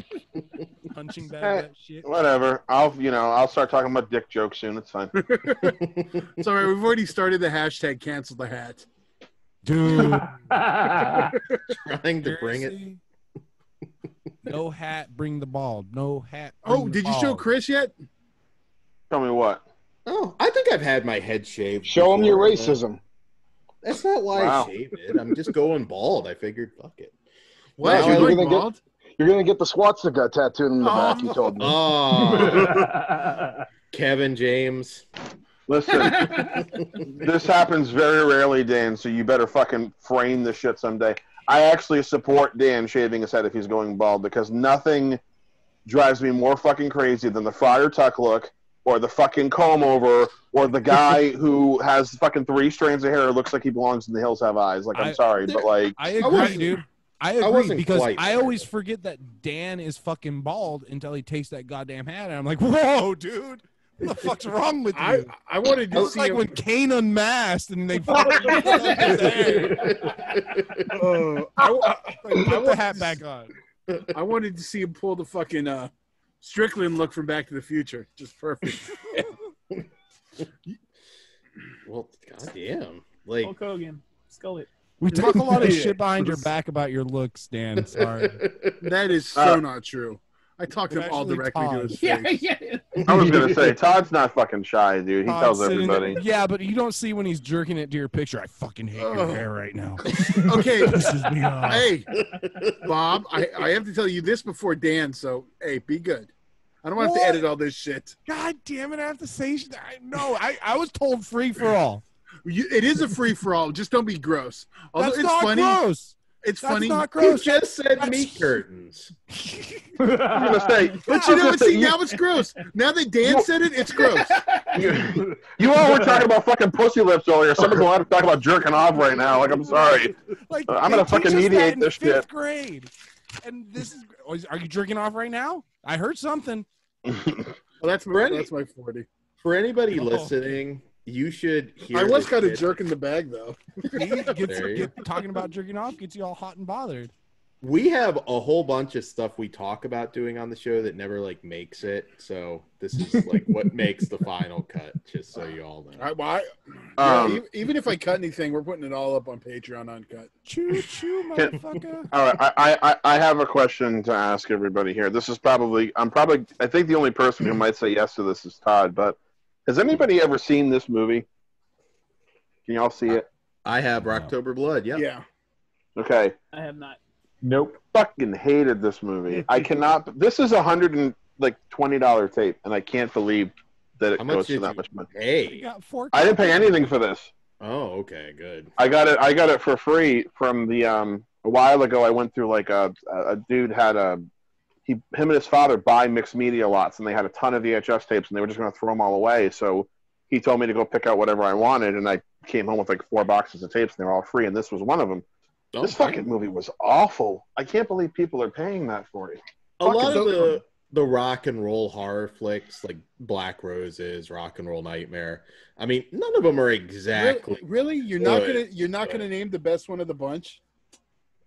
Punching bag that shit. Whatever. I'll start talking about dick jokes soon. It's fine. It's all right. We've already started the hashtag cancel the hat. Dude. Trying to bring it. No hat, bring the ball. No hat. Oh, did you show Chris yet? Tell me what? Oh, I think I've had my head shaved. Show him your before. racism. That's not why Wow. I shaved it. I'm just going bald. I figured, fuck it. What? No, You're going bald? You're gonna get the swastika tattooed in the back. You told me. Oh, Kevin James. Listen, this happens very rarely, Dan, so you better fucking frame the shit someday. I actually support Dan shaving his head if he's going bald because nothing drives me more fucking crazy than the Friar Tuck look or the fucking comb over or the guy who has fucking 3 strands of hair and looks like he belongs in The Hills Have Eyes. Like, I'm sorry, but like... I agree, dude. I agree because I there. always forget that Dan is fucking bald until he takes that goddamn hat, and I'm like, "Whoa, dude, what the fuck's wrong with you?" I wanted to see like him. when Kane unmasked and they Put the hat back on. I wanted to see him pull the fucking Strickland look from Back to the Future. Just perfect. Well, goddamn. Like Hulk Hogan. Skull it. We talk a lot of shit behind your back about your looks, Dan. Sorry. That is so not true. I talked to him all Especially directly to Todd. his face. Yeah. I was gonna say Todd's not fucking shy, dude. He Todd's tells sitting there- everybody. Yeah, but you don't see when he's jerking it to your picture. I fucking hate your hair right now. Okay, Pisses me off. hey, Bob, I have to tell you this before Dan, so, hey, be good. I don't want to have to edit all this shit. God damn it! I have to say. I was told free for all. It is a free-for-all. Just don't be gross. Although That's it's not funny. gross. It's That's funny. not You gross. just said meat curtains. I'm gonna say, But you know what? See, now it's gross. Now that Dan said it, it's gross. you all were talking about fucking pussy lips earlier. Someone's allowed to talk about jerking off right now. Like, I'm sorry. Like, I'm gonna they fucking teach us that mediate in this fifth shit. grade. And this is. Are you jerking off right now? I heard something. Well, that's my 40. For anybody Oh. listening, you should hear. I was this kind of shit. jerking the bag, though. Talking about jerking off gets you all hot and bothered. We have a whole bunch of stuff we talk about doing on the show that never makes it. So this is what makes the final cut. Just so you all know. Even if I cut anything, we're putting it all up on Patreon uncut. Choo choo, motherfucker. All right, I have a question to ask everybody here. This is I think the only person who might say yes to this is Todd, but has anybody ever seen this movie? Can y'all see it? I have Rocktober Blood. Yeah. Yeah. Okay. I have not. Nope. Fucking hated this movie. I cannot. This is $120 tape, and I can't believe that it How much goes for did that you much money. pay? I didn't pay anything for this. Oh, okay, good. I got it for free from the a while ago. I went through a dude had him and his father buy mixed media lots, and they had a ton of VHS tapes, and they were just going to throw them all away. So he told me to go pick out whatever I wanted, and I came home with 4 boxes of tapes, and they were all free, and this was one of them. This fucking movie was awful. I can't believe people are paying that for it. A lot of the rock and roll horror flicks, like Black Roses, Rock and Roll Nightmare. I mean, none of them are exactly Really? You're not gonna name the best one of the bunch?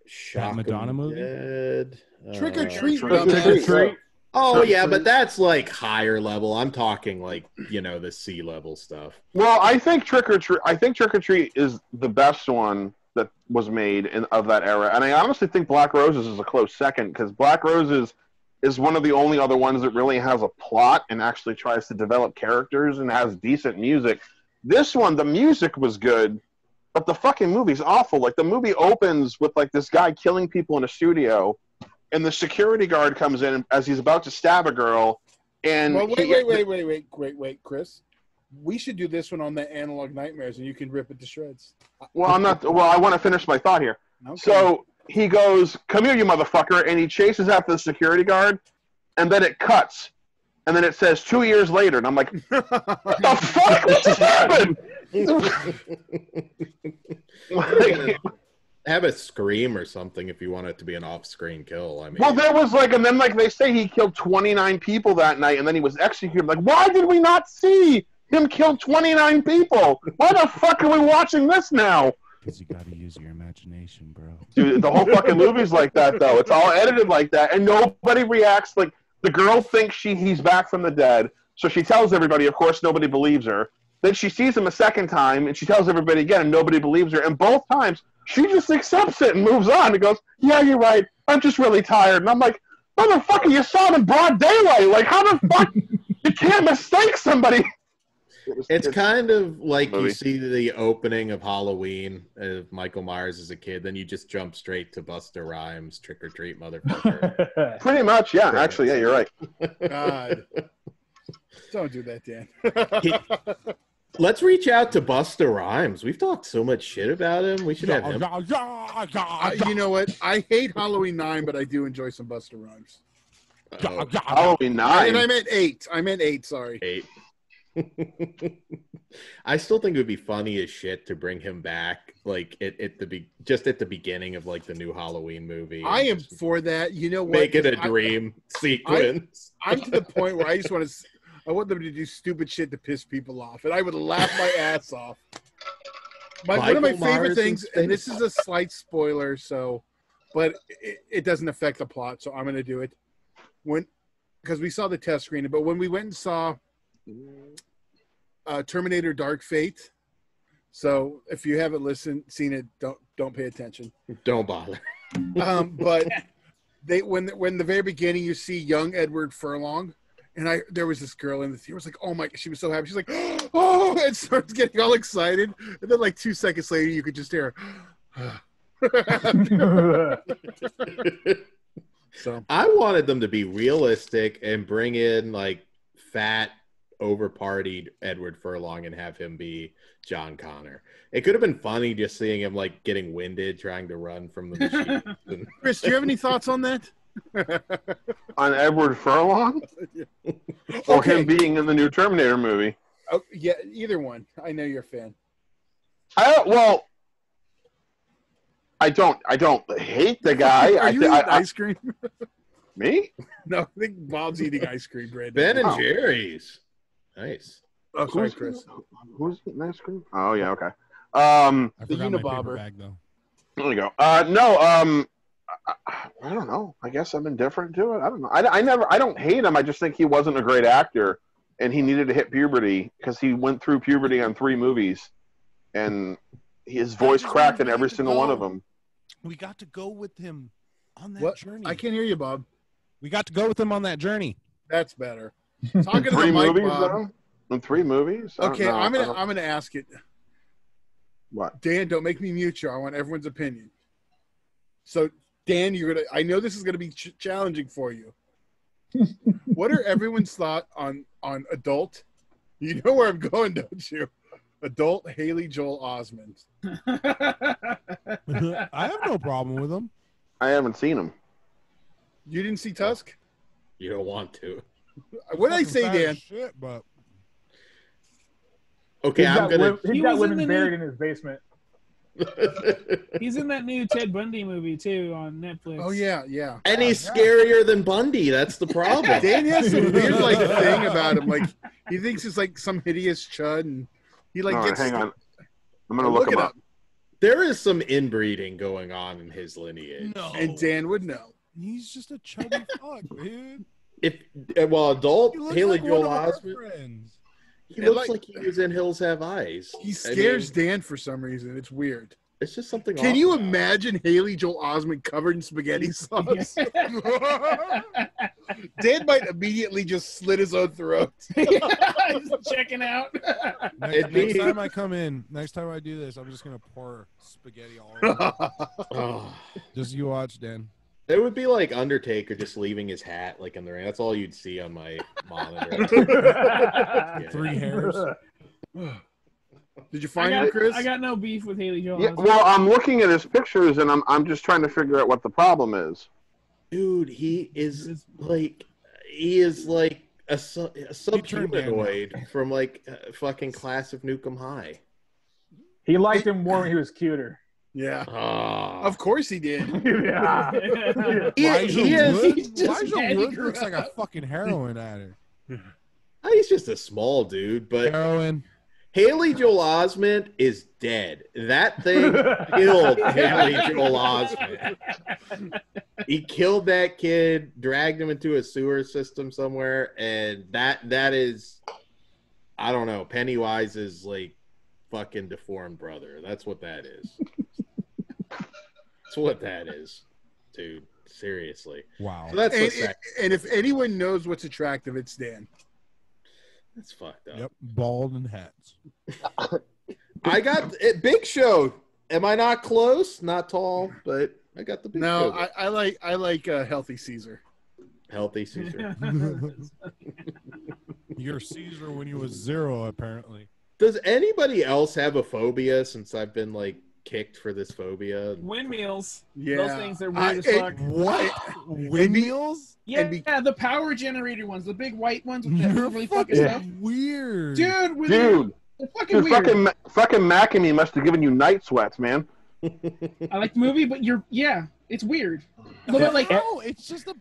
Shock Madonna movie? Dead. Trick or Treat. Trick or Treat. Oh yeah, but that's higher level. I'm talking the C level stuff. Well, I think Trick or Treat is the best one that was made of that era, and I honestly think Black Roses is a close second, because Black Roses is one of the only other ones that really has a plot and actually tries to develop characters and has decent music. This one, the music was good, but the fucking movie's awful. The movie opens with this guy killing people in a studio, and the security guard comes in as he's about to stab a girl. And well, wait, Chris. We should do this one on the Analog Nightmares, and you can rip it to shreds. Well, I want to finish my thought here. Okay. So he goes, "Come here, you motherfucker," and he chases after the security guard, and then it cuts, and then it says 2 years later, and I'm like, "What the fuck? What just happened?" Have a scream or something if you want it to be an off-screen kill. I mean, well, there was and then they say he killed 29 people that night, and then he was executed. Why did we not see him kill 29 people? Why the fuck are we watching this now? Because you got to use your imagination, bro. Dude, the whole fucking movie's like that, though. It's all edited like that, and nobody reacts. The girl thinks he's back from the dead, so she tells everybody. Of course, nobody believes her. Then she sees him a second time, and she tells everybody again, and nobody believes her. And both times, she just accepts it and moves on and goes, "Yeah, you're right. I'm just really tired." And I'm like, "Motherfucker, you saw it in broad daylight. How the fuck? You can't mistake somebody." It's kind of like you see the opening of Halloween of Michael Myers as a kid, then you just jump straight to Busta Rhymes, Trick or Treat, motherfucker. Pretty much, yeah. Actually, yeah, you're right. God. Don't do that, Dan. Let's reach out to Busta Rhymes. We've talked so much shit about him. We should have him. You know what? I hate Halloween 9, but I do enjoy some Busta Rhymes. Halloween 9? And I meant 8. Sorry. 8. I still think it would be funny as shit to bring him back, at the beginning of the new Halloween movie. I am for that. You know what? Make it a dream sequence. I'm to the point where I just want to. I want them to do stupid shit to piss people off, and I would laugh my ass off. One of my favorite things, and this is a slight spoiler, but it doesn't affect the plot, so I'm going to do it. Because we saw the test screening, but when we went and saw Terminator Dark Fate, so if you haven't seen it, don't pay attention. Don't bother. But when the very beginning you see young Edward Furlong, and there was this girl in the theater. I was like, oh my! She was so happy. She's like, oh, and starts getting all excited. And then like 2 seconds later, you could just hear. So I wanted them to be realistic and bring in like fat, over-partied Edward Furlong and have him be John Connor. It could have been funny just seeing him like getting winded trying to run from the machine. Chris, do you have any thoughts on that? On Edward Furlong? Or him being in the new Terminator movie? Oh, yeah, either one. I know you're a fan. I don't hate the guy. Are you eating ice cream? Me? No, I think Bob's eating ice cream, Brandon. Ben and Jerry's. Nice. Oh, sorry, Chris. Who's eating ice cream? Oh, yeah, okay. I the forgot my paper Unabomber. bag, though. There we go. I don't know. I guess I'm indifferent to it. I don't know. I don't hate him. I just think he wasn't a great actor, and he needed to hit puberty because he went through puberty on 3 movies, and his voice cracked in every single one of them. We got to go with him on that journey. I can't hear you, Bob. We got to go with him on that journey. That's better. Talking to the 3 mic, movies, Bob. though? In 3 movies? Okay, I'm I don't- gonna ask it. What? Dan, don't make me mute you. I want everyone's opinion. So, Dan, I know this is gonna be challenging for you. What are everyone's thought on adult? You know where I'm going, don't you? Adult Haley Joel Osment. I have no problem with him. I haven't seen him. You didn't see Tusk? You don't want to. What did I say, Fat as Dan? Shit, but Okay, I'm gonna. He's got women buried in his basement. He's in that new Ted Bundy movie too on Netflix. Oh yeah, yeah. And he's scarier than Bundy. That's the problem. Dan has some weird like thing about him. Like he thinks he's like some hideous chud, and he like gets. Hang on. I'm gonna look him up. There is some inbreeding going on in his lineage. no. And Dan would know. He's just a chubby fuck, dude. Adult He looks Haley like one Joel of our Osment. friends. He looks like he was in Hills Have Eyes. He scares Dan for some reason. It's weird. It's just something. Can you imagine Haley Joel Osment covered in spaghetti sauce? Dan might immediately just slit his own throat. Just checking out. Next time I come in, next time I do this, I'm just gonna pour spaghetti all over. Just you watch, Dan. It would be like Undertaker just leaving his hat like in the ring. That's all you'd see on my monitor. 3 hairs. Did you find it, Chris? I got no beef with Haley Joel Yeah, Osment. well, I'm looking at his pictures, and I'm just trying to figure out what the problem is. Dude, he is like a subhumanoid from like fucking Class of Nukem High. He liked him more when he was cuter. Yeah. Of course he did. Yeah. Elijah Wood looks like a fucking heroin addict. He's just a small dude, but heroin. Haley Joel Osment is dead. That thing killed Haley Joel Osment. He killed that kid, dragged him into a sewer system somewhere, and that is, I don't know, Pennywise's like fucking deformed brother. That's what that is. That's what that is, dude. Seriously. Wow. So that's and if anyone knows what's attractive, it's Dan. That's fucked up. Yep, bald and hats. I got it. Big Show. Am I not close? Not tall, but I got the Big Show. No, I like Healthy Caesar. Healthy Caesar. You're Caesar when you was 0, apparently. Does anybody else have a phobia since I've been like kicked for this phobia? Windmills. Yeah. Those things are weird as fuck. What? Windmills? Yeah, the power generator ones, the big white ones with that really fucking stuff. Weird. Dude, they're fucking Dude, weird. fucking Macamee must have given you night sweats, man. I like the movie, but it's weird. But like, no, it's just a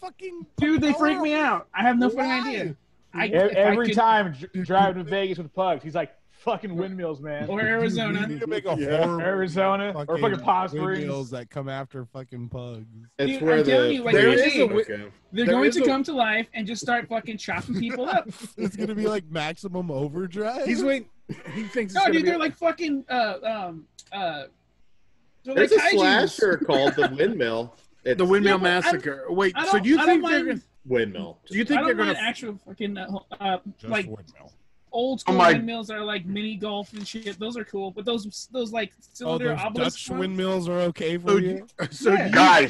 fucking. Dude, they freak me out. I have no fucking idea. Every time driving to Vegas with Pugs, he's like, fucking windmills, man. Or Arizona. You need to make a horror Arizona or fucking Palm Springs. windmills that come after fucking pugs. It's Dude, where I'm telling you, like, they're going to a- come to life and just start fucking chopping people up. It's gonna be like maximum overdrive. He's waiting. He thinks. No, it's dude, gonna they're like fucking they're There's like a kaijus. slasher called The Windmill. The Windmill Massacre. Wait, so do you think they're gonna windmill? Do you think I they're don't gonna mind actual fucking like windmill. old school windmills that are like mini golf and shit? Those are cool, but those like cylinder those obelisk Dutch ones? windmills are okay for you? So Yeah.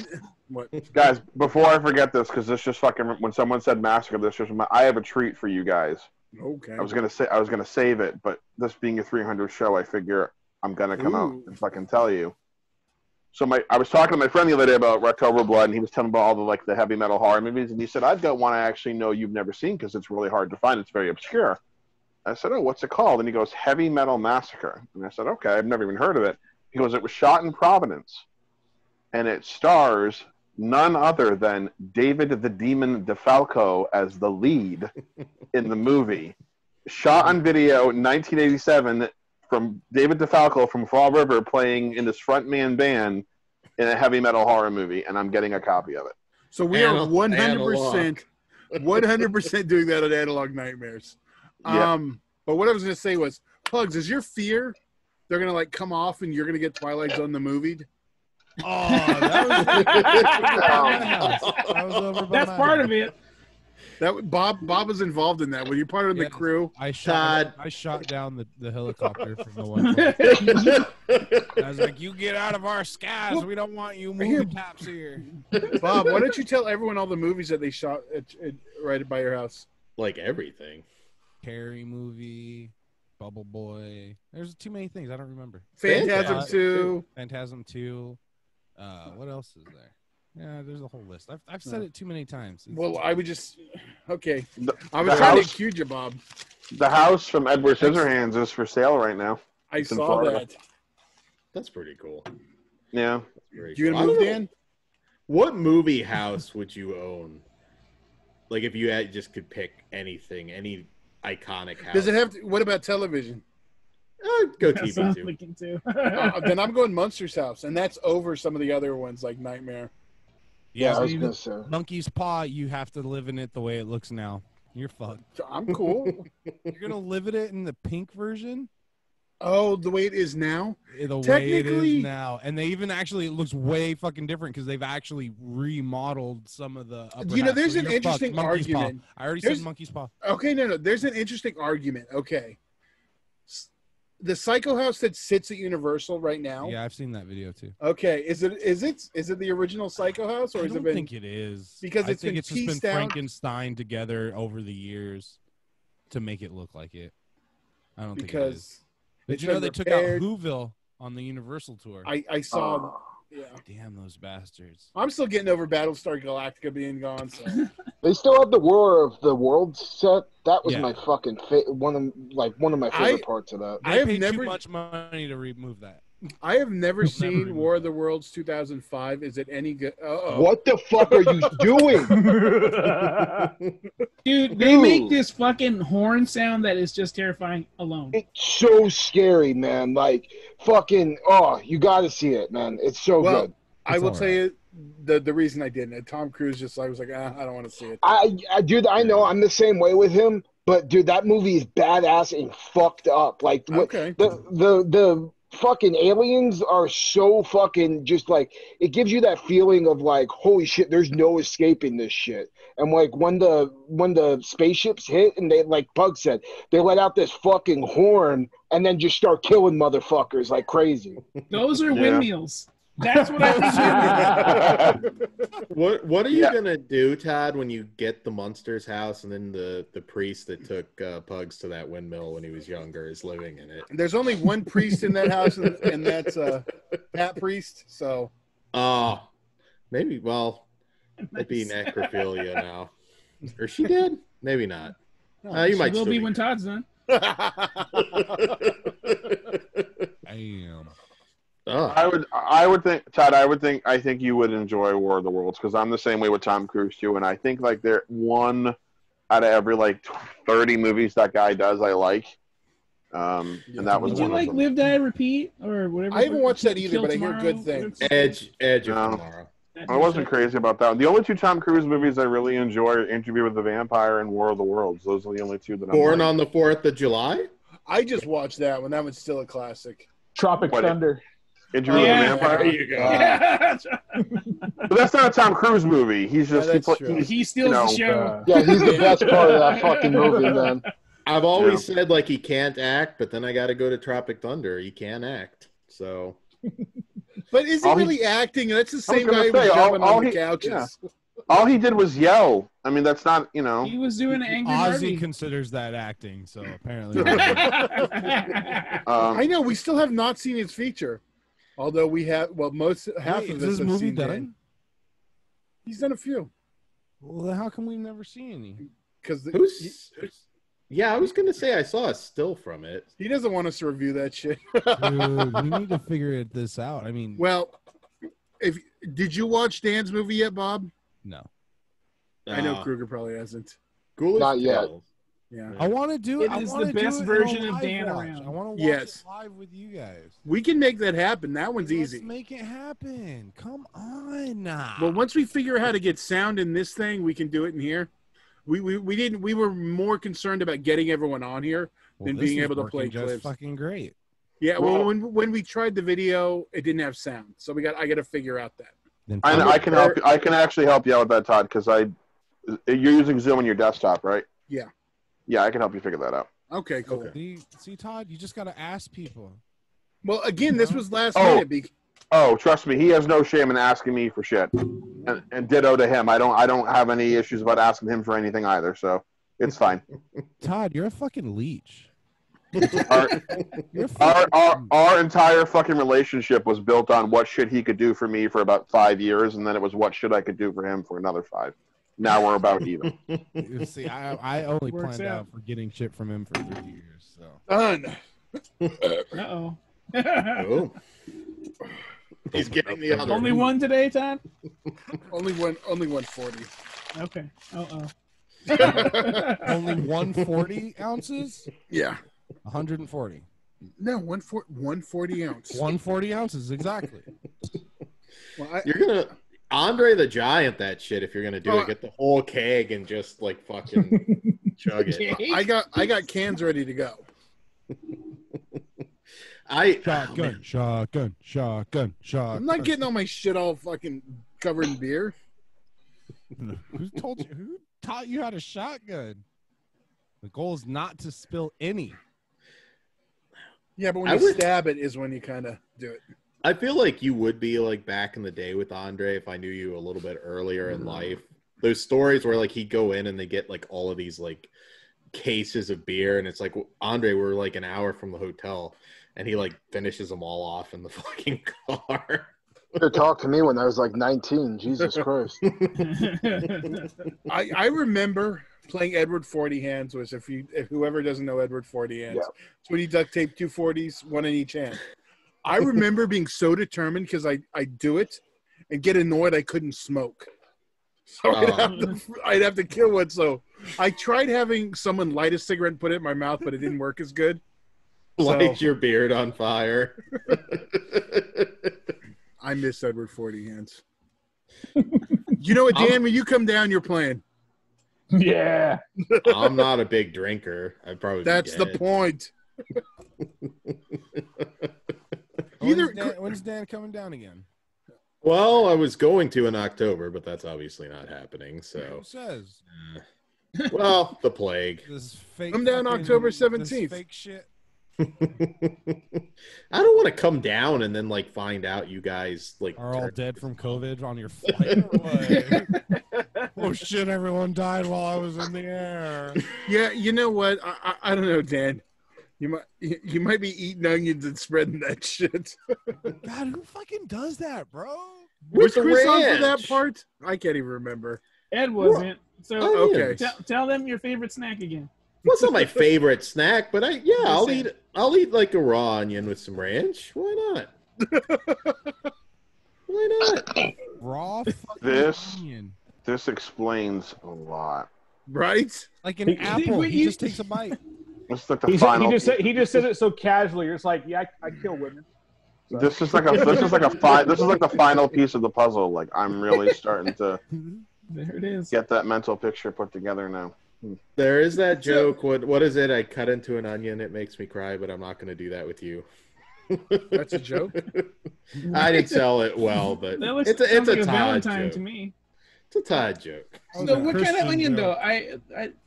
Guys, before I forget this, because this just fucking when someone said Massacre, this just I have a treat for you guys. Okay. I was gonna save it, but this being a 300 show, I figure I'm gonna come out and fucking tell you. So I was talking to my friend the other day about October Blood, and he was telling me about all the heavy metal horror movies, and he said, I've got one I actually know you've never seen because it's really hard to find. It's very obscure. I said, oh, what's it called? And he goes, Heavy Metal Massacre. And I said, okay, I've never even heard of it. He goes, it was shot in Providence, and it stars none other than David the Demon DeFalco as the lead in the movie. Shot on video in 1987 from David DeFalco from Fall River playing in this frontman band in a heavy metal horror movie, and I'm getting a copy of it. So we are 100% doing that on Analog Nightmares. Yep. But what I was going to say was, Pugs, is your fear they're going to like come off and you're going to get Twilight Zone the movie? Oh, that was over by That's part of it. That Bob was involved in that. Were you part of the crew? I shot down the helicopter from the one. I was like, "You get out of our skies. We don't want you movie tops here." Bob, why don't you tell everyone all the movies that they shot right by your house? Like everything. Carrie movie, Bubble Boy. There's too many things I don't remember. Phantasm 2. Phantasm 2. What else is there? Yeah, there's a whole list. I've said it too many times. Well, I would just okay. I The was trying to house- accuse you, Bob. The house from Edward Scissorhands is for sale right now. I It's in saw Florida. that. That's pretty cool. Yeah. You gonna move, Dan? What movie house would you own? Like if you just could pick anything, any iconic house. Does it have to, what about television? Go That's what I'm TV thinking too. Then I'm going Munster's house, and that's over some of the other ones like Nightmare. Yeah, I was even gonna say. Monkey's Paw. You have to live in it the way it looks now. You're fucked. I'm cool. You're gonna live in it in the pink version. Oh, the way it is now? The way it Technically- is now, and they even actually it looks way fucking different because they've actually remodeled some of the. Upper You know, half. there's So an you're fucked. interesting Monkey's Paw. argument. I already There's- said Monkey's Paw. Okay, no. There's an interesting argument. Okay. The Psycho House that sits at Universal right now. Yeah, I've seen that video too. Okay, is it the original Psycho House, or I has it don't been? think it is because I it's think been it's just been pieced out. Frankenstein together over the years to make it look like it. I don't think it is. Because Did you been know they took out repaired. Whoville on the Universal tour? I saw. Yeah, Damn those bastards! I'm still getting over Battlestar Galactica being gone. So They still have the War of the Worlds set. That was Yeah. my fucking one of my favorite parts of that. I They have paid never- too much money to remove that. I have never seen remember. War of the Worlds 2005. Is it any good? What the fuck are you doing? Dude, they make this fucking horn sound that is just terrifying alone. It's so scary, man. Like fucking you gotta see it, man. It's so Well, good. I will tell you the reason I didn't. Tom Cruise I was like, I don't want to see it. Dude, I know I'm the same way with him, but dude, that movie is badass and fucked up. Like Okay. the fucking aliens are so fucking just like it gives you that feeling of like holy shit, there's no escaping this shit. And like when the spaceships hit and they, like Pug said, they let out this fucking horn and then just start killing motherfuckers like crazy. Those are windmills. That's what I think. What are you gonna do, Todd, when you get the Munsters house and then the priest that took Pugs to that windmill when he was younger is living in it? There's only one priest in that house, and that's Pat Priest. So, maybe. Well, it'd be necrophilia now. Or she did? Maybe not. You She might will still be when Todd's done. Damn. I would think, Todd. I think you would enjoy War of the Worlds because I'm the same way with Tom Cruise too, and I think like they're one out of every like 30 movies that guy does I like. And that was Did you one like of them. Live, Die, Repeat or whatever? I haven't watched that either, Kill but I hear Tomorrow? good things. Edge of Tomorrow. I wasn't crazy about that one. The only two Tom Cruise movies I really enjoy are Interview with the Vampire and War of the Worlds. Those are the only two that I'm Born like. on the 4th of July? I just watched that one. That one's still a classic. Tropic Thunder. Interview with the Vampire. There you go. Yeah. But that's not a Tom Cruise movie. He's just that's true. He steals the show. Yeah, he's the best part of that fucking movie, man. I've always said like he can't act, but then I got to go to Tropic Thunder. He can act, so. But is he All he- really acting? That's the I was same gonna guy who was say, jumping all on the he- couches. yeah. All he did was yell. I mean, that's not, you know. He was doing Angry Ozzy Barbie. considers that acting, so apparently. I know we still have not seen his feature, although we have. Well, half Wait, of is us this have movie seen done? Dan. He's done a few. Well, then how come we've never seen any? Because Who's? Yeah, I was gonna say I saw a still from it. he doesn't want us to review that shit. Dude, we need to figure this out. I mean, Well, did you watch Dan's movie yet, Bob? no. I know Kruger probably hasn't. Ghoulish Not yet. Tales. Yeah, I want to do it. It is the best version of Dan around. I want to watch Yes. it live with you guys. we can make that happen. That one's Let's easy. make it happen. Come on now. Well, once we figure out how to get sound in this thing, we can do it in here. We didn't. We were more concerned about getting everyone on here than this being is able to working play just clips. fucking great. Yeah, well, when we tried the video, it didn't have sound, so I got to figure out that. Then I can help. I can actually help you out with that, Todd, because you're using Zoom on your desktop, right? Yeah. Yeah, I can help you figure that out. Okay, cool. See, Todd, you just got to ask people. Well, again, this was last minute. Oh, trust me, he has no shame in asking me for shit, and ditto to him. I don't have any issues about asking him for anything either, so it's fine. Todd, you're a fucking leech. Our entire fucking relationship was built on what shit he could do for me for about 5 years, and then it was what shit I could do for him for another 5. Now we're about even. See, I only Works planned out. out for getting shit from him for 3 years. So Done. Uh-oh. Oh. He's getting the other. Only one today, Todd? Only 140. Okay. Uh-oh. only 140 ounces. Yeah. 140. No, 140 ounce. 140 ounces exactly. Well, You're gonna Andre the Giant that shit if you're gonna do it. Get the whole keg and just like fucking chug it. I got cans ready to go. Shotgun. I'm not getting all my shit all fucking covered in beer. Who told you? Who taught you how to shotgun? The goal is not to spill any. Yeah, but when you stab it is when you kind of do it. I feel like you would be like back in the day with Andre if I knew you a little bit earlier in life. Those stories where like he'd go in and they get like all of these like cases of beer and it's like, Andre, we're like an hour from the hotel and he like finishes them all off in the fucking car. You talk to me when I was like 19. Jesus Christ. I remember playing Edward 40 hands, which if whoever doesn't know Edward 40 hands, it's when you duct tape 2 40s, one in each hand. I remember being so determined because I do it and get annoyed I couldn't smoke. So I'd have to kill one. So I tried having someone light a cigarette and put it in my mouth, but it didn't work as good. Light your beard on fire. I miss Edward 40 hands. You know what, Dan? When you come down, you're playing. Yeah. I'm not a big drinker. I'd probably. That's the point. When's Dan coming down again? Well, I was going to in October, but that's obviously not happening. So. Who says? Well, the plague. This fake. I'm down October 17th. Fake shit. I don't want to come down and then like find out you guys like are all dead from COVID on your flight. Or what? Oh shit! Everyone died while I was in the air. Yeah, you know what? I don't know, Dan. You might be eating onions and spreading that shit. God, who fucking does that, bro? Was Chris on for that part? I can't even remember. Ed wasn't. So okay. Tell them your favorite snack again. What's not my favorite snack, but I'll eat like a raw onion with some ranch. Why not? Why not? Raw fucking onion. This explains a lot. Right? Like an apple, he just takes a bite. It's like the final. He just said it so casually. It's like, yeah, I kill women. So. This is like the final piece of the puzzle. Like I'm really starting to there it is. Get that mental picture put together now. There is that joke. What is it? I cut into an onion. It makes me cry, but I'm not going to do that with you. That's a joke. I didn't sell it well, but it's sounds a like Todd Valentine joke. to me. It's a Todd joke. So what kind of onion though?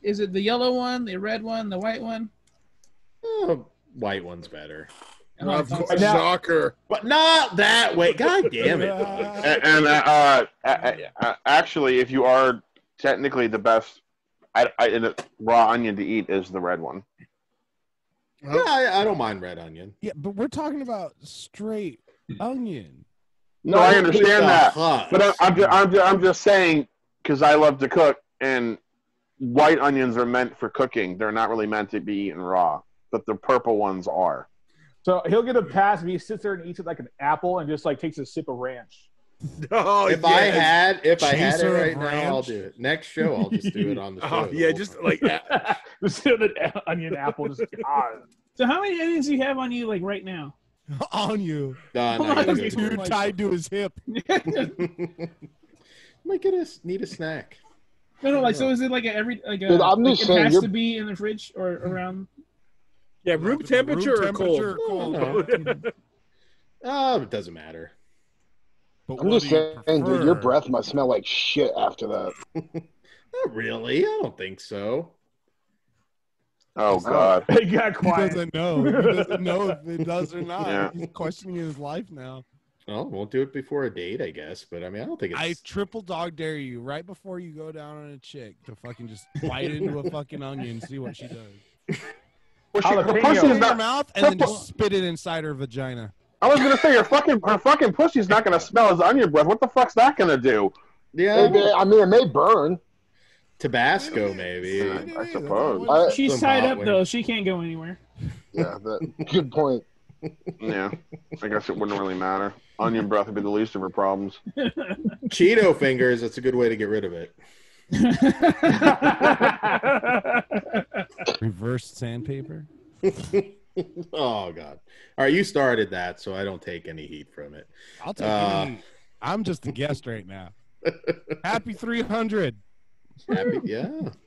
Is it the yellow one, the red one, the white one? Oh, white one's better. Of course, shocker. But not that way. God damn it. Actually, if you are technically the best raw onion to eat is the red one. Yeah, I don't mind red onion. Yeah, but we're talking about straight onion. No, I understand that, but I'm just saying because I love to cook, and white onions are meant for cooking. They're not really meant to be eaten raw, but the purple ones are. So he'll get a pass if he sits there and eats it like an apple and just like takes a sip of ranch. Oh, if I had it Chaser right of now, ranch. I'll do it. Next show, I'll just do it on the show. Oh, yeah, just like Just an onion apple. Just So how many onions do you have on you like right now? On you. There's two tied to his hip. Might need a snack. No, like so is it like Dude, I'm just it saying, has you're- to be in the fridge or around? Yeah, room temperature or cold? Oh, it doesn't matter. But I'm just saying, dude, your breath must smell like shit after that. Not really. I don't think so. Oh God! He got He quiet. doesn't know. He doesn't know if it does or not. Yeah. He's questioning his life now. Well, we'll do it before a date, I guess. But I mean, I don't think it's. I triple dog dare you right before you go down on a chick to fucking just bite into a fucking onion and see what she does. Well, Jalapeno. her pussy's Put it in her not. mouth and then just spit it inside her vagina. I was gonna say her fucking pussy's not gonna smell as onion breath. What the fuck's that gonna do? Yeah, I mean, it may burn. Tabasco, maybe. I suppose. She's Some tied hot up wings. though. She can't go anywhere. Yeah, good point. Yeah, I guess it wouldn't really matter. Onion breath would be the least of her problems. Cheeto fingers. That's a good way to get rid of it. Reverse sandpaper. Oh God! All right, you started that, so I don't take any heat from it. I'll take any. I'm just a guest right now. Happy 300.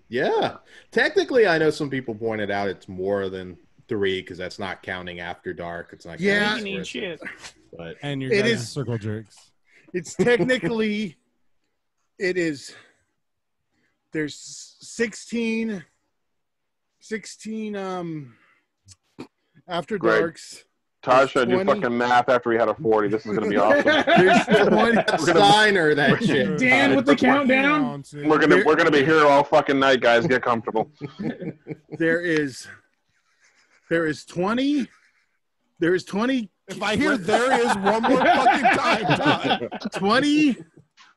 Yeah. Technically, I know some people pointed out it's more than 3 because that's not counting After Dark. It's not. Yeah. counting You need Squarespace. shit. But And your It guys' is- circle jerks. It's technically, it is. There's 16 After Great. Darks. Todd should do 20. fucking math after he had a 40. This is gonna be awesome. There's 20. Steiner, that shit. Dan with the countdown. We're gonna be here all fucking night, guys. Get comfortable. There is 20. There is 20. If I hear there is one more fucking time, Todd. 20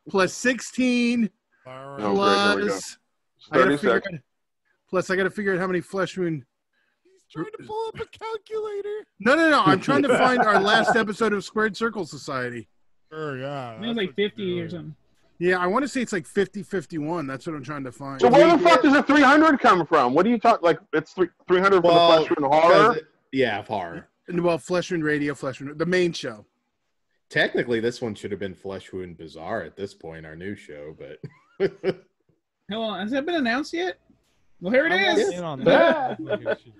plus 16 Oh, great. Here we go. plus. I gotta 36. figure out- Plus, I got to figure out how many flesh wound. Trying to pull up a calculator. No. I'm trying to find our last episode of Squared Circle Society. Sure, yeah. I think it was like 50 or something. Yeah, I want to say it's like 50-51. That's what I'm trying to find. So where the fuck does the 300 come from? What do you talk like? It's 300 for the flesh wound horror. Yeah, horror. Well, Flesh Wound Radio, Flesh Wound, the main show. Technically, this one should have been Flesh Wound Bizarre at this point, our new show, but Hold on, has that been announced yet? Well, here it I is. was in on that.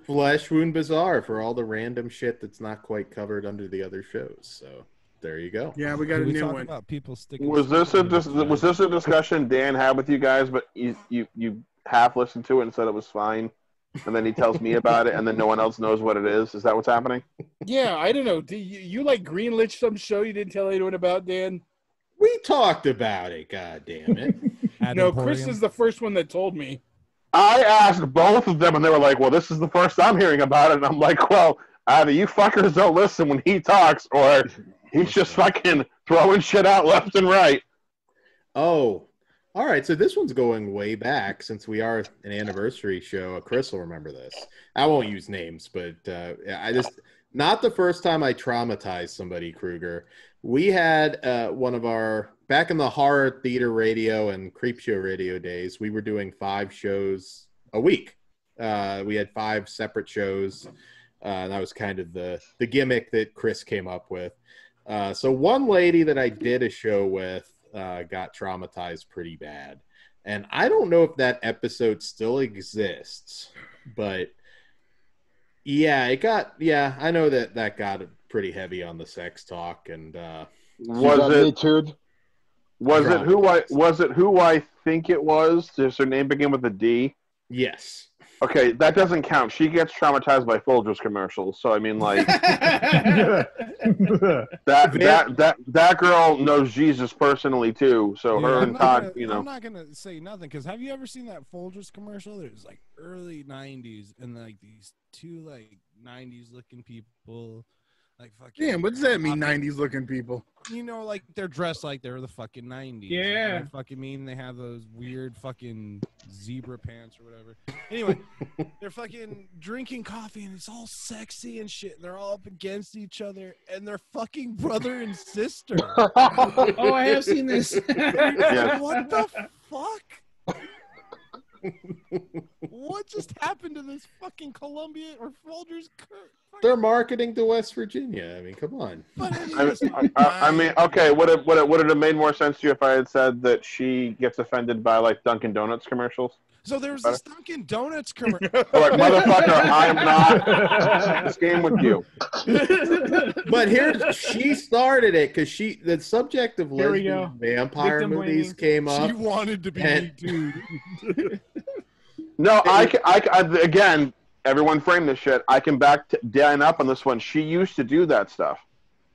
Flesh Wound Bizarre for all the random shit that's not quite covered under the other shows. So there you go. Yeah, we got Can a we new talk one. about people sticking? Was this a discussion Dan had with you guys, but you half listened to it and said it was fine, and then he tells me about it, and then no one else knows what it is? Is that what's happening? Yeah, I don't know. You like greenlit some show you didn't tell anyone about, Dan? We talked about it, god damn it. No, Chris is the first one that told me. I asked both of them, and they were like, "Well, this is the first I'm hearing about it." And I'm like, "Well, either you fuckers don't listen when he talks, or he's just fucking throwing shit out left and right." Oh, all right. So this one's going way back since we are an anniversary show. Chris will remember this. I won't use names, but I just not the first time I traumatized somebody, Kruger. We had one of our back in the horror theater radio and creep show radio days. We were doing 5 shows a week. We had 5 separate shows. And that was kind of the gimmick that Chris came up with. So one lady that I did a show with got traumatized pretty bad. And I don't know if that episode still exists, but I know that got pretty heavy on the sex talk, and Was it who I think it was? Does her name begin with a D? Yes. Okay, that doesn't count. She gets traumatized by Folgers commercials, so I mean, like that girl knows Jesus personally too. So her and Todd, I'm not gonna say nothing because have you ever seen that Folgers commercial? There's like early '90s and like these two like '90s looking people. Like fucking. Damn, what does that mean? '90s looking people. You know, like they're dressed like they're the fucking '90s. Yeah. You know what I fucking mean, they have those weird fucking zebra pants or whatever. Anyway, they're fucking drinking coffee and it's all sexy and shit. And they're all up against each other and they're fucking brother and sister. Oh, I have seen this. Yeah. What the fuck? What just happened to this fucking Columbia or Folgers? They're marketing to West Virginia. I mean, come on. I mean, okay. Would it have made more sense to you if I had said that she gets offended by like Dunkin' Donuts commercials? So there's this Dunkin' Donuts commercial. Like, motherfucker, I am not this game with you. But she started it because the subject of Here we lesbian go. vampire Victim movies blaming. came up. She wanted to be me too. No, I again, everyone frame this shit. I can back Dan up on this one. She used to do that stuff.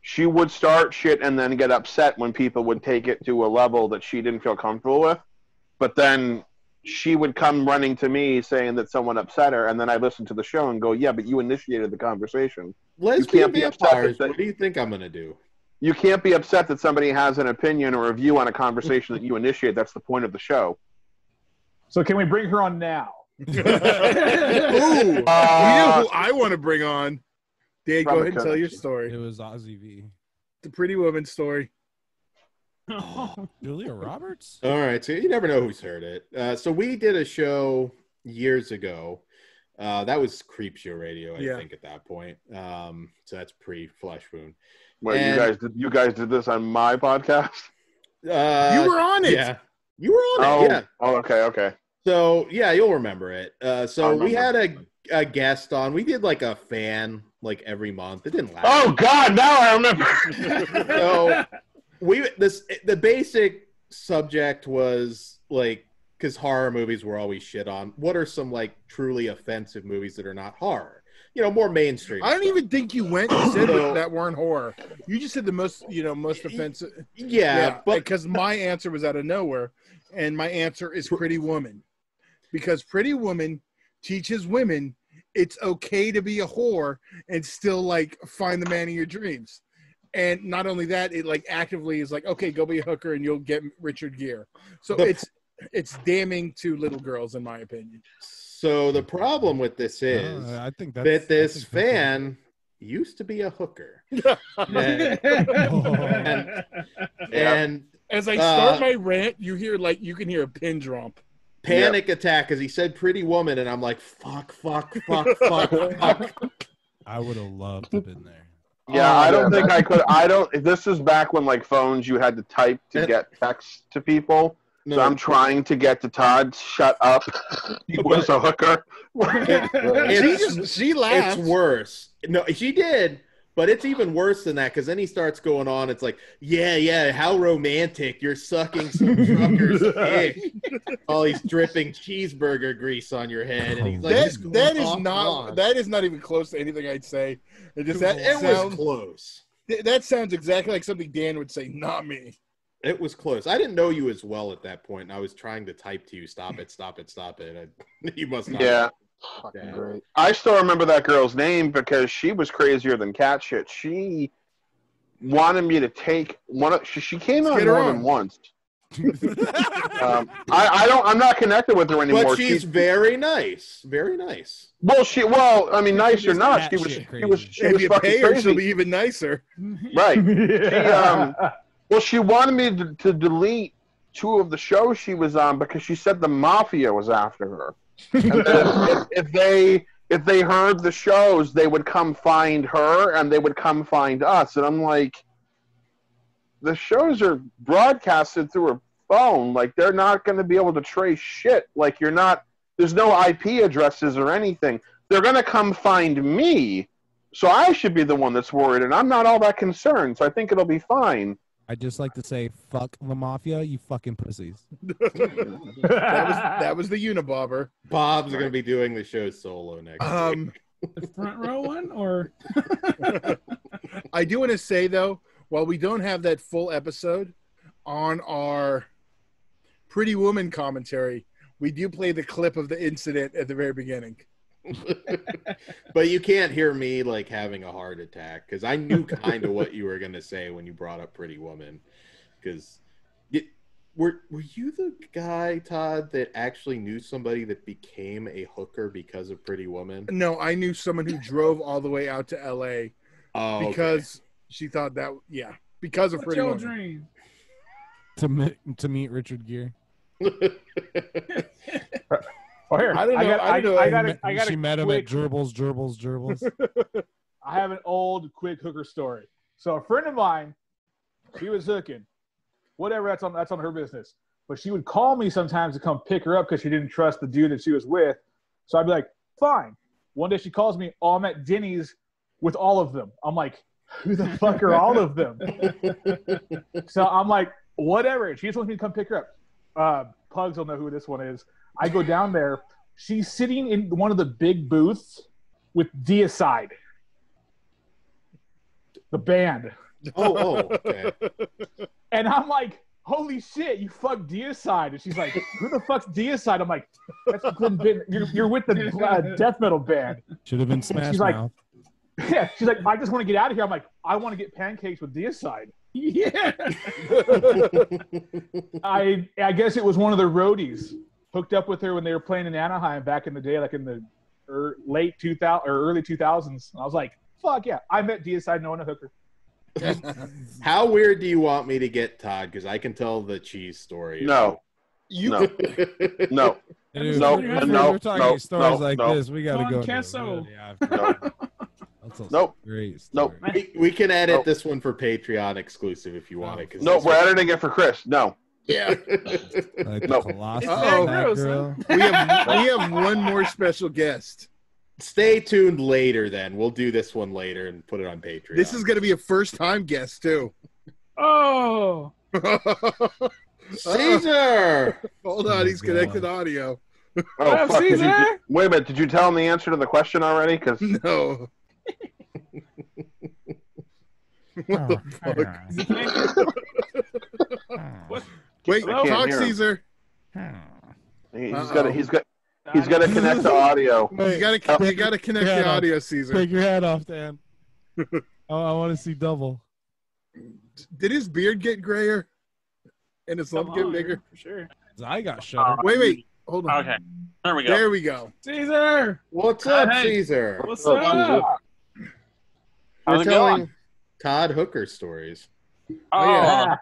She would start shit and then get upset when people would take it to a level that she didn't feel comfortable with. But then she would come running to me saying that someone upset her, and then I listened to the show and go, yeah, but you initiated the conversation. Lesbian vampires, what do you think I'm going to do? You can't be upset that somebody has an opinion or a view on a conversation that you initiate. That's the point of the show. So can we bring her on now? Ooh, you know who I want to bring on? Dave, go ahead and tell your story. It was Ozzy V. The Pretty Woman story. Julia Roberts? All right, so you never know who's heard it. So we did a show years ago. That was Creep Show Radio, I think, at that point. So that's pre-Flesh Wound. Wait, you guys did this on my podcast? You were on it. Yeah, you were on it. Yeah. Oh, okay. So yeah, you'll remember it. So we had a guest on. We did like a fan like every month. It didn't last. Oh God, now I remember. So the basic subject was like, because horror movies were always shit on. What are some like truly offensive movies that are not horror? You know, more mainstream. I don't even think you went and said that weren't horror. You just said the most offensive. Yeah, but because my answer was out of nowhere, and my answer is Pretty Woman, because Pretty Woman teaches women it's okay to be a whore and still like find the man of your dreams. And not only that, it like actively is like, okay, go be a hooker and you'll get Richard Gere. So it's damning to little girls, in my opinion. So the problem with this is I think that this fan used to be a hooker. and as I start my rant, you can hear a pin drop. Panic attack, because he said Pretty Woman, and I'm like, fuck. I would have loved to have been there. Yeah, I don't think I could. This is back when like phones, you had to type to get text to people. No. So I'm trying to get to Todd. Shut up. He was a hooker. She laughed. It's worse. No, she did, but it's even worse than that, because then he starts going on. It's like, yeah, how romantic. You're sucking some trucker's dick. All he's dripping cheeseburger grease on your head. And he's like, that is not even close to anything I'd say. It was close. That sounds exactly like something Dan would say, not me. It was close. I didn't know you as well at that point, and I was trying to type to you, stop it. You must not. Yeah. Fucking great. I still remember that girl's name because she was crazier than cat shit. She wanted me to take she came out more than once. I'm not connected with her anymore. But she's very nice. Very nice. Well, I mean, nice or not, she was if you pay her, she'll be even nicer. Right. She wanted me to delete 2 of the shows she was on because she said the mafia was after her. And then if they heard the shows, they would come find her and they would come find us. And I'm like, the shows are broadcasted through a phone. Like, they're not going to be able to trace shit. Like, there's no IP addresses or anything. They're going to come find me. So I should be the one that's worried, and I'm not all that concerned. So I think it'll be fine. I just like to say, fuck the mafia, you fucking pussies. that was the Unibobber. Bob's going to be doing the show solo next week. The front row one, or I do want to say though, while we don't have that full episode on our Pretty Woman commentary, we do play the clip of the incident at the very beginning. But you can't hear me like having a heart attack because I knew kind of what you were going to say when you brought up Pretty Woman. Because were you the guy, Todd, that actually knew somebody that became a hooker because of Pretty Woman? No, I knew someone who drove all the way out to L.A. Because she thought that, because of Pretty Woman. Dream? To meet Richard Gere. Oh, here. I don't know. I got she met him at Gerbils. I have an old quick hooker story. So a friend of mine, she was hooking. Whatever, that's on her business. But she would call me sometimes to come pick her up because she didn't trust the dude that she was with. So I'd be like, fine. One day she calls me, I'm at Denny's with all of them. I'm like, who the fuck are all of them? So I'm like, whatever. She just wants me to come pick her up. Pugs will know who this one is. I go down there. She's sitting in one of the big booths with Deicide, the band. Oh, okay. And I'm like, holy shit, you fucked Deicide. And she's like, who the fuck's Deicide? I'm like, you're with the death metal band. Should have been Smash She's like, Mouth. yeah. She's like, I just want to get out of here. I'm like, I want to get pancakes with Deicide. Yeah. I guess it was one of the roadies hooked up with her when they were playing in Anaheim back in the day, like in the late 2000 or early 2000s. And I was like, fuck yeah, I met Deicide knowing a hooker. How weird do you want me to get, Todd? Because I can tell the cheese story. No. No. No. Dude, No. we're talking stories like this. We got to go. Queso. That's a Nope. great story. Nope. We can edit this one for Patreon exclusive if you want it. No, we're editing it for Chris. No. Yeah. Like No. Colossus, Uh-oh. that girl. We have one more special guest. Stay tuned later then. We'll do this one later and put it on Patreon. This is going to be a first-time guest, too. Oh. Caesar! Hold on, he's connected audio. Oh, fuck. Caesar? Wait a minute. Did you tell him the answer to the question already? Because No. Wait, Hello? talk, hear him. Caesar. he's got to connect to audio. You got to connect the audio, Caesar. Take your hat off, Dan. I want to see double. Did his beard get grayer? And his lump get bigger? For sure. His eye got shut. Wait. Hold on. Okay. There we go. There we go. Caesar! What's up, Hey. Caesar? What's Oh, up? We're How's it telling going? Todd Hooker stories. Oh, yeah.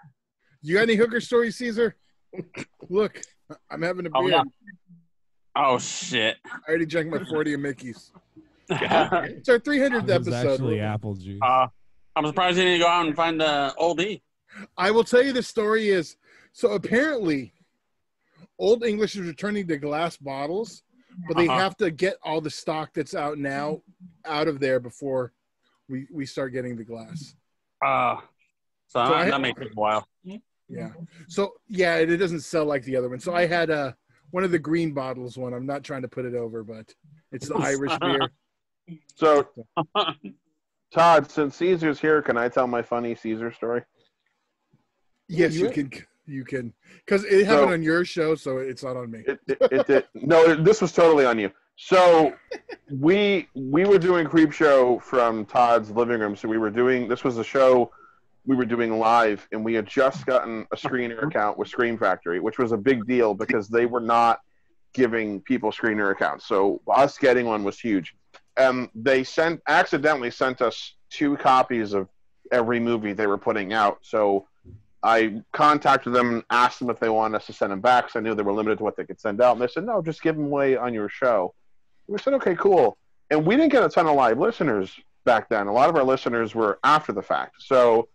You got any hooker stories, Caesar? Look, I'm having a Oh, beard. yeah. Oh, shit. I already drank my 40 of Mickey's. It's our 300th It was episode. actually apple juice. I'm surprised you didn't go out and find the oldie. I will tell you the story is, so apparently Old English is returning to glass bottles, but they have to get all the stock that's out now out of there before we start getting the glass. So that may take a while. Yeah. So, yeah, it doesn't sell like the other one. So I had one of the green bottles one. I'm not trying to put it over, but it's the Irish beer. So, Todd, since Caesar's here, can I tell my funny Caesar story? Yes, you can. You can. Because it happened on your show, so it's not on me. It did. No, this was totally on you. So we were doing Creep Show from Todd's living room. So this was a show we were doing live, and we had just gotten a screener account with Screen Factory, which was a big deal because they were not giving people screener accounts. So us getting one was huge. They accidentally sent us 2 copies of every movie they were putting out. So I contacted them and asked them if they wanted us to send them back, because I knew they were limited to what they could send out. And they said, no, just give them away on your show. We said, okay, cool. And we didn't get a ton of live listeners back then. A lot of our listeners were after the fact. So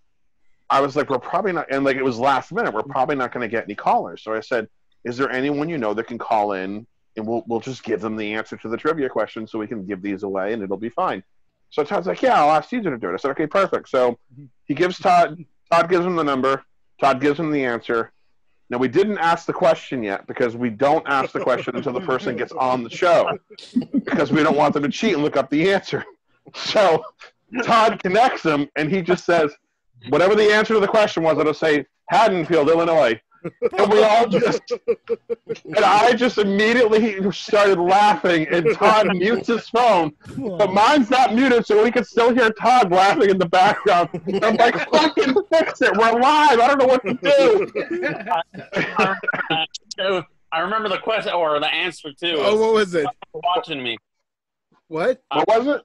I was like, we're probably not, and like it was last minute, we're probably not going to get any callers. So I said, is there anyone you know that can call in, and we'll just give them the answer to the trivia question so we can give these away and it'll be fine. So Todd's like, yeah, I'll ask Caesar to do it. I said, okay, perfect. So he gives Todd gives him the number. Todd gives him the answer. Now, we didn't ask the question yet because we don't ask the question until the person gets on the show because we don't want them to cheat and look up the answer. So Todd connects him, and he just says, whatever the answer to the question was, it'll say Haddonfield, Illinois. And we all just, and I just immediately started laughing, and Todd mutes his phone, but mine's not muted, so we can still hear Todd laughing in the background. And I'm like, fucking fix it, we're live, I don't know what to do. I remember the question, or the answer, too. Oh, what was it? Watching me. What? What was it?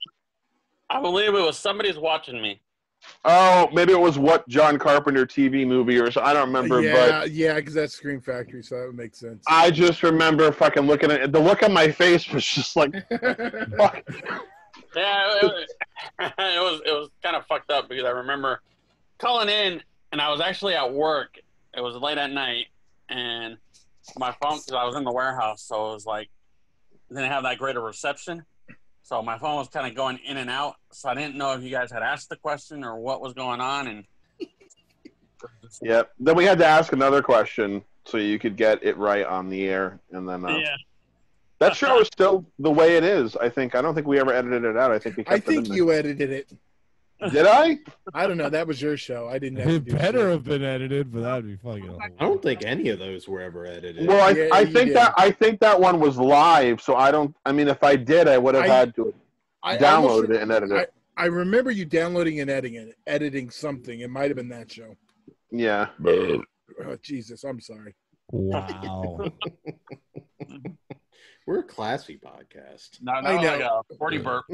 I believe it was somebody's watching me. Oh, maybe it was what John Carpenter TV movie or so. I don't remember. Yeah, because that's Scream Factory, so that would make sense. I just remember fucking looking at it. The look on my face was just like, fuck. Yeah, it was kind of fucked up because I remember calling in, and I was actually at work. It was late at night, and my phone, because I was in the warehouse, so it was like, didn't have that great a reception. So my phone was kind of going in and out, so I didn't know if you guys had asked the question or what was going on. And yep. Then we had to ask another question so you could get it right on the air, and then that show is still the way it is. I don't think we ever edited it out. I think we kept it in there. You edited it. Did I? I don't know. That was your show. I didn't have to do better shit. have been edited, but that'd be fucking. I don't think any of those were ever edited. Well, I think that one was live, so I don't. I mean, if I did, I would have had to download it and edit it. I remember you downloading and editing something. It might have been that show. Yeah. Oh, Jesus, I'm sorry. Wow. We're a classy podcast. No, I know. Like a 40 burp.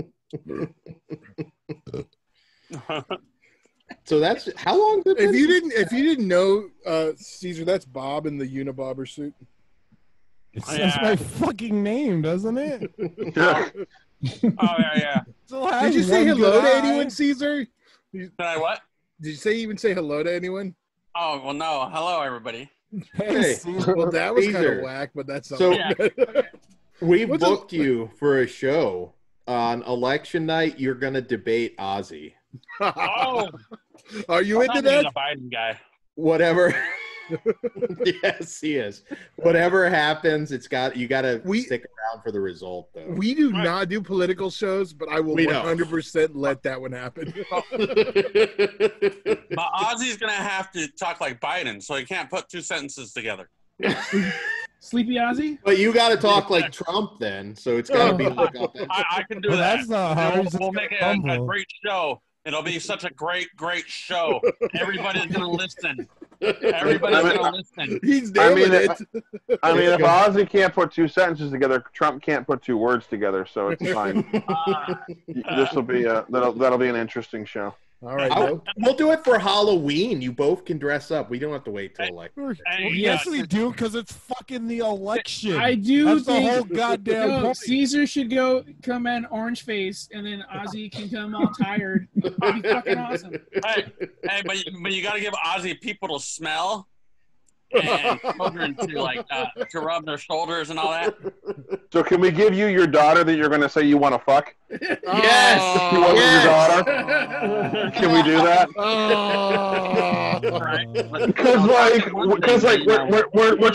So that's how long? If you didn't know, Caesar, that's Bob in the Unibobber suit. It says my fucking name, doesn't it? Oh yeah. Did you say hello to anyone, Caesar? Did I what? Did you even say hello to anyone? Oh well, no. Hello, everybody. Hey, well, that was kind of whack, but that's so. We booked you for a show on election night. You're gonna debate Ozzy. Oh, are you into that? A Biden guy. Whatever. Yes, he is. Whatever happens, you got to stick around for the result, though. We do not do political shows, but I will 100% let that one happen. But Ozzy's gonna have to talk like Biden, so he can't put two sentences together. Sleepy Ozzy? But you got to talk like Trump then, so it's got to be like I can do that. That's not hard. We'll make it a great show. It'll be such a great show. Everybody's gonna listen. Everybody's gonna listen. He's nailing it. If Ozzy can't put two sentences together, Trump can't put two words together, so it's fine. This will be that'll be an interesting show. All right, we'll do it for Halloween. You both can dress up. We don't have to wait till election. Yes, we do, because it's fucking the election. I do. That's think the whole goddamn point. Caesar should come in orange face, and then Ozzy can come all tired. That'd be fucking awesome. Hey, but you got to give Ozzy people to smell and children to rub their shoulders and all that. So can we give you your daughter that you're going to say you want to fuck? Yes. You want your daughter? Can we do that? We're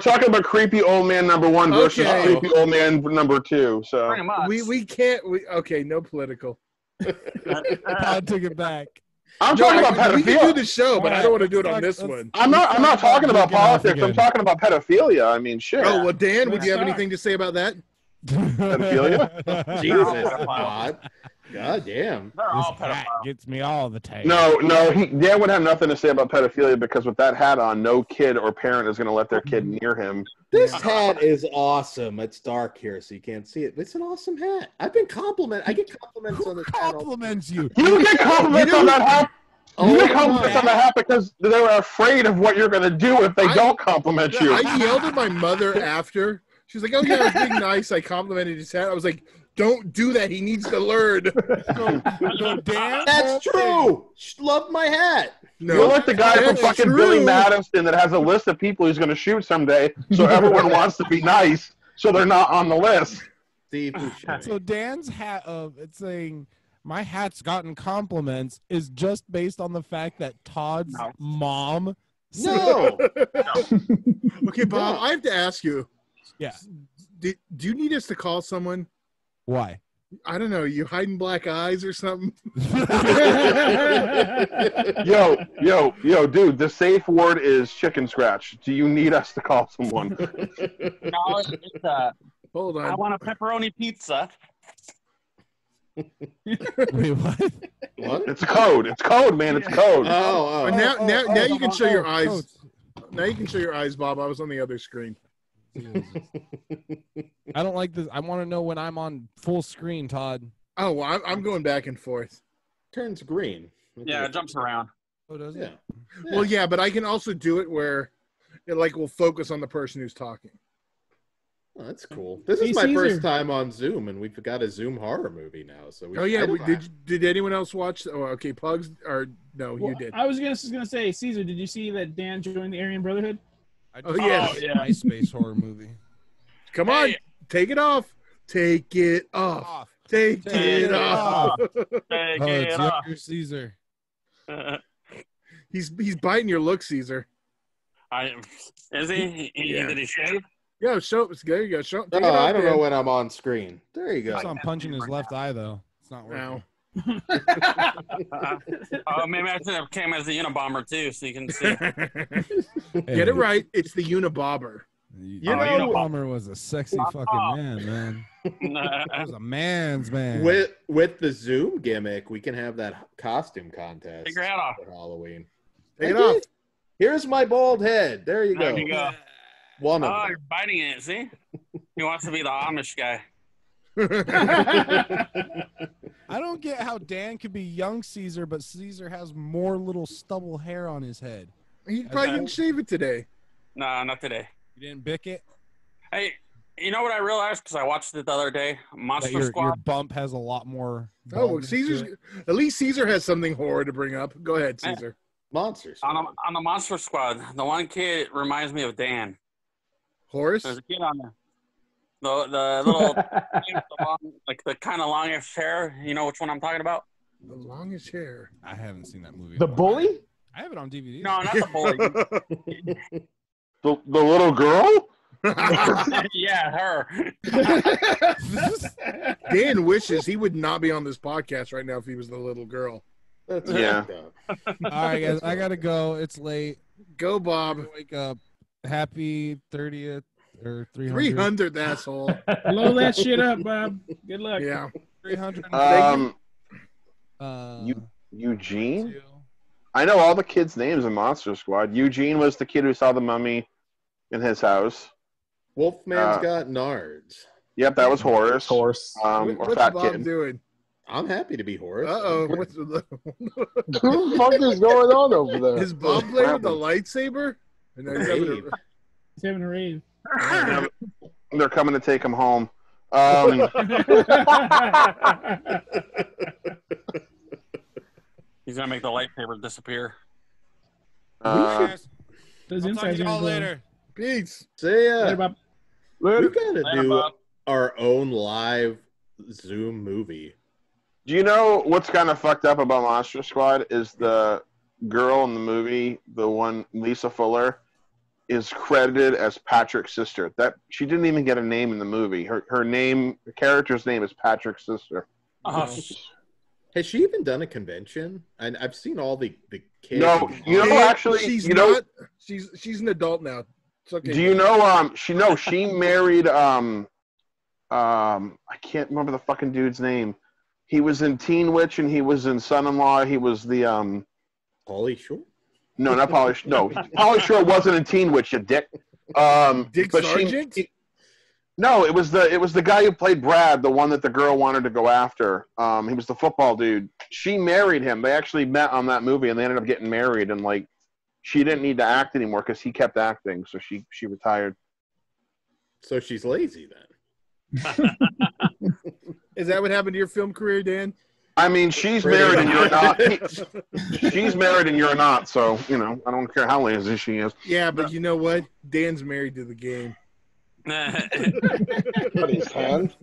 talking about creepy old man number one versus creepy old man number two. So we can't. Okay, no political. I took it back. I'm talking about pedophilia. We can do the show, but I don't want to do it on this one. I'm not talking about politics. I'm talking about pedophilia. I mean, shit. Oh, well, Dan, would you have anything to say about that? Pedophilia? Jesus. God damn. They're all This hat pedophiles. gets me all the time. No, Dan would have nothing to say about pedophilia because with that hat on, no kid or parent is going to let their kid near him. This hat is awesome. It's dark here, so you can't see it. It's an awesome hat. I get compliments on this hat. Compliments you. You get compliments on that hat. You get compliments on the hat because they were afraid of what you're going to do if they don't compliment you. I yelled at my mother after. She's like, "Oh yeah, I was being nice. I complimented his hat." I was like, "Don't do that. He needs to learn." That's true. Love my hat. No, you're like the guy from fucking Billy Madison that has a list of people he's going to shoot someday, so everyone wants to be nice, so they're not on the list. Steve Buscemi. So Dan's hat of it's saying my hat's gotten compliments is just based on the fact that Todd's mom. No. Okay, Bob, I have to ask you. Yeah. Do you need us to call someone? Why? I don't know. You hiding black eyes or something? Yo, dude, the safe word is chicken scratch. Do you need us to call someone? No, it's Hold on. I want a pepperoni pizza. Wait, what? What? It's code. It's code, man. It's code. Now you can show your eyes. Now you can show your eyes, Bob. I was on the other screen. I don't like this. I want to know when I'm on full screen, Todd. Oh, well, I'm going back and forth. Turns green. Yeah, it jumps around. Oh, does Yeah. it? Well, yeah, but I can also do it where it will focus on the person who's talking. Oh, that's cool. This is my first time on Zoom, and we've got a Zoom horror movie now. So did anyone else watch? Oh, okay, Pugs or no? Well, you did. I was gonna say, Caesar, did you see that Dan joined the Aryan Brotherhood? Yeah. MySpace horror movie. Come on, take it off. Take it off. Take it off. Take Oh, it it's off. younger Caesar. He's biting your look, Caesar. Is he? Yeah. Did he shave? Yeah, there you go. Take it Oh, off, I don't know Dan. when I'm on screen. There you go. Keeps on punching his left eye though. It's not working. Oh, maybe I should have came as the Unabomber too, so you can see. Get it right. It's the Unibobber. Unabomber was a sexy fucking man. That was a man's man. With the Zoom gimmick, we can have that costume contest. Take your hat off for Halloween. Take it off. Here's my bald head. There you go. There you go. One of Oh, them. you're biting it. See, he wants to be the Amish guy. I don't get how Dan could be young Caesar, but Caesar has more little stubble hair on his head. He probably didn't shave it today. No, not today. You didn't bick it? Hey, you know what I realized because I watched it the other day? Monster Your Squad. bump has a lot more. Oh, baldness to Caesar's it. at least Caesar has something horror to bring up. Go ahead, Caesar. Monsters. On the Monster Squad, the one kid reminds me of Dan. Horace? There's a kid on there. The little, like the kind of longish hair. You know which one I'm talking about? The longest hair. I haven't seen that movie. The bully? I have it on DVD. No, not the bully. The little girl? Yeah, her. Dan wishes he would not be on this podcast right now if he was the little girl. That's Yeah. All right, guys, I gotta go. It's late. Go, Bob. Wake up. Happy 30th or 300th, asshole. Blow that shit up, Bob. Good luck. Yeah. 300. Eugene? I know all the kids' names in Monster Squad. Eugene was the kid who saw the mummy in his house. Wolfman's got nards. Yep, that was Horace. Horse. Or What's Fat Bob Kid. doing? I'm happy to be Horace. Uh-oh. What the fuck is going on over there? Is Bob playing with the lightsaber? And then He's having a rave. They're coming to take him home. He's gonna make the lightsaber disappear. Those I'll talk insides to are y'all gonna later. Peace. See ya. Later, Bob. We gotta Later, do Bob. our own live Zoom movie. Do you know what's kind of fucked up about Monster Squad is the girl in the movie, the one Lisa Fuller, is credited as Patrick's sister. That she didn't even get a name in the movie. Her character's name is Patrick's sister. Has she even done a convention? And I've seen all the kids. No, you know, actually, she's you know, not. She's an adult now. It's okay. do you know? She married. I can't remember the fucking dude's name. He was in Teen Witch and he was in Son-in-Law. He was the Pauly Shore? No, not Pauly. No, Pauly Shore wasn't in Teen Witch, you dick. Dick but Sargent? No, it was the guy who played Brad, the one that the girl wanted to go after. He was the football dude. She married him. They actually met on that movie, and they ended up getting married. And like, she didn't need to act anymore because he kept acting, so she retired. So she's lazy then. Is that what happened to your film career, Dan? I mean, she's married and you're not. She's married and you're not. So I don't care how lazy she is. Yeah, but you know what? Dan's married to the game. What, his hand?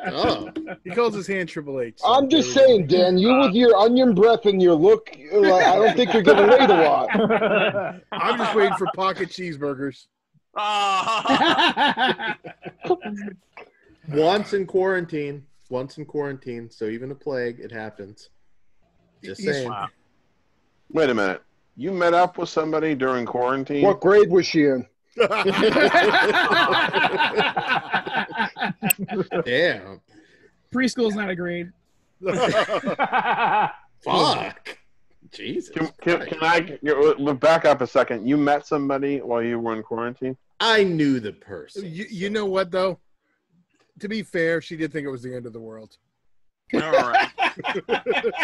Oh. He calls his hand Triple H. I'm just saying, Dan, you with your onion breath and your look, like, I don't think you're getting laid a lot. I'm just waiting for pocket cheeseburgers. Once in quarantine. So even a plague, it happens. Just saying. Wait a minute. You met up with somebody during quarantine? What grade was she in? Damn. Preschool's not a grade. Fuck. Jesus. Can I back up a second? You met somebody while you were in quarantine? I knew the person. You know what, though? To be fair, she did think it was the end of the world. All right.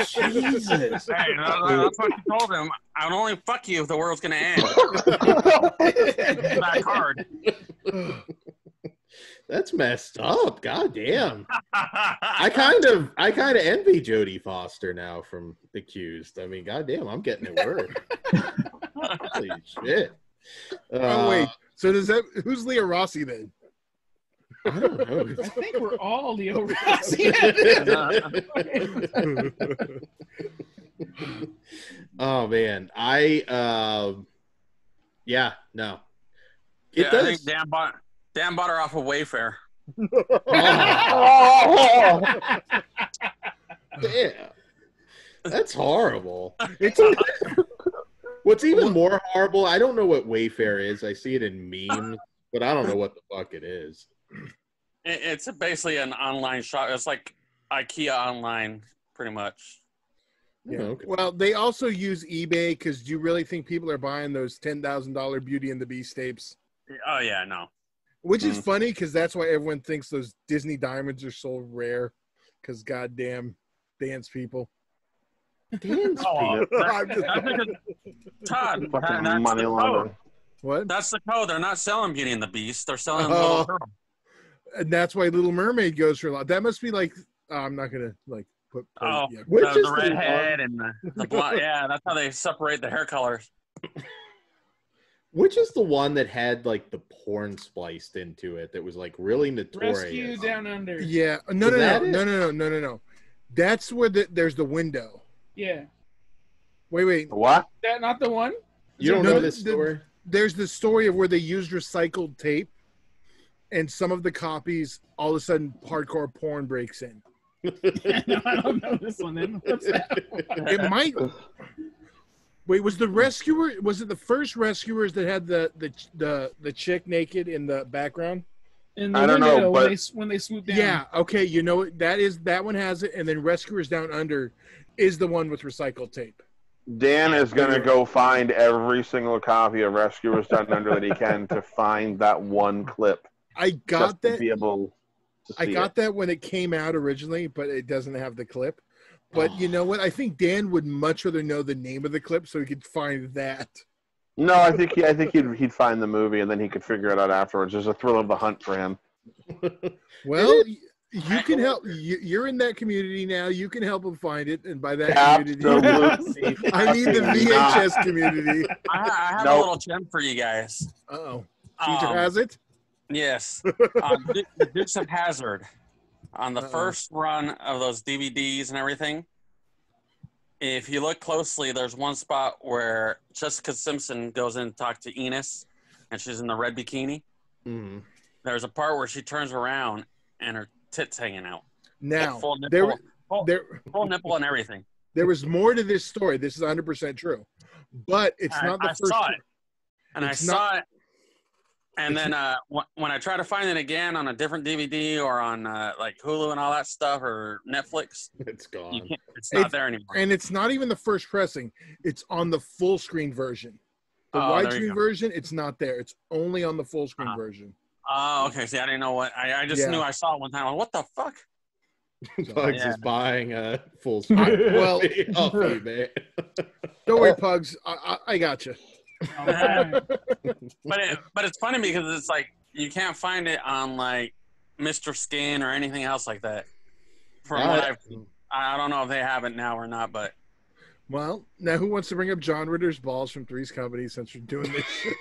Jesus. Hey, that's what you told him. I'd only fuck you if the world's gonna end. That card. That's messed up. God damn. I kind of envy Jodie Foster now from Accused. I mean, god damn, I'm getting it work. Holy shit. Oh wait. So who's Leah Rossi then? I don't know. I think we're all Leo Rossi. Oh man. Yeah, no. It Yeah, does. I think Dan bought her off of Wayfair. Oh. Damn. That's horrible. What's even more horrible, I don't know what Wayfair is. I see it in memes, but I don't know what the fuck it is. It's basically an online shop. It's like IKEA online, pretty much. Yeah. Okay. Well, they also use eBay because do you really think people are buying those $10,000 Beauty and the Beast tapes? Oh, yeah, no. Which is funny because that's why everyone thinks those Disney diamonds are so rare because goddamn dance people. Dance Oh, people. that's because, Todd, Fucking that's money the laundering. code. What? That's the code. They're not selling Beauty and the Beast. They're selling Little Girl. And that's why Little Mermaid goes for a lot. That must be like I'm not gonna like put. Oh, yeah. the redhead and the blonde. Yeah, that's how they separate the hair colors. Which is the one that had like the porn spliced into it that was like really notorious? Rescue Down Under. Yeah. Is No. that it? No. That's where there's the window. Yeah. Wait. What? That not the one? You don't know this story? There's the story of where they used recycled tape, and some of the copies, all of a sudden, hardcore porn breaks in. No, I don't know this one. Then what's that one? It might. Wait, was the rescuer? Was it the first rescuers that had the chick naked in the background? In the I don't window know, when but they swoop down. Yeah. Okay. You know what? That one has it, and then Rescuers Down Under is the one with recycled tape. Dan is going to go find every single copy of Rescuers Down Under that he can to find that one clip. I got that. To be able to see I got that when it came out originally, but it doesn't have the clip. But you know what? I think Dan would much rather know the name of the clip so he could find that. No, I think he'd find the movie and then he could figure it out afterwards. There's a thrill of the hunt for him. Well, you can help. You're in that community now. You can help him find it, and by that Absolutely. community, I mean the VHS community. I have a little gem for you guys. Uh-oh. Caesar has it? Yes. The Dukes of Hazzard. On the first run of those DVDs and everything, if you look closely, there's one spot where Jessica Simpson goes in to talk to Enos, and she's in the red bikini. Mm-hmm. There's a part where she turns around and her tits hanging out. Now, Like full nipple, there, full nipple and everything. There was more to this story. This is 100% true. But it's not the I first. saw it. And it's I not- saw it. And then when I try to find it again on a different DVD or on like Hulu and all that stuff or Netflix, it's gone. You can't, it's not there anymore. And it's not even the first pressing. It's on the full screen version. The Oh, there you widescreen go. version, it's not there. It's only on the full screen version. Oh, okay. See, I didn't know what. I just Yeah. knew I saw it one time. Like, what the fuck? Pugs Yeah. is buying a full Well, off eBay. Don't worry, Pugs. I got you. But it's funny because it's like you can't find it on like Mr. Skin or anything else like that. From what I don't know if they have it now or not, but Well, now who wants to bring up John Ritter's balls from Three's Company since we're doing this shit?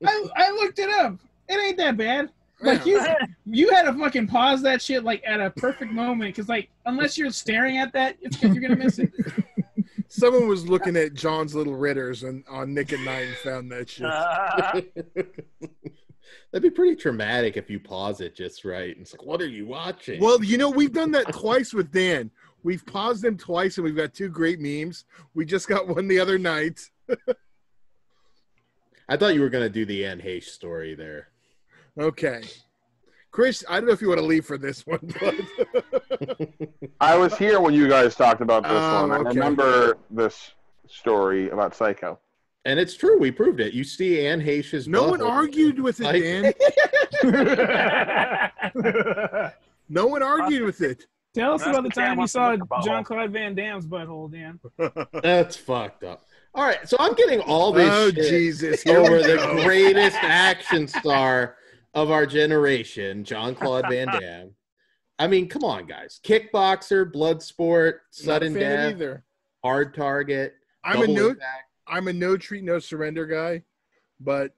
I looked it up. It ain't that bad. Like you had to fucking pause that shit like at a perfect moment because like unless you're staring at that, you're gonna miss it. Someone was looking at John's Little Ritters and on Nick at Night and found that shit. That'd be pretty traumatic if you pause it just right. It's like, what are you watching? Well, we've done that twice with Dan. We've paused them twice, and we've got 2 great memes. We just got one the other night. I thought you were going to do the Anne Heche story there. Okay. Chris, I don't know if you want to leave for this one, but... I was here when you guys talked about this one. I okay. remember this story about Psycho. And it's true. We proved it. You see Anne Heche's No one argued with it, Dan. No one argued with it. Tell us about the time you saw Jean-Claude Van Damme's butthole, Dan. That's fucked up. All right, so I'm getting all this shit Jesus. over the greatest action star of our generation, Jean-Claude Van Damme. I mean, come on, guys. Kickboxer, Bloodsport, Sudden Death, either. Hard Target. I'm a no treat, no surrender guy, but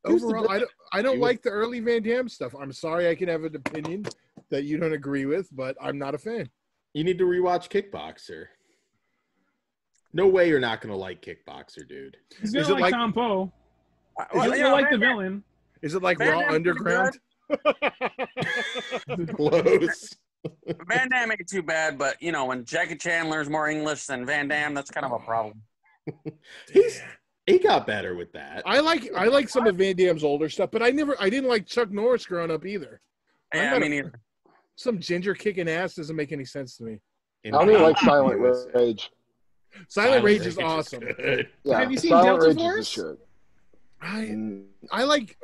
overall, I don't like the early Van Damme stuff. I'm sorry, I can have an opinion that you don't agree with, but I'm not a fan. You need to rewatch Kickboxer. No way you're not going to like Kickboxer, dude. He's going to like Tom Poe. You'll like the villain. Is it like Raw Underground? Close. Van Damme ain't too bad, but, when Jackie Chandler's more English than Van Damme, that's kind of a problem. He got better with that. I like some of Van Damme's older stuff, but I didn't like Chuck Norris growing up either. Yeah, I mean, either. Some ginger kicking ass doesn't make any sense to me. I don't even like Silent Rage. Silent Rage is awesome. Yeah, have you seen Silent Delta Rage Force? is shit. I like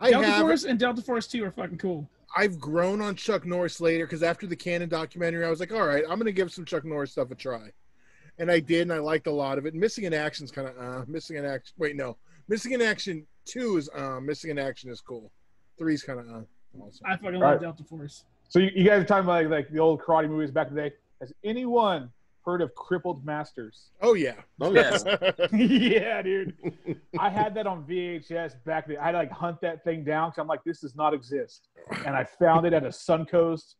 Delta Force and Delta Force 2 are fucking cool. I've grown on Chuck Norris later because after the Cannon documentary, I was like, all right, I'm going to give some Chuck Norris stuff a try. And I did, and I liked a lot of it. Missing in Action's kind of Missing in Action. Wait, no. Missing in Action 2 is Missing in Action is cool. 3's kind of also. I fucking love Delta Force. So you guys are talking about like the old karate movies back in the day. Has anyone heard of Crippled Masters? Oh yeah. Oh yes. Yeah, dude. I had that on VHS back then. I had to like hunt that thing down because I'm like, this does not exist. And I found it at a Suncoast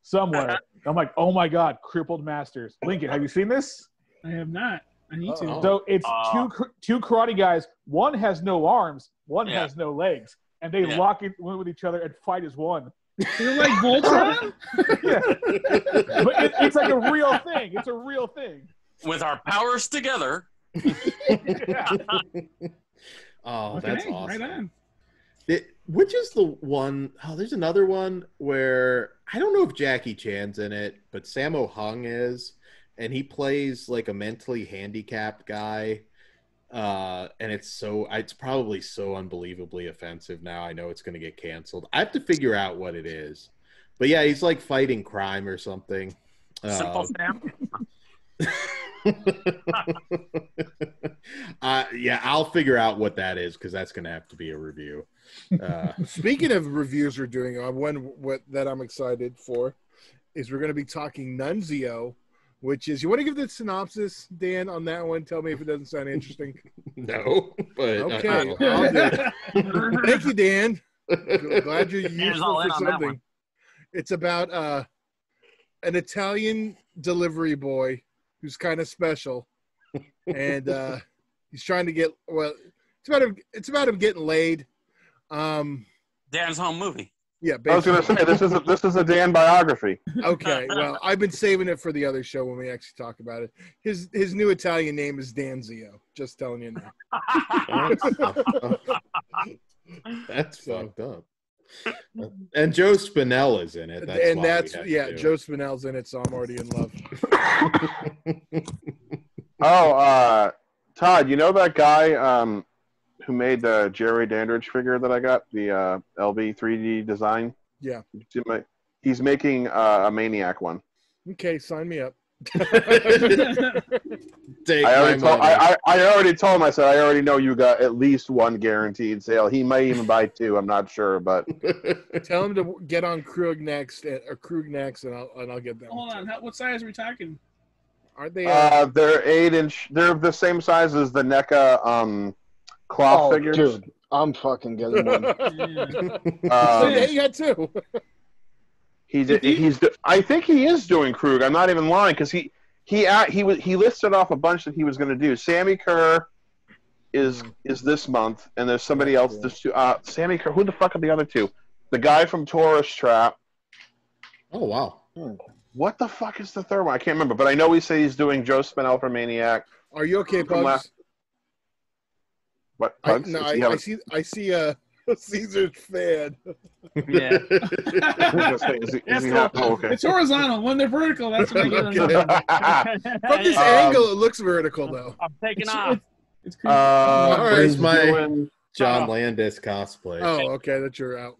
somewhere. I'm like, oh my god, Crippled Masters. Lincoln, have you seen this? I have not. I need to. So it's two karate guys. One has no arms. One has no legs, and they lock in with each other and fight as one. You're like Voltron? Yeah. But it's like a real thing. It's a real thing. With our powers together. Oh, that's awesome. Right on. Which is the one? Oh, there's another one where I don't know if Jackie Chan's in it, but Sammo Hung is, and he plays like a mentally handicapped guy. And it's probably so unbelievably offensive now. I know it's going to get canceled. I have to figure out what it is. But yeah, he's like fighting crime or something. Simple Sam. Yeah, I'll figure out what that is because that's going to have to be a review. Speaking of reviews we're doing, what that I'm excited for is we're going to be talking Nunzio, which is, you want to give the synopsis, Dan, on that one? Tell me if it doesn't sound interesting. No, but okay, I'll do it. Thank you, Dan. Glad you're useful for something. It's about an Italian delivery boy who's kind of special, and he's trying to get it's about him getting laid. Dan's home movie. I Yeah, was going to say this is a Dan biography. Okay, well, I've been saving it for the other show when we actually talk about it. His new Italian name is Danzio. Just telling you now. That's fucked up. And Joe Spinell is in it. Joe Spinell's in it, so I'm already in love. Todd, you know that guy who made the Jerry Dandridge figure that I got, the LB 3D design? Yeah. He's making a Maniac one. Okay, sign me up. I already told him, I said, I already know you got at least one guaranteed sale. He may even buy two, I'm not sure, but tell him to get on Krug next, and I'll get that. Hold on, what size are we talking? Aren't they? They're 8-inch. They're the same size as the NECA cloth figures. Dude, I'm fucking getting one. So yeah, you got two. I think he is doing Krug. I'm not even lying because he listed off a bunch that he was going to do. Sammy Kerr is this month, and there's somebody else. There's two. Sammy Kerr. Who the fuck are the other two? The guy from Tourist Trap. Oh wow. What the fuck is the third one? I can't remember, but I know he said he's doing Joe Spinell for Maniac. Are you okay, Pugs? What Pugs? I see Caesar's fan. Yeah. It's horizontal. When they're vertical, that's when I get them. From this angle, it looks vertical, though. I'm taking off. It's creepy. Where's my John Landis cosplay? Oh, okay, that you're out.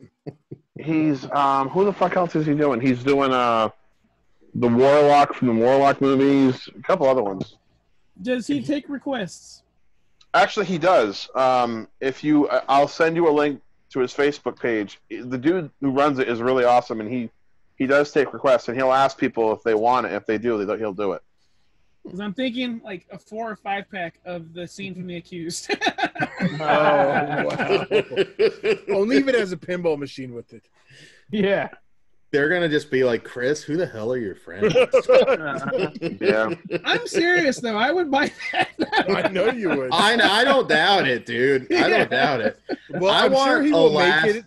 He's who the fuck else is he doing? He's doing the Warlock from the Warlock movies, a couple other ones. Does he take requests? Actually, he does. I'll send you a link to his Facebook page. The dude who runs it is really awesome, and he does take requests, and he'll ask people if they want it. If they do, he'll do it. Because I'm thinking like a 4 or 5 pack of the scene from The Accused. Oh, wow. I'll leave it as a pinball machine with it. Yeah. They're going to just be like, Chris, who the hell are your friends? Yeah. I'm serious, though. I would buy that. I know you would. I don't doubt it, dude. I don't doubt it. Well, I'm sure he will make it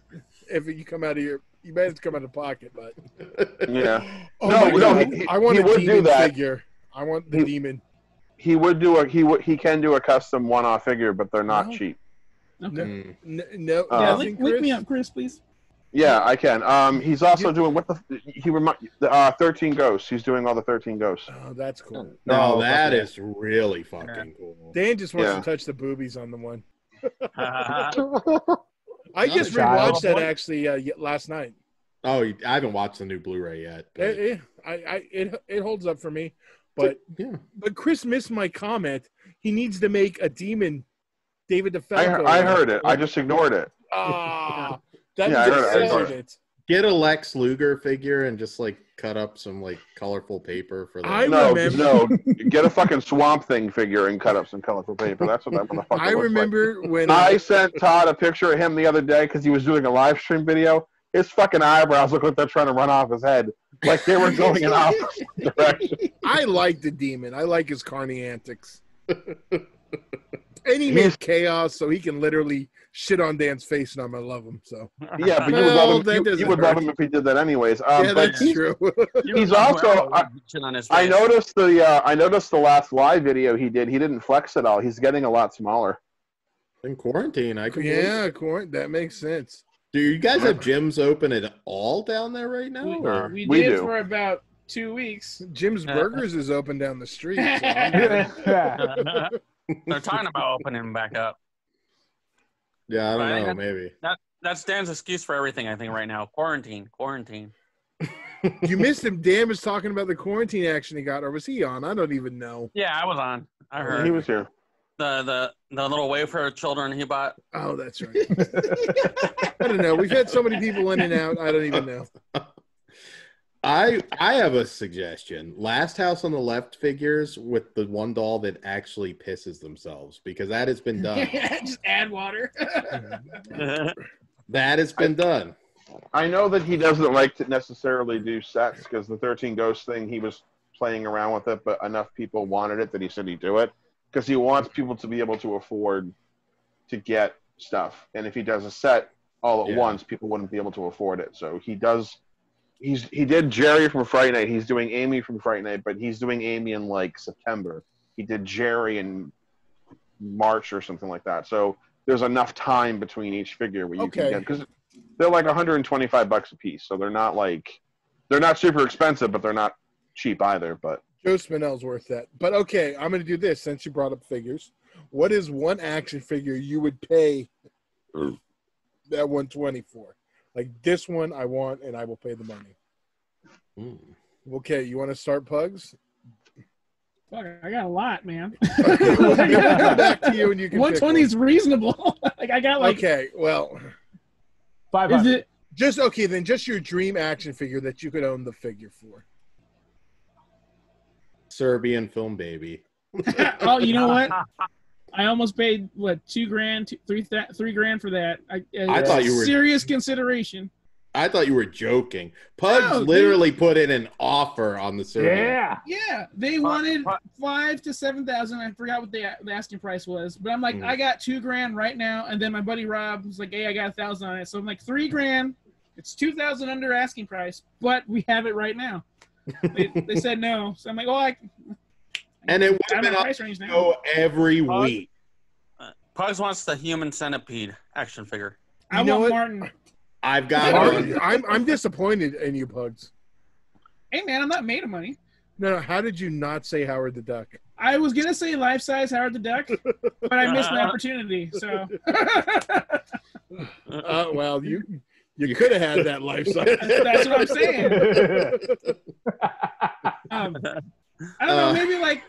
if you come out of your... You may have to come out of pocket, but... Yeah. Oh no, I want he a would demon do that. figure. I want the demon. He would do he can do a custom one-off figure, but they're not cheap. Okay. No. Yeah, link me up, Chris, please. Yeah, I can. He's also doing 13 Ghosts. He's doing all the 13 Ghosts. Oh, that's cool. No, that is really fucking cool. Dan just wants to touch the boobies on the one. I just rewatched that actually last night. Oh, I haven't watched the new Blu-ray yet. It holds up for me, but Chris missed my comment. He needs to make a demon, David DeFalco. I heard it. I just ignored it. Ah, I heard it. Get a Lex Luger figure and just like cut up some like colorful paper for that. No, get a fucking Swamp Thing figure and cut up some colorful paper. That's what that motherfucker I remember like. when I sent Todd a picture of him the other day because he was doing a live stream video. His fucking eyebrows look like they're trying to run off his head. Like they were going in opposite direction. I like the demon. I like his carny antics. And he made chaos, so he can literally shit on Dan's face, and I'm gonna love him. So yeah, but you would love him if he did that anyways. Yeah, that's true. He's also. I noticed the last live video he did. He didn't flex at all. He's getting a lot smaller. In quarantine, I can. Yeah, that makes sense. Do you guys have gyms open at all down there right now? We did for about 2 weeks. Jim's Burgers is open down the street. So They're talking about opening them back up. Yeah, I don't know. Maybe that's Dan's excuse for everything. I think right now, quarantine. You missed him. Dan was talking about the quarantine action he got, or was he on? I don't even know. Yeah, I was on. I heard he was here. The little wafer children he bought. Oh, that's right. I don't know. We've had so many people in and out. I don't even know. I have a suggestion. Last House on the Left figures with the one doll that actually pisses themselves, because that has been done. Just add water. That has been done. I know that he doesn't like to necessarily do sets because the 13 Ghosts thing, he was playing around with it, but enough people wanted it that he said he'd do it because he wants people to be able to afford to get stuff. And if he does a set all at once, people wouldn't be able to afford it. So he does. He did Jerry from Fright Night. He's doing Amy from Fright Night, but he's doing Amy in like September. He did Jerry in March or something like that. So there's enough time between each figure where you can get, because they're like $125 a piece. So they're not super expensive, but they're not cheap either. But Joe Spinell's worth that. But okay, I'm going to do this since you brought up figures. What is one action figure you would pay that 120 for? Like this one I want, and I will pay the money. Okay, you want to start, Pugs? Fuck, I got a lot, man. We'll come back to you, and you can. 120 is reasonable. Like I got like. Okay, well, 500. Is it just okay? Then just your dream action figure that you could own the figure for. Serbian film baby. Oh, you know what? I almost paid what $2,000, $3,000 for that. I thought you were serious consideration. I thought you were joking. Pugs No, literally put in an offer on the Serbian. Yeah, they wanted 5,000 to 7,000. I forgot what the asking price was, but I'm like, I got $2,000 right now, and then my buddy Rob was like, "Hey, I got 1,000 on it," so I'm like, $3,000. It's 2,000 under asking price, but we have it right now. They said no, so I'm like, "Oh, and it would have been price range now every week." Pugs wants the human centipede action figure. I want Martin. I've got Martin. I'm disappointed in you, Pugs. Hey man, I'm not made of money. No. How did you not say Howard the Duck? I was gonna say life size Howard the Duck, but I missed my opportunity. So. Well, you could have had that life size. That's what I'm saying. I don't know. Maybe like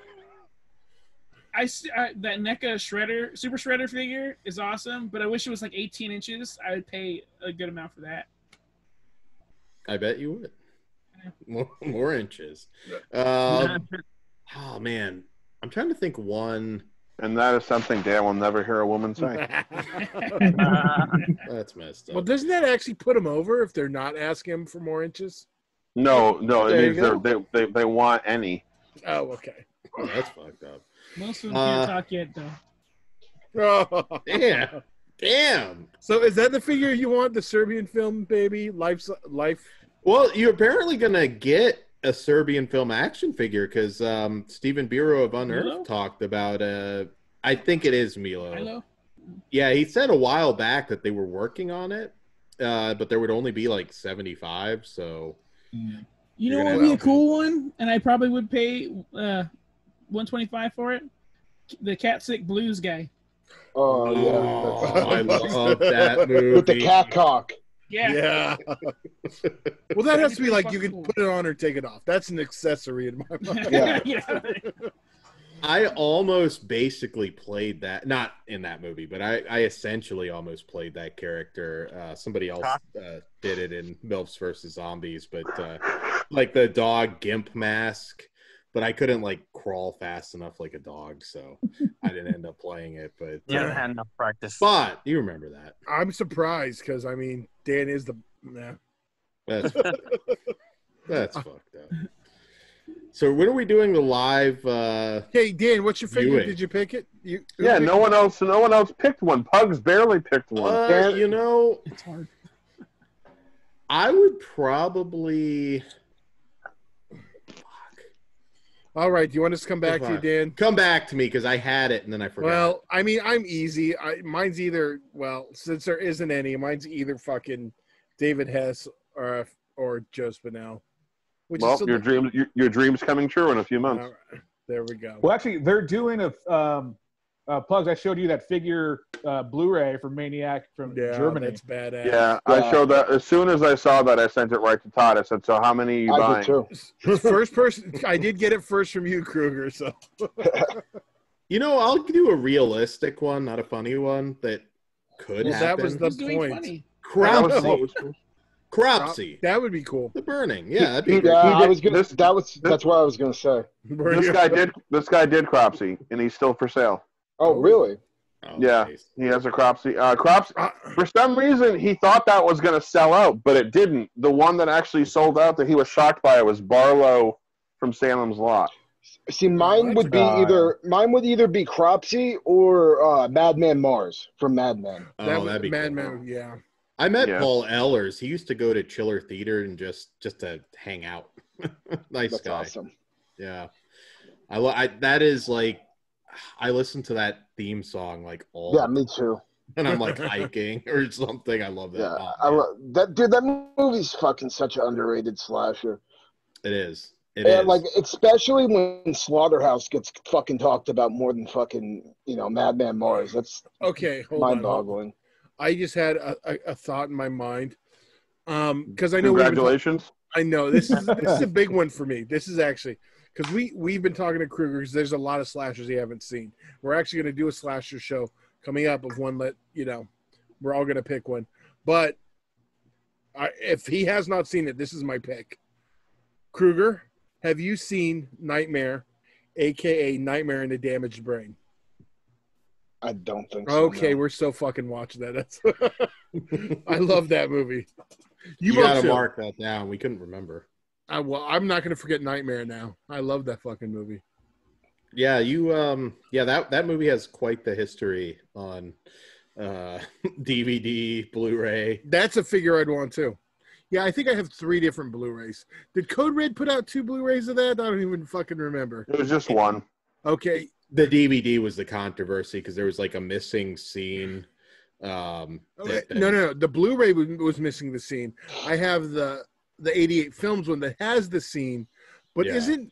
that NECA Shredder, Super Shredder figure is awesome, but I wish it was like 18 inches. I would pay a good amount for that. I bet you would. More inches. Oh man, I'm trying to think one. And that is something Dan will never hear a woman say. That's messed up. Well, doesn't that actually put them over if they're not asking him for more inches? No, There it you means they want any. Oh, okay. Oh, that's fucked up. Most of them can't talk yet, though. Oh, damn. So is that the figure you want? The Serbian film baby life? Well, you're apparently gonna get a Serbian film action figure because Stephen Biro of Unearthed talked about I think it is Milo. Milo? Yeah, he said a while back that they were working on it, but there would only be like 75. So you know what would be a cool one, and I probably would pay $125 for it. The Cat Sick Blues guy. Oh yeah, I love that movie with the cat cock. Yeah. Well, that has to be like you can put it on or take it off. That's an accessory in my mind. Yeah. I almost basically played that, not in that movie, but I essentially almost played that character. Somebody else did it in MILFs versus Zombies, but like the dog Gimp mask, but I couldn't like crawl fast enough like a dog, so I didn't end up playing it. But I had enough practice. But you remember that? I'm surprised because I mean Dan is the That's fucked up. So when are we doing the live? Hey Dan, what's your figure? viewing? Did you pick it? Yeah, no one else picked one. Pugs barely picked one. You know, it's hard. I would probably. All right, do you want us to come back to you, Dan? Come back to me because I had it and then I forgot. Well, I mean, I'm easy. Mine's either since there isn't any, mine's either fucking David Hess or Joe Spinell. Well, your dreams coming true in a few months. Right, there we go. Well, actually, they're doing Plugs. I showed you that figure Blu-ray for Maniac from Germany. That's badass. Yeah, I showed that. As soon as I saw that, I sent it right to Todd. I said, so how many are you buying? I did too. First person. I did get it first from you, Kruger. So, you know, I'll do a realistic one, not a funny one that could happen. That was the point. Cropsy. That would be cool. The burning. Yeah, that'd be great. I was gonna. That's what I was gonna say. This guy did Cropsy, and he's still for sale. Oh, really? Oh, Yeah, nice. he has a Cropsy. Cropsy. For some reason, he thought that was going to sell out, but it didn't. The one that actually sold out that he was shocked by was Barlow from Salem's Lot. See, mine would either be Cropsy or Madman Mars from Mad Men. Oh, that'd be Madman. cool. Yeah. I met Paul Ehlers. He used to go to Chiller Theater and just to hang out. Nice That's guy. awesome. Yeah. That is like, I listen to that theme song like all. Yeah, me too. And I'm like hiking or something. I love that. Yeah, I love that. Dude, that movie's fucking such an underrated slasher. It is. Like, especially when Slaughterhouse gets fucking talked about more than fucking, Madman Mars. That's okay. Mind-boggling. I just had a thought in my mind. Because I know. Congratulations. I know this is a big one for me. This is actually. Because we've been talking to Kruger because there's a lot of slashers he haven't seen. We're actually going to do a slasher show coming up of one that, we're all going to pick one. But if he has not seen it, this is my pick. Kruger, have you seen Nightmare a.k.a. Nightmare in a Damaged Brain. I don't think so. Okay, no. we're so fucking watching that. That's I love that movie. You got to mark that down. We couldn't remember. I'm not going to forget Nightmare now. I love that fucking movie. Yeah, that movie has quite the history on DVD, Blu-ray. That's a figure I'd want too. Yeah, I think I have 3 different Blu-rays. Did Code Red put out 2 Blu-rays of that? I don't even fucking remember. It was just one. Okay. The DVD was the controversy because there was like a missing scene. No. The Blu-ray was missing the scene. I have the 88 Films one that has the scene, but isn't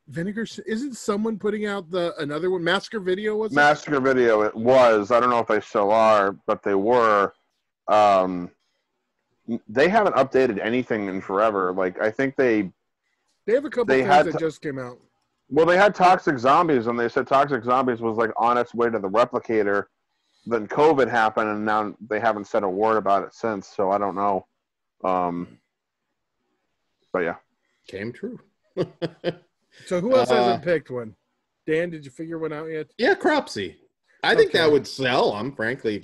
Vinegar? Isn't someone putting out another one? Massacre Video was it? Massacre Video. It was. I don't know if they still are, but they were. They haven't updated anything in forever. Like I think they have a couple things that just came out. Well, they had Toxic Zombies, and they said Toxic Zombies was like on its way to the Replicator. Then COVID happened, and now they haven't said a word about it since. So I don't know. But yeah, came true. So who else hasn't picked one? Dan, did you figure one out yet? Yeah, Cropsy. I think that would sell. I'm frankly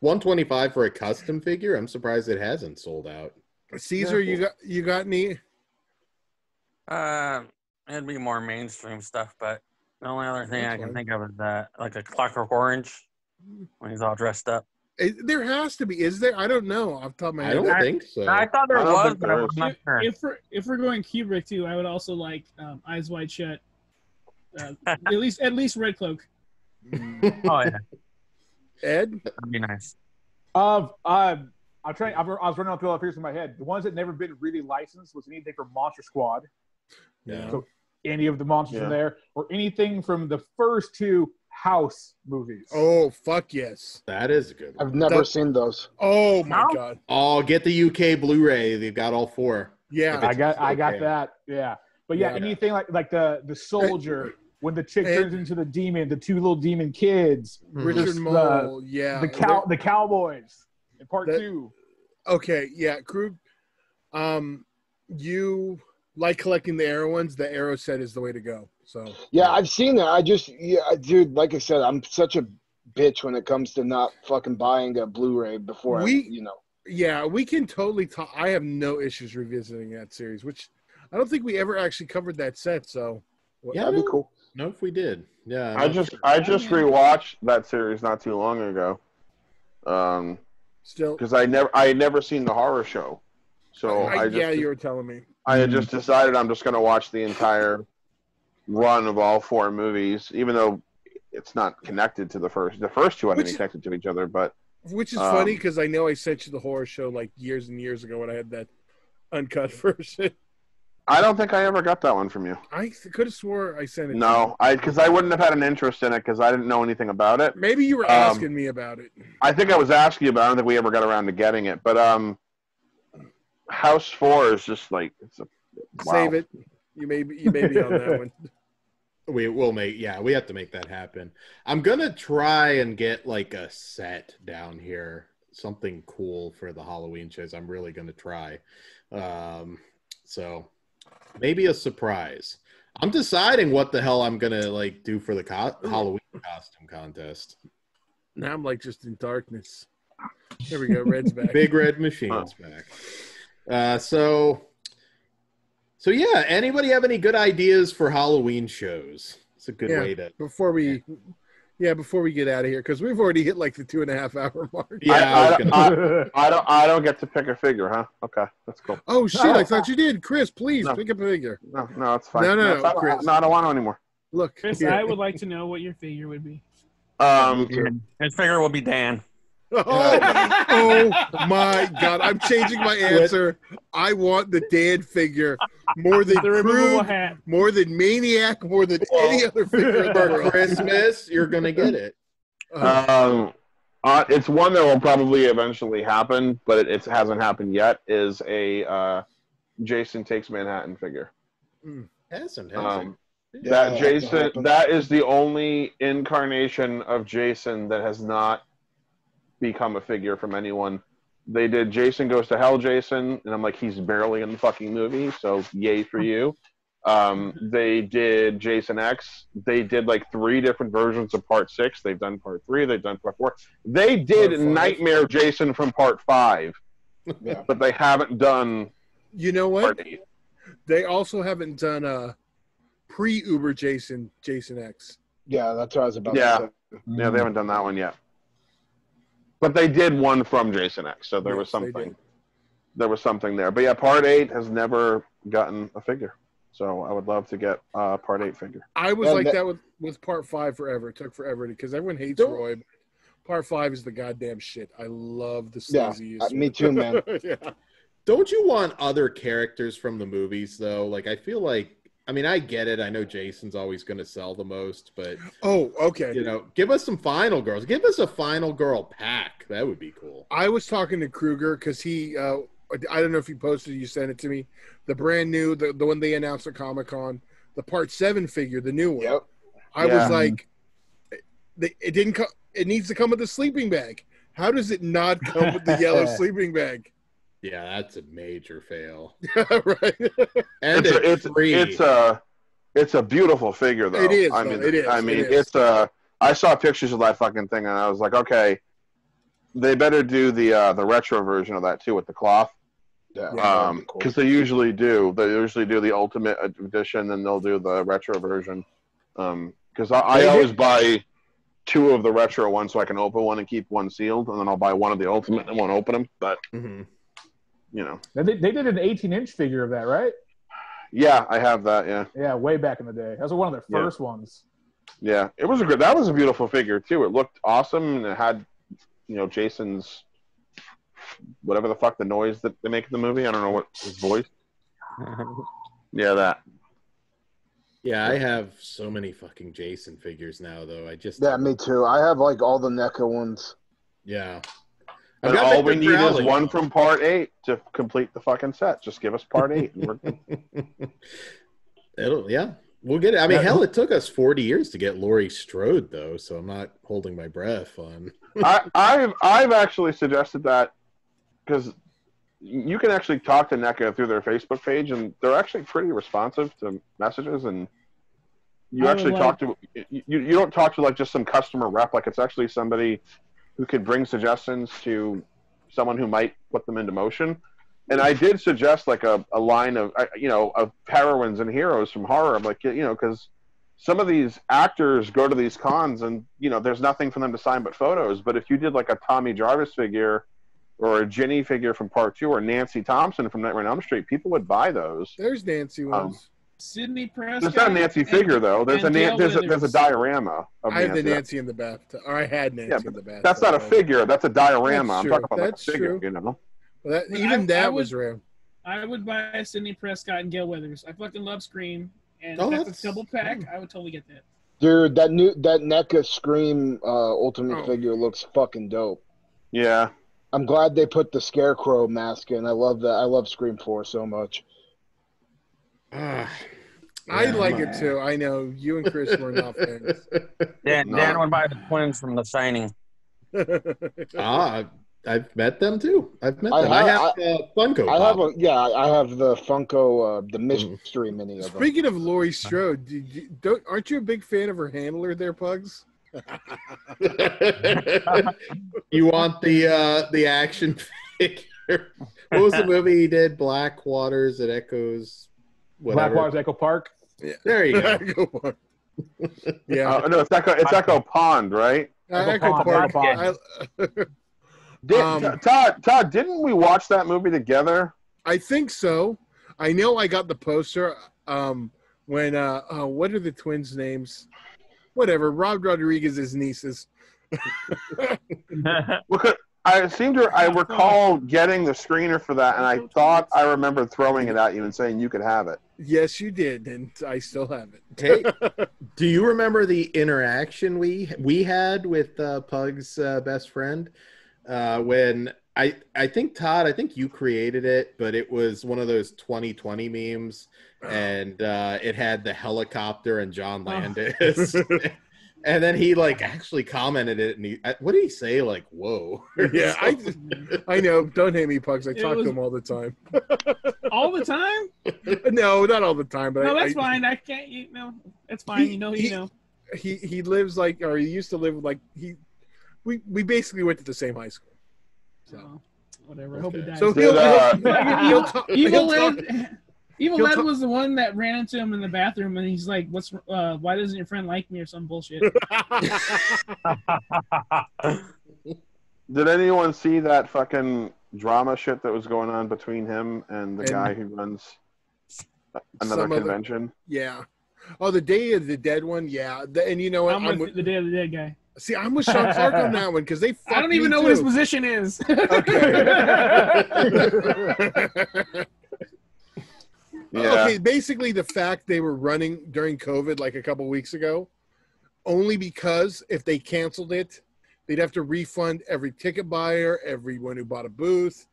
$125 for a custom figure. I'm surprised it hasn't sold out. Caesar, you got any? It'd be more mainstream stuff, but the only other thing I can think of is that, like a Clockwork Orange, when he's all dressed up. There has to be. Is there? I don't know. Off the top of my head. I don't think so. I thought there was, but I'm not sure. If we're going Kubrick too, I would also like Eyes Wide Shut. At least Red Cloak. Oh yeah. Ed, that'd be nice. I was running off the figures in my head. The ones that never been really licensed was anything from Monster Squad. Yeah. So any of the monsters in there, or anything from the first 2 House movies. Oh fuck yes, that is a good one. I've never seen those. Oh my god. Oh, get the UK Blu-ray. They've got all 4. Yeah, I got that. Yeah, but anything like the soldier when the chick turns into the demon, the 2 little demon kids, Richard Mole, the Cowboys in part 2. Okay, yeah, Krug. You like collecting the Arrow ones? The Arrow set is the way to go. So yeah, I've seen that. Dude, like I said, I'm such a bitch when it comes to not fucking buying a Blu-ray before Yeah, we can totally talk. I have no issues revisiting that series, which I don't think we ever actually covered that set. So yeah, that'd be cool. No, if we did, yeah. I just rewatched that series not too long ago. Still, because I had never seen the horror show, so you were telling me. I had just decided I'm just going to watch the entire run of all 4 movies, even though it's not connected to the first. The first 2 aren't even connected to each other, but which is funny because I know I sent you the horror show like years and years ago when I had that uncut version. I don't think I ever got that one from you. I could have swore I sent it. No, because I wouldn't have had an interest in it because I didn't know anything about it. Maybe you were asking me about it. I think I was asking you about it. I don't think we ever got around to getting it. But House 4 is just like Save it. You may be on that one. We have to make that happen. I'm gonna try and get like a set down here, something cool for the Halloween shows. I'm really gonna try. So maybe a surprise. I'm deciding what the hell I'm gonna like do for the Halloween costume contest. Now I'm like just in darkness. There we go. Red's back. Big Red Machine's back. So yeah, anybody have any good ideas for Halloween shows? It's a good way to before we get out of here because we've already hit like the 2.5 hour mark. Yeah, I don't get to pick a figure, huh? Okay, that's cool. Oh shit! I thought you did, Chris. Please pick up a figure. No, it's fine. No, Chris. No, I don't want to anymore. Look, Chris, here. I would like to know what your figure would be. His figure will be Dan. Oh my god! I'm changing my answer. I want the Dan figure more than Krug, more than Maniac, more than any other figure in the for world. Christmas. You're gonna get it. It's one that will probably eventually happen, but it hasn't happened yet. Is a Jason Takes Manhattan figure. Hasn't. That is the only incarnation of Jason that has not become a figure from anyone. They did Jason Goes to Hell Jason, and I'm like, he's barely in the fucking movie, so yay for you. They did Jason X. They did like 3 different versions of Part 6. They've done Part 3. They've done Part 4. They did Nightmare Jason from Part 5, but they haven't done. You know what? Part 8. They also haven't done pre-Uber Jason X. Yeah, that's what I was about to say. Yeah, they haven't done that one yet. But they did one from Jason X, so there was something. There was something there. But yeah, Part 8 has never gotten a figure. So I would love to get a Part 8 figure. I was that with Part 5 forever. It took forever because everyone hates Roy. But Part 5 is the goddamn shit. I love the sleazy. Yeah, me too, man. Yeah. Don't you want other characters from the movies, though? Like, I feel like, I mean, I get it. I know Jason's always going to sell the most, but... Oh, okay. You know, give us some Final Girls. Give us a Final Girl pack. That would be cool. I was talking to Kruger because he... I don't know if you posted it, you sent it to me. The brand new, the one they announced at Comic-Con, the Part 7 figure, the new one. Yep. I was like, it didn't come. It needs to come with a sleeping bag. How does it not come with the yellow sleeping bag? Yeah, that's a major fail. Right. And it's a beautiful figure, though. It is. It is. I saw pictures of that fucking thing, and I was like, okay, they better do the retro version of that too with the cloth. Yeah. Because they usually do. They usually do the Ultimate Edition, then they'll do the retro version. Because I always buy 2 of the retro ones so I can open one and keep one sealed, and then I'll buy one of the Ultimate and won't open them. But you know, they did an 18-inch figure of that, right? Yeah, I have that. Yeah. Yeah, way back in the day. That was one of their first ones. Yeah, it was that was a beautiful figure too. It looked awesome, and it had, you know, Jason's whatever the fuck the noise that they make in the movie. I don't know what his voice. Yeah, that. Yeah, I have so many fucking Jason figures now, though. Yeah, me too. I have like all the NECA ones. Yeah. And all we need is one from Part 8 to complete the fucking set. Just give us Part 8. We'll get it. I mean, hell, it took us 40 years to get Laurie Strode, though, so I'm not holding my breath on. I've actually suggested that because you can actually talk to NECA through their Facebook page, and they're actually pretty responsive to messages, and you actually talk to you don't talk to like just some customer rep. Like, it's actually somebody who could bring suggestions to someone who might put them into motion. And I did suggest like a line of of heroines and heroes from horror. I'm like, because some of these actors go to these cons and there's nothing for them to sign but photos. But if you did like a Tommy Jarvis figure or a Ginny figure from Part 2 or Nancy Thompson from Nightmare on Elm Street, people would buy those. There's Nancy ones. Sidney Prescott. There's not a Nancy figure though. There's a diorama. Of I have the Nancy in the bathtub, or I had Nancy in the bathtub. That's not a figure. That's a diorama. I'm talking about that's like a figure. True. Well, that was rare. I would buy Sidney Prescott and Gail Weathers. I fucking love Scream, and that's a double pack. I would totally get that. Dude, that NECA Scream Ultimate figure looks fucking dope. Yeah. I'm glad they put the Scarecrow mask in. I love that. I love Scream 4 so much. I like it too. I know you and Chris were not fans. Dan would buy the twins from The Shining. I've met them too. I have Funko. I have the Funko, the mystery mini of them. Speaking of Laurie Strode, aren't you a big fan of her handler there, Pugs? You want the action figure? What was the movie he did? Black Waters. It echoes. Whatever. Black Waters Echo Park. Yeah. There you go. Echo Park. Yeah. No, it's Echo Pond, right? Echo Park. Todd, didn't we watch that movie together? I think so. I know I got the poster when what are the twins' names? Whatever. Rob Rodriguez's nieces. I recall getting the screener for that, and I thought I remembered throwing it at you and saying you could have it. Yes, you did, and I still have it. Hey, do you remember the interaction we had with Pug's best friend? When I think Todd, I think you created it, but it was one of those 2020 memes, and it had the helicopter and John Landis. And then he actually commented it, and what did he say? Like, whoa. Yeah, I know. Don't hate me, Pugs. I talk to him all the time. All the time? No, not all the time. But No, that's fine. I can't. That's fine. You know. He lives like, or he used to live like we basically went to the same high school. So whatever. I hope he dies. So Evil Ed was the one that ran into him in the bathroom, and he's like, "What's? Why doesn't your friend like me?" or some bullshit. Did anyone see that fucking drama shit that was going on between him and the guy who runs another convention? Yeah. Oh, the Day of the Dead one? Yeah. And you know what? I'm with the Day of the Dead guy. See, I'm with Sean Clark on that one because they I don't even know what his position is. Okay. Yeah. Okay, basically the fact they were running during COVID like a couple weeks ago, only because if they canceled it, they'd have to refund every ticket buyer, everyone who bought a booth.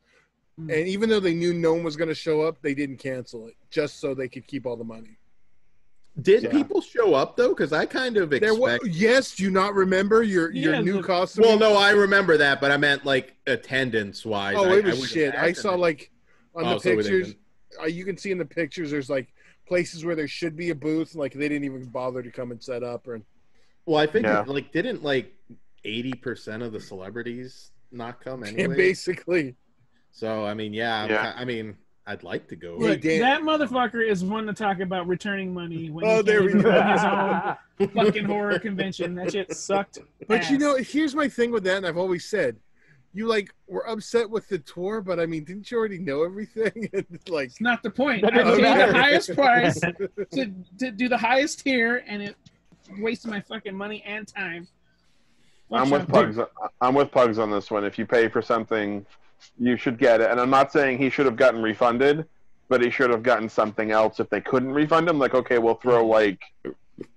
And even though they knew no one was going to show up, they didn't cancel it just so they could keep all the money. Did people show up though? Because I kind of expect. Yes, do you not remember your new costume? Well, no, I remember that, but I meant like attendance wise. Oh, it was shit. I saw like on the pictures. You can see in the pictures there's like places where there should be a booth, like they didn't even bother to come and set up. Or well, I think didn't like 80% of the celebrities not come anyway? Yeah, basically. So I mean, I mean, I'd like to go. Look, that motherfucker is one to talk about returning money when he there we can't go. run his own fucking horror convention. That shit sucked. But ass. you know, here's my thing with that, and I've always said, you like were upset with the tour, but I mean, didn't you already know everything? Like, it's not the point. I paid the highest price to do the highest tier, and it wasted my fucking money and time. I'm with Pugs. I'm with Pugs on this one. If you pay for something, you should get it. And I'm not saying he should have gotten refunded, but he should have gotten something else if they couldn't refund him. Like, okay, we'll throw like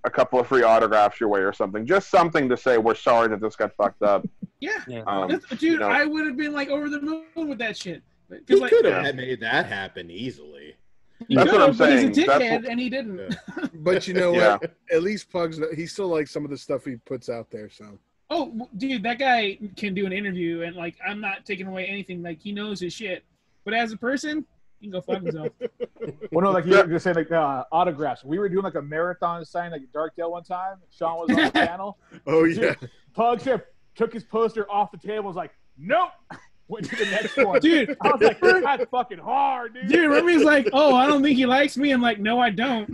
a couple of free autographs your way or something. Just something to say we're sorry that this got fucked up. Yeah. Dude, you know. I would have been like over the moon with that shit. He could have made that happen easily. That's what I'm saying. He's a dickhead, and he didn't. But you know what? At least Pugs, he still likes some of the stuff he puts out there. So. Oh, dude, that guy can do an interview, and like, I'm not taking away anything. Like, he knows his shit. But as a person, he can go fuck himself. Well, no, like you were just saying, like autographs. We were doing like a marathon sign like at Darkdale one time. Sean was on the panel. Oh yeah. Pugs took his poster off the table. Was like, nope. Went to the next one. Dude, I was like, that's fucking hard, dude. Dude, Remy's like, oh, I don't think he likes me. I'm like, no, I don't.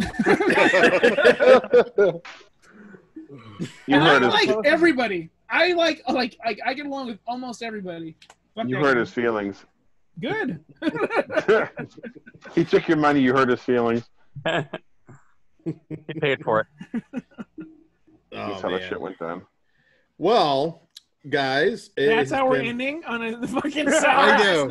And I like everybody. I like I get along with almost everybody. You hurt his feelings. Good. He took your money. You hurt his feelings. He paid for it. That's how the shit went down. Well, guys, that's how we're ending on a fucking sour. I know.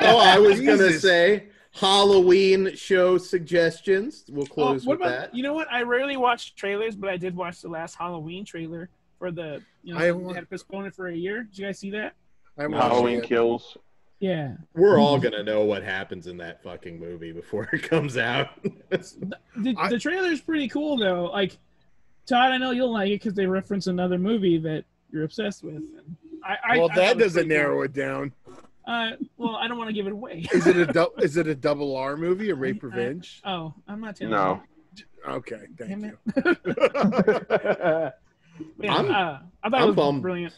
Oh, I was gonna say Halloween show suggestions. We'll close with that. You know what? I rarely watch trailers, but I did watch the last Halloween trailer for the. You know, they had to postpone it for a year. Did you guys see that? Halloween Kills. Yeah. We're all gonna know what happens in that fucking movie before it comes out. The trailer's pretty cool though. Like, Todd, I know you'll like it because they reference another movie that you're obsessed with. That doesn't narrow it down. Well, I don't want to give it away. Is it a double R movie, a rape revenge? I'm not telling No. you. Okay, thank you. I thought it was brilliant.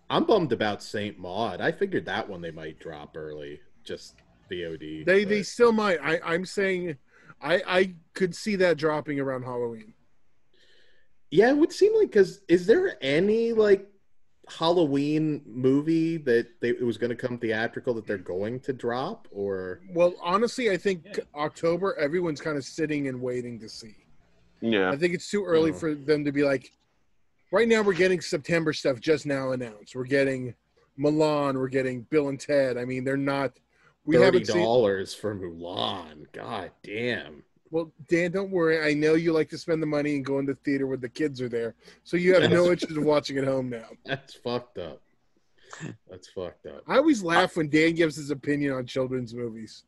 I'm bummed about Saint Maud. I figured that one they might drop early, just VOD. They still might. I'm saying I could see that dropping around Halloween. Yeah, it would seem like, because is there any like Halloween movie that it was going to come theatrical that they're going to drop? Or well, honestly, I think October everyone's kind of sitting and waiting to see. Yeah, I think it's too early for them to be like. Right now, we're getting September stuff just now announced. We're getting Milan. We're getting Bill and Ted. I mean, they're not. We haven't seen $30 for Mulan. God damn. Well, Dan, don't worry. I know you like to spend the money and go in the theater when the kids are there, so you have no interest in watching at home now. That's fucked up. That's fucked up. I always laugh when Dan gives his opinion on children's movies.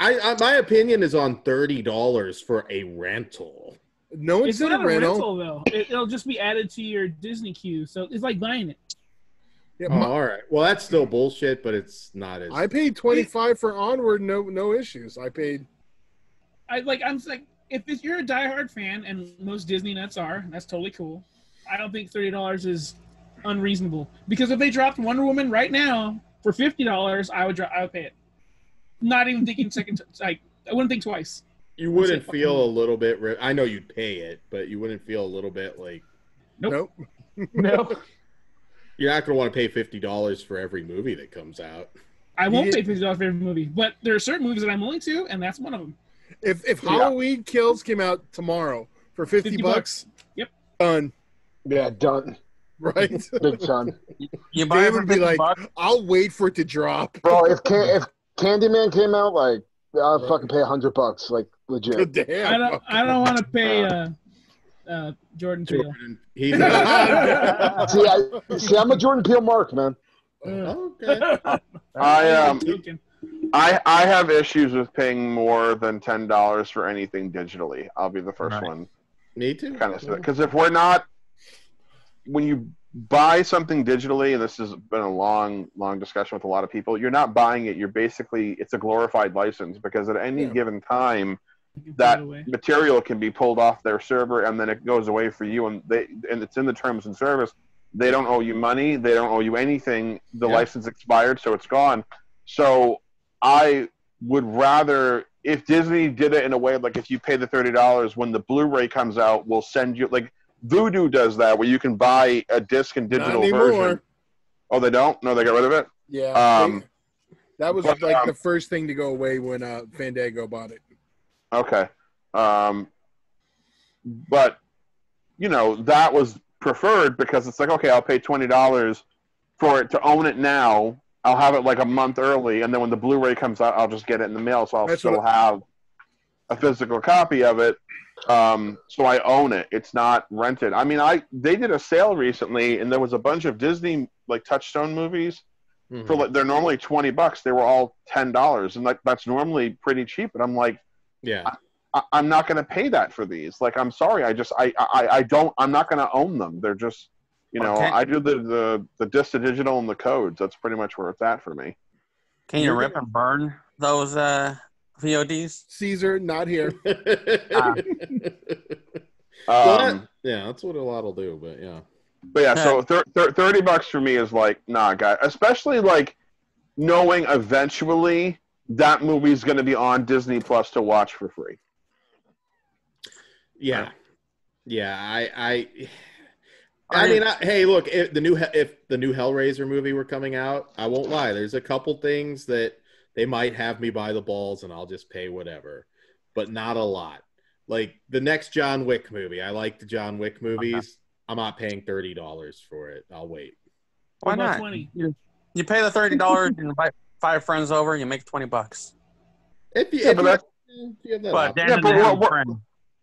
My opinion is on $30 for a rental. No, it's not a rental though. It'll just be added to your Disney queue, so it's like buying it. Yeah, Oh, all right. Well, that's still bullshit, but it's not as. I paid $25 for Onward. No issues. I paid. I'm like, if you're a diehard fan, and most Disney nuts are, that's totally cool. I don't think $30 is unreasonable, because if they dropped Wonder Woman right now for $50, I would pay it. Not even thinking I wouldn't think twice. You wouldn't feel a little bit. I know you'd pay it, but you wouldn't feel a little bit like. Nope. No. You're not going to want to pay $50 for every movie that comes out. I won't pay $50 for every movie, but there are certain movies that I'm willing to, and that's one of them. If Halloween Kills came out tomorrow for $50, yep, done. Yeah, done. Right, big time. You buy it would for be like, $50? I'll wait for it to drop. Bro, if Candyman came out, like, I'll fucking pay $100, like, legit. Damn. I don't want to pay Jordan Peele. He's see, I'm a Jordan Peele mark, man. Okay. I have issues with paying more than $10 for anything digitally. I'll be the first one. Me too. Kind of, because if we're not, when you buy something digitally, and this has been a long discussion with a lot of people, you're not buying it. You're basically, it's a glorified license, because at any given time, that material can be pulled off their server, and then it goes away for you, and it's in the terms and service. They don't owe you money. They don't owe you anything. The license expired, so it's gone. So I would rather, if Disney did it in a way, like if you pay the $30, when the Blu-ray comes out, we'll send you, like Vudu does that, where you can buy a disc and digital version. Oh, they don't? No, they got rid of it? Yeah. That was the first thing to go away when Fandango bought it. Okay. But, that was preferred, because it's like, okay, I'll pay $20 for it to own it now. I'll have it like a month early, and then when the Blu-ray comes out, I'll just get it in the mail, so I'll still have a physical copy of it. So I own it. It's not rented. I mean, they did a sale recently, and there was a bunch of Disney like Touchstone movies for like, they're normally $20. They were all $10, and like that's normally pretty cheap. And I'm like, yeah, I'm not going to pay that for these. Like, I'm sorry. I'm not going to own them. They're just, I do the disc to digital and the codes. That's pretty much where it's at for me. Can you rip and burn those VODs? Caesar, not here. That's what a lot will do, but yeah. But yeah, so $30 for me is like, nah, guy. Especially like knowing eventually that movie's going to be on Disney Plus to watch for free. Yeah, I mean, hey, look, if the new Hellraiser movie were coming out, I won't lie. There's a couple things that they might have me by the balls, and I'll just pay whatever, but not a lot. Like the next John Wick movie, I like the John Wick movies. Okay. I'm not paying $30 for it. I'll wait. Why not? $20. You pay the $30 and invite 5 friends over, you make $20.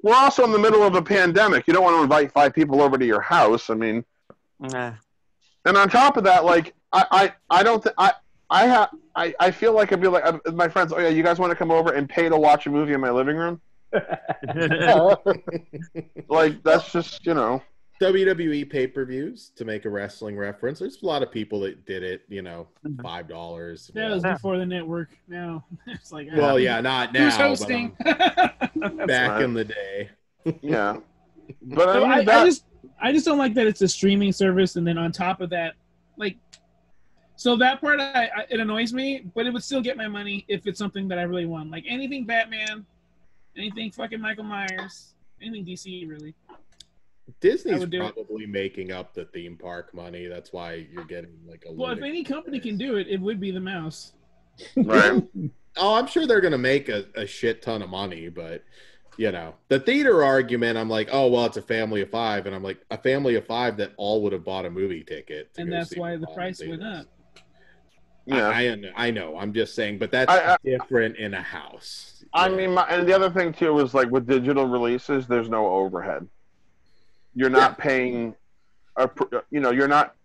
We're also in the middle of a pandemic. You don't want to invite 5 people over to your house. I mean, and on top of that, like I feel like I'd be like my friends. Oh yeah, you guys want to come over and pay to watch a movie in my living room? Like that's just WWE pay-per-views, to make a wrestling reference. There's a lot of people that did it, $5. That was before the network. Now it's like, well, yeah, not now. Who's hosting? Back in the day. Yeah, but so I just don't like that it's a streaming service, and then on top of that, like, so that part it annoys me, but it would still get my money if it's something that I really want, like anything Batman, anything fucking Michael Myers, anything DC really. Disney's probably making up the theme park money. That's why you're getting like a. Well, if any company can do it, it would be the mouse. Right. Oh, I'm sure they're going to make a shit ton of money, but the theater argument, I'm like, oh well, it's a family of 5, and I'm like, a family of 5 that all would have bought a movie ticket, and that's why the price went up. Yeah, I know. I'm just saying, but that's different in a house. I mean, and the other thing too is like with digital releases, there's no overhead. You're not paying, you're not.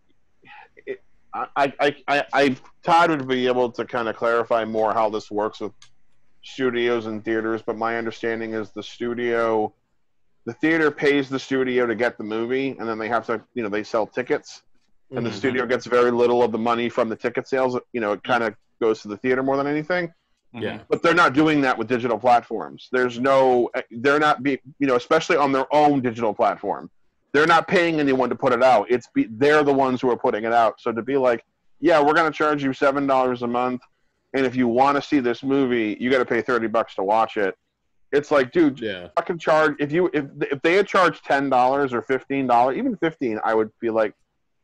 Todd would be able to kind of clarify more how this works with studios and theaters, but my understanding is the theater pays the studio to get the movie, and then they have to, they sell tickets. and the studio gets very little of the money from the ticket sales. You know, it kind of goes to the theater more than anything. Yeah. But they're not doing that with digital platforms. They're not especially on their own digital platform. They're not paying anyone to put it out. They're the ones who are putting it out. So to be like, yeah, we're going to charge you $7 a month, and if you want to see this movie, you got to pay $30 to watch it. It's like, dude, fucking charge. If they had charged $10 or $15, even $15, I would be like,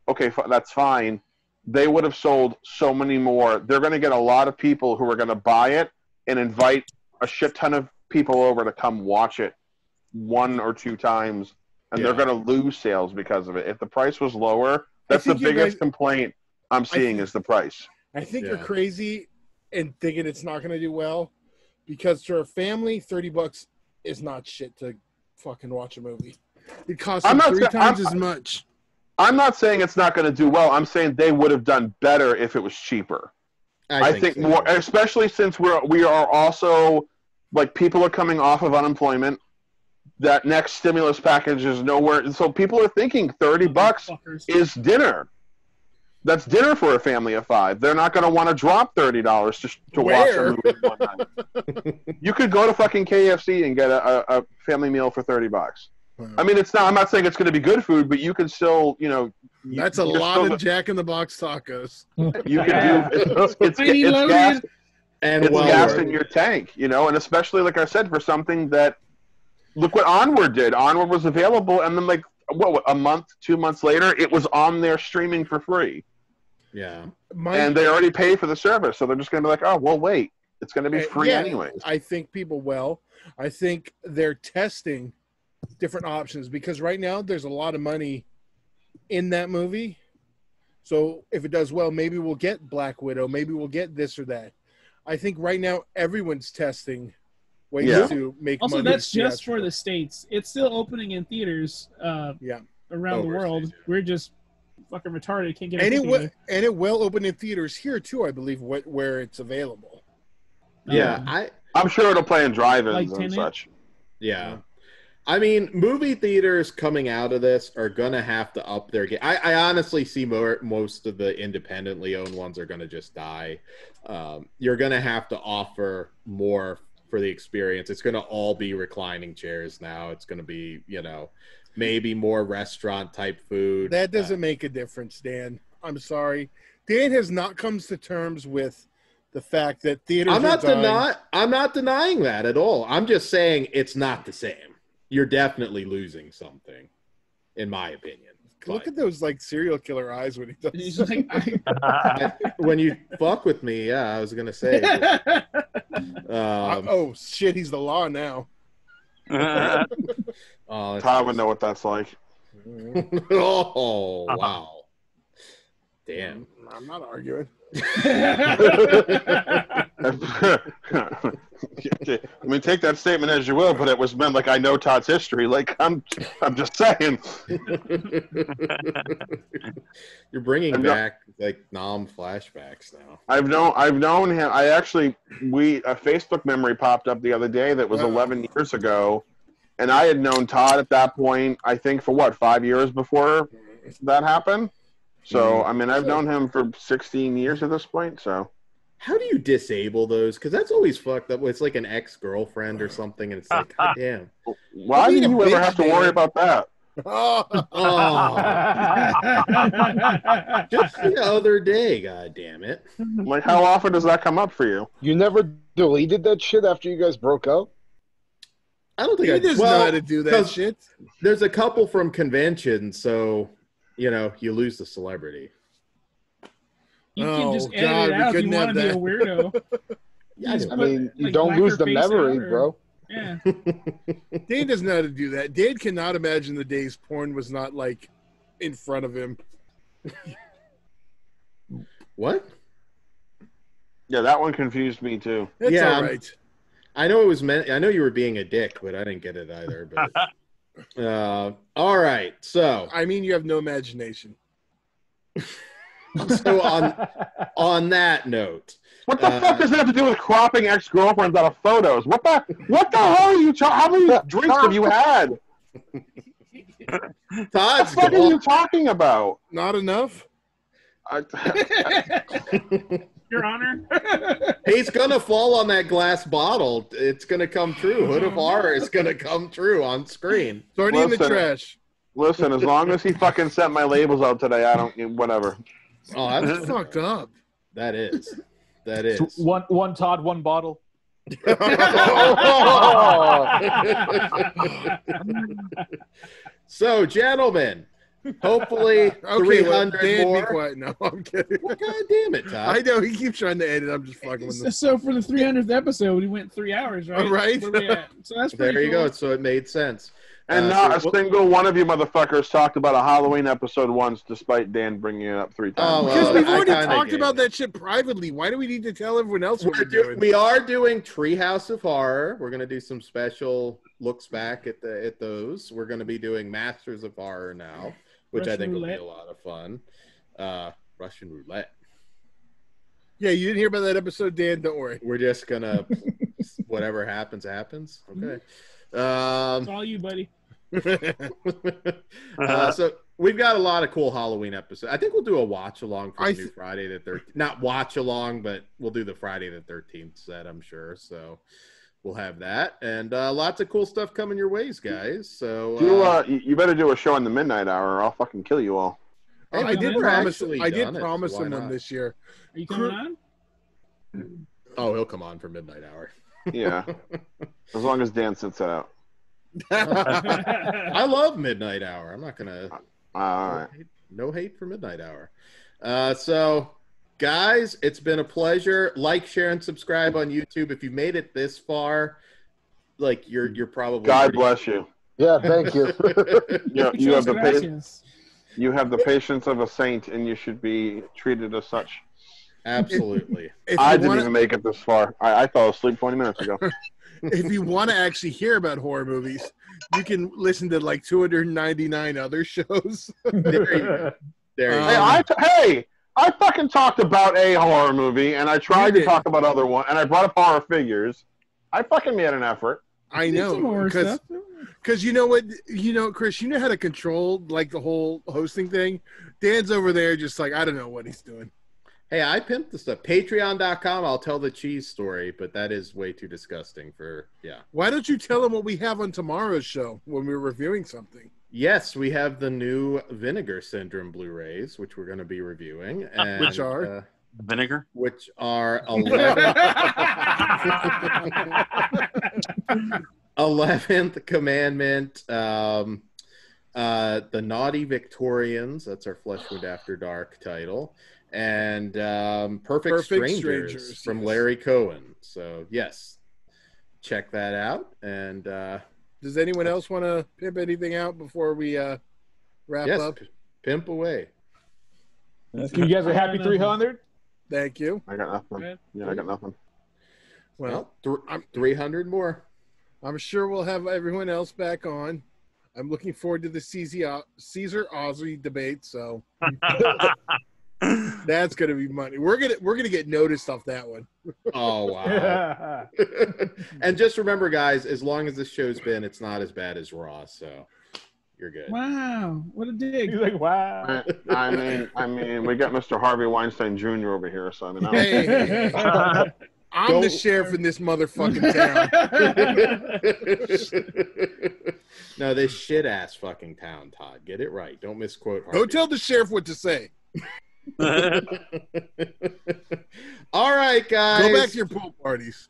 okay, that's fine. They would have sold so many more. They're going to get a lot of people who are going to buy it and invite a shit ton of people over to come watch it 1 or 2 times, and they're going to lose sales because of it. If the price was lower, that's the biggest complaint I'm seeing is the price. I think you're crazy and thinking it's not going to do well, because for a family, $30 is not shit to fucking watch a movie. It costs them 3 times as much. I'm not saying it's not going to do well. I'm saying they would have done better if it was cheaper. I think so. More, especially since we are also, like, people are coming off of unemployment. That next stimulus package is nowhere. So people are thinking $30 is dinner. That's dinner for a family of 5. They're not going to want to drop $30 to watch a movie one night. You could go to fucking KFC and get a family meal for $30. I mean, it's not. I'm not saying it's going to be good food, but you can still, That's a lot of Jack in the Box tacos. You can do. It's gas, and it's gas in your tank, and especially, like I said, for something that, look what Onward did. Onward was available, and then like a month, 2 months later, it was on there streaming for free. Yeah, and they already paid for the service, so they're just going to be like, oh, well, wait, it's going to be free anyway. I think people will. I think they're testing different options, because right now there's a lot of money in that movie. So if it does well, maybe we'll get Black Widow, maybe we'll get this or that. I think right now everyone's testing ways to make money. Also, that's just for the States. It's still opening in theaters around the world. We're just fucking retarded. Can't get it. And it will open in theaters here too, I believe, where it's available. Yeah, I'm sure it'll play in drive-ins and such. Yeah. I mean, movie theaters coming out of this are going to have to up their game. I honestly see most of the independently owned ones are going to just die. You're going to have to offer more for the experience. It's going to all be reclining chairs now. It's going to be, maybe more restaurant-type food. That doesn't make a difference, Dan. I'm sorry. Dan has not come to terms with the fact that theaters I'm not denying that at all. I'm just saying it's not the same. You're definitely losing something, in my opinion. Look at those serial killer eyes when he does. He's like, when you fuck with me, I was gonna say. Oh shit, he's the law now. Todd would know what that's like. Oh wow! Damn, I'm not arguing. I mean, take that statement as you will, but it was meant like I know Todd's history. Like I'm just saying. You're bringing back Nam flashbacks now. I've known him. A Facebook memory popped up the other day that was 11 years ago, and I had known Todd at that point. I think for 5 years before that happened. So I mean, I've known him for 16 years at this point. So. How do you disable those? Because that's always fucked up. It's like an ex-girlfriend or something, and it's like, God damn. Why do you ever have to worry about that? Just the other day, God damn it. Like, how often does that come up for you? You never deleted that shit after you guys broke up? I don't think he doesn't know how to do that shit. There's a couple from conventions, so, you lose the celebrity. You can just edit it out if you want to be a weirdo. I mean, you don't lose the memory, bro. Yeah. Dane doesn't know how to do that. Dane cannot imagine the days porn was not in front of him. What? Yeah, that one confused me too. It's all right. I know it was meant. I know you were being a dick, but I didn't get it either. But all right. So I mean, you have no imagination. So on that note, what the fuck does that have to do with cropping ex-girlfriends out of photos? What the hell are you talking? How many drinks have you had? Todd's what the fuck are you talking about? Not enough. Your Honor. He's gonna fall on that glass bottle. It's gonna come true. Hood of Horror is gonna come true on screen. Throw it in the trash. Listen, as long as he fucking sent my labels out today, I don't. Whatever. Oh, that's That's fucked up. That is. That is. One Todd, one bottle. So, gentlemen, hopefully 300 Dan, more. be quiet. No, I'm kidding. Well, God damn it, Todd. I know he keeps trying to edit. I'm just fucking with him. So for the 300th episode, we went 3 hours, right? Right. Where we at? So that's pretty There you cool. go. So it made sense. And not a single one of you motherfuckers talked about a Halloween episode once, despite Dan bringing it up 3 times. Because we've already kinda talked did. about that shit privately. Why do we need to tell everyone else what we're doing? We are doing Treehouse of Horror. We're going to do some special looks back at those. We're going to be doing Masters of Horror now, which I think will be a lot of fun. Russian Roulette. Yeah, you didn't hear about that episode, Dan. Don't worry. We're just going to, whatever happens, happens. Okay. It's all you, buddy. So we've got a lot of cool Halloween episodes. I think we'll do a watch along for the new Friday the 13th. Not watch along, but we'll do the Friday the 13th set, I'm sure. So we'll have that, and lots of cool stuff coming your ways, guys. So you better do a show in the midnight hour, or I'll fucking kill you all. Hey, I did we're promise. actually I did done it, promise so why him one not? this year. Are you coming on? Oh, he'll come on for midnight hour. Yeah, as long as Dan sits it out. I love midnight hour. I'm not gonna. All right. No hate for midnight hour. So, guys, it's been a pleasure. Like, share, and subscribe on YouTube. If you made it this far, like you're probably. God bless you. Yeah, thank you. You have you have the patience of a saint, and you should be treated as such. Absolutely. I didn't even make it this far. I fell asleep 20 minutes ago. If you want to actually hear about horror movies, you can listen to like 299 other shows. There you go. Hey, I fucking talked about a horror movie, and I tried to talk about other one, and I brought up horror figures. I fucking made an effort. I know, because you know what, Chris, you know how to control like the whole hosting thing. Dan's over there, just like I don't know what he's doing. Hey, I pimped the stuff. Patreon.com. I'll tell the cheese story, but that is way too disgusting for, yeah. Why don't you tell them what we have on tomorrow's show when we're reviewing something? Yes, we have the new Vinegar Syndrome Blu-rays, which we're going to be reviewing. And, which are? Vinegar? Which are 11th Commandment, the Naughty Victorians, that's our Flesh Wound After Dark title, and Perfect Strangers from Larry Cohen. So, yes, check that out. And does anyone else want to pimp anything out before we wrap up? Pimp away. You guys are happy 300? Thank you. I got nothing. Yeah, I got nothing. Well, 300 more. I'm sure we'll have everyone else back on. I'm looking forward to the Caesar Ozzy debate. So that's gonna be money. We're gonna get noticed off that one. Oh wow! And just remember, guys, as long as this show's been, it's not as bad as Raw. So you're good. Wow, what a dig! He's like, wow. I mean, we got Mr. Harvey Weinstein Jr. over here, so I mean, hey. I'm the sheriff in this motherfucking town. No, this shit ass fucking town, Todd. Get it right. Don't misquote Harvey. Don't tell the sheriff what to say. All right, guys. Go back to your pool parties.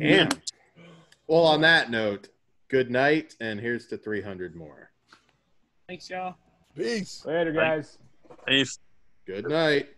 Damn. Well, on that note, good night, and here's to 300 more. Thanks, y'all. Peace. Later, guys. Peace. Good night.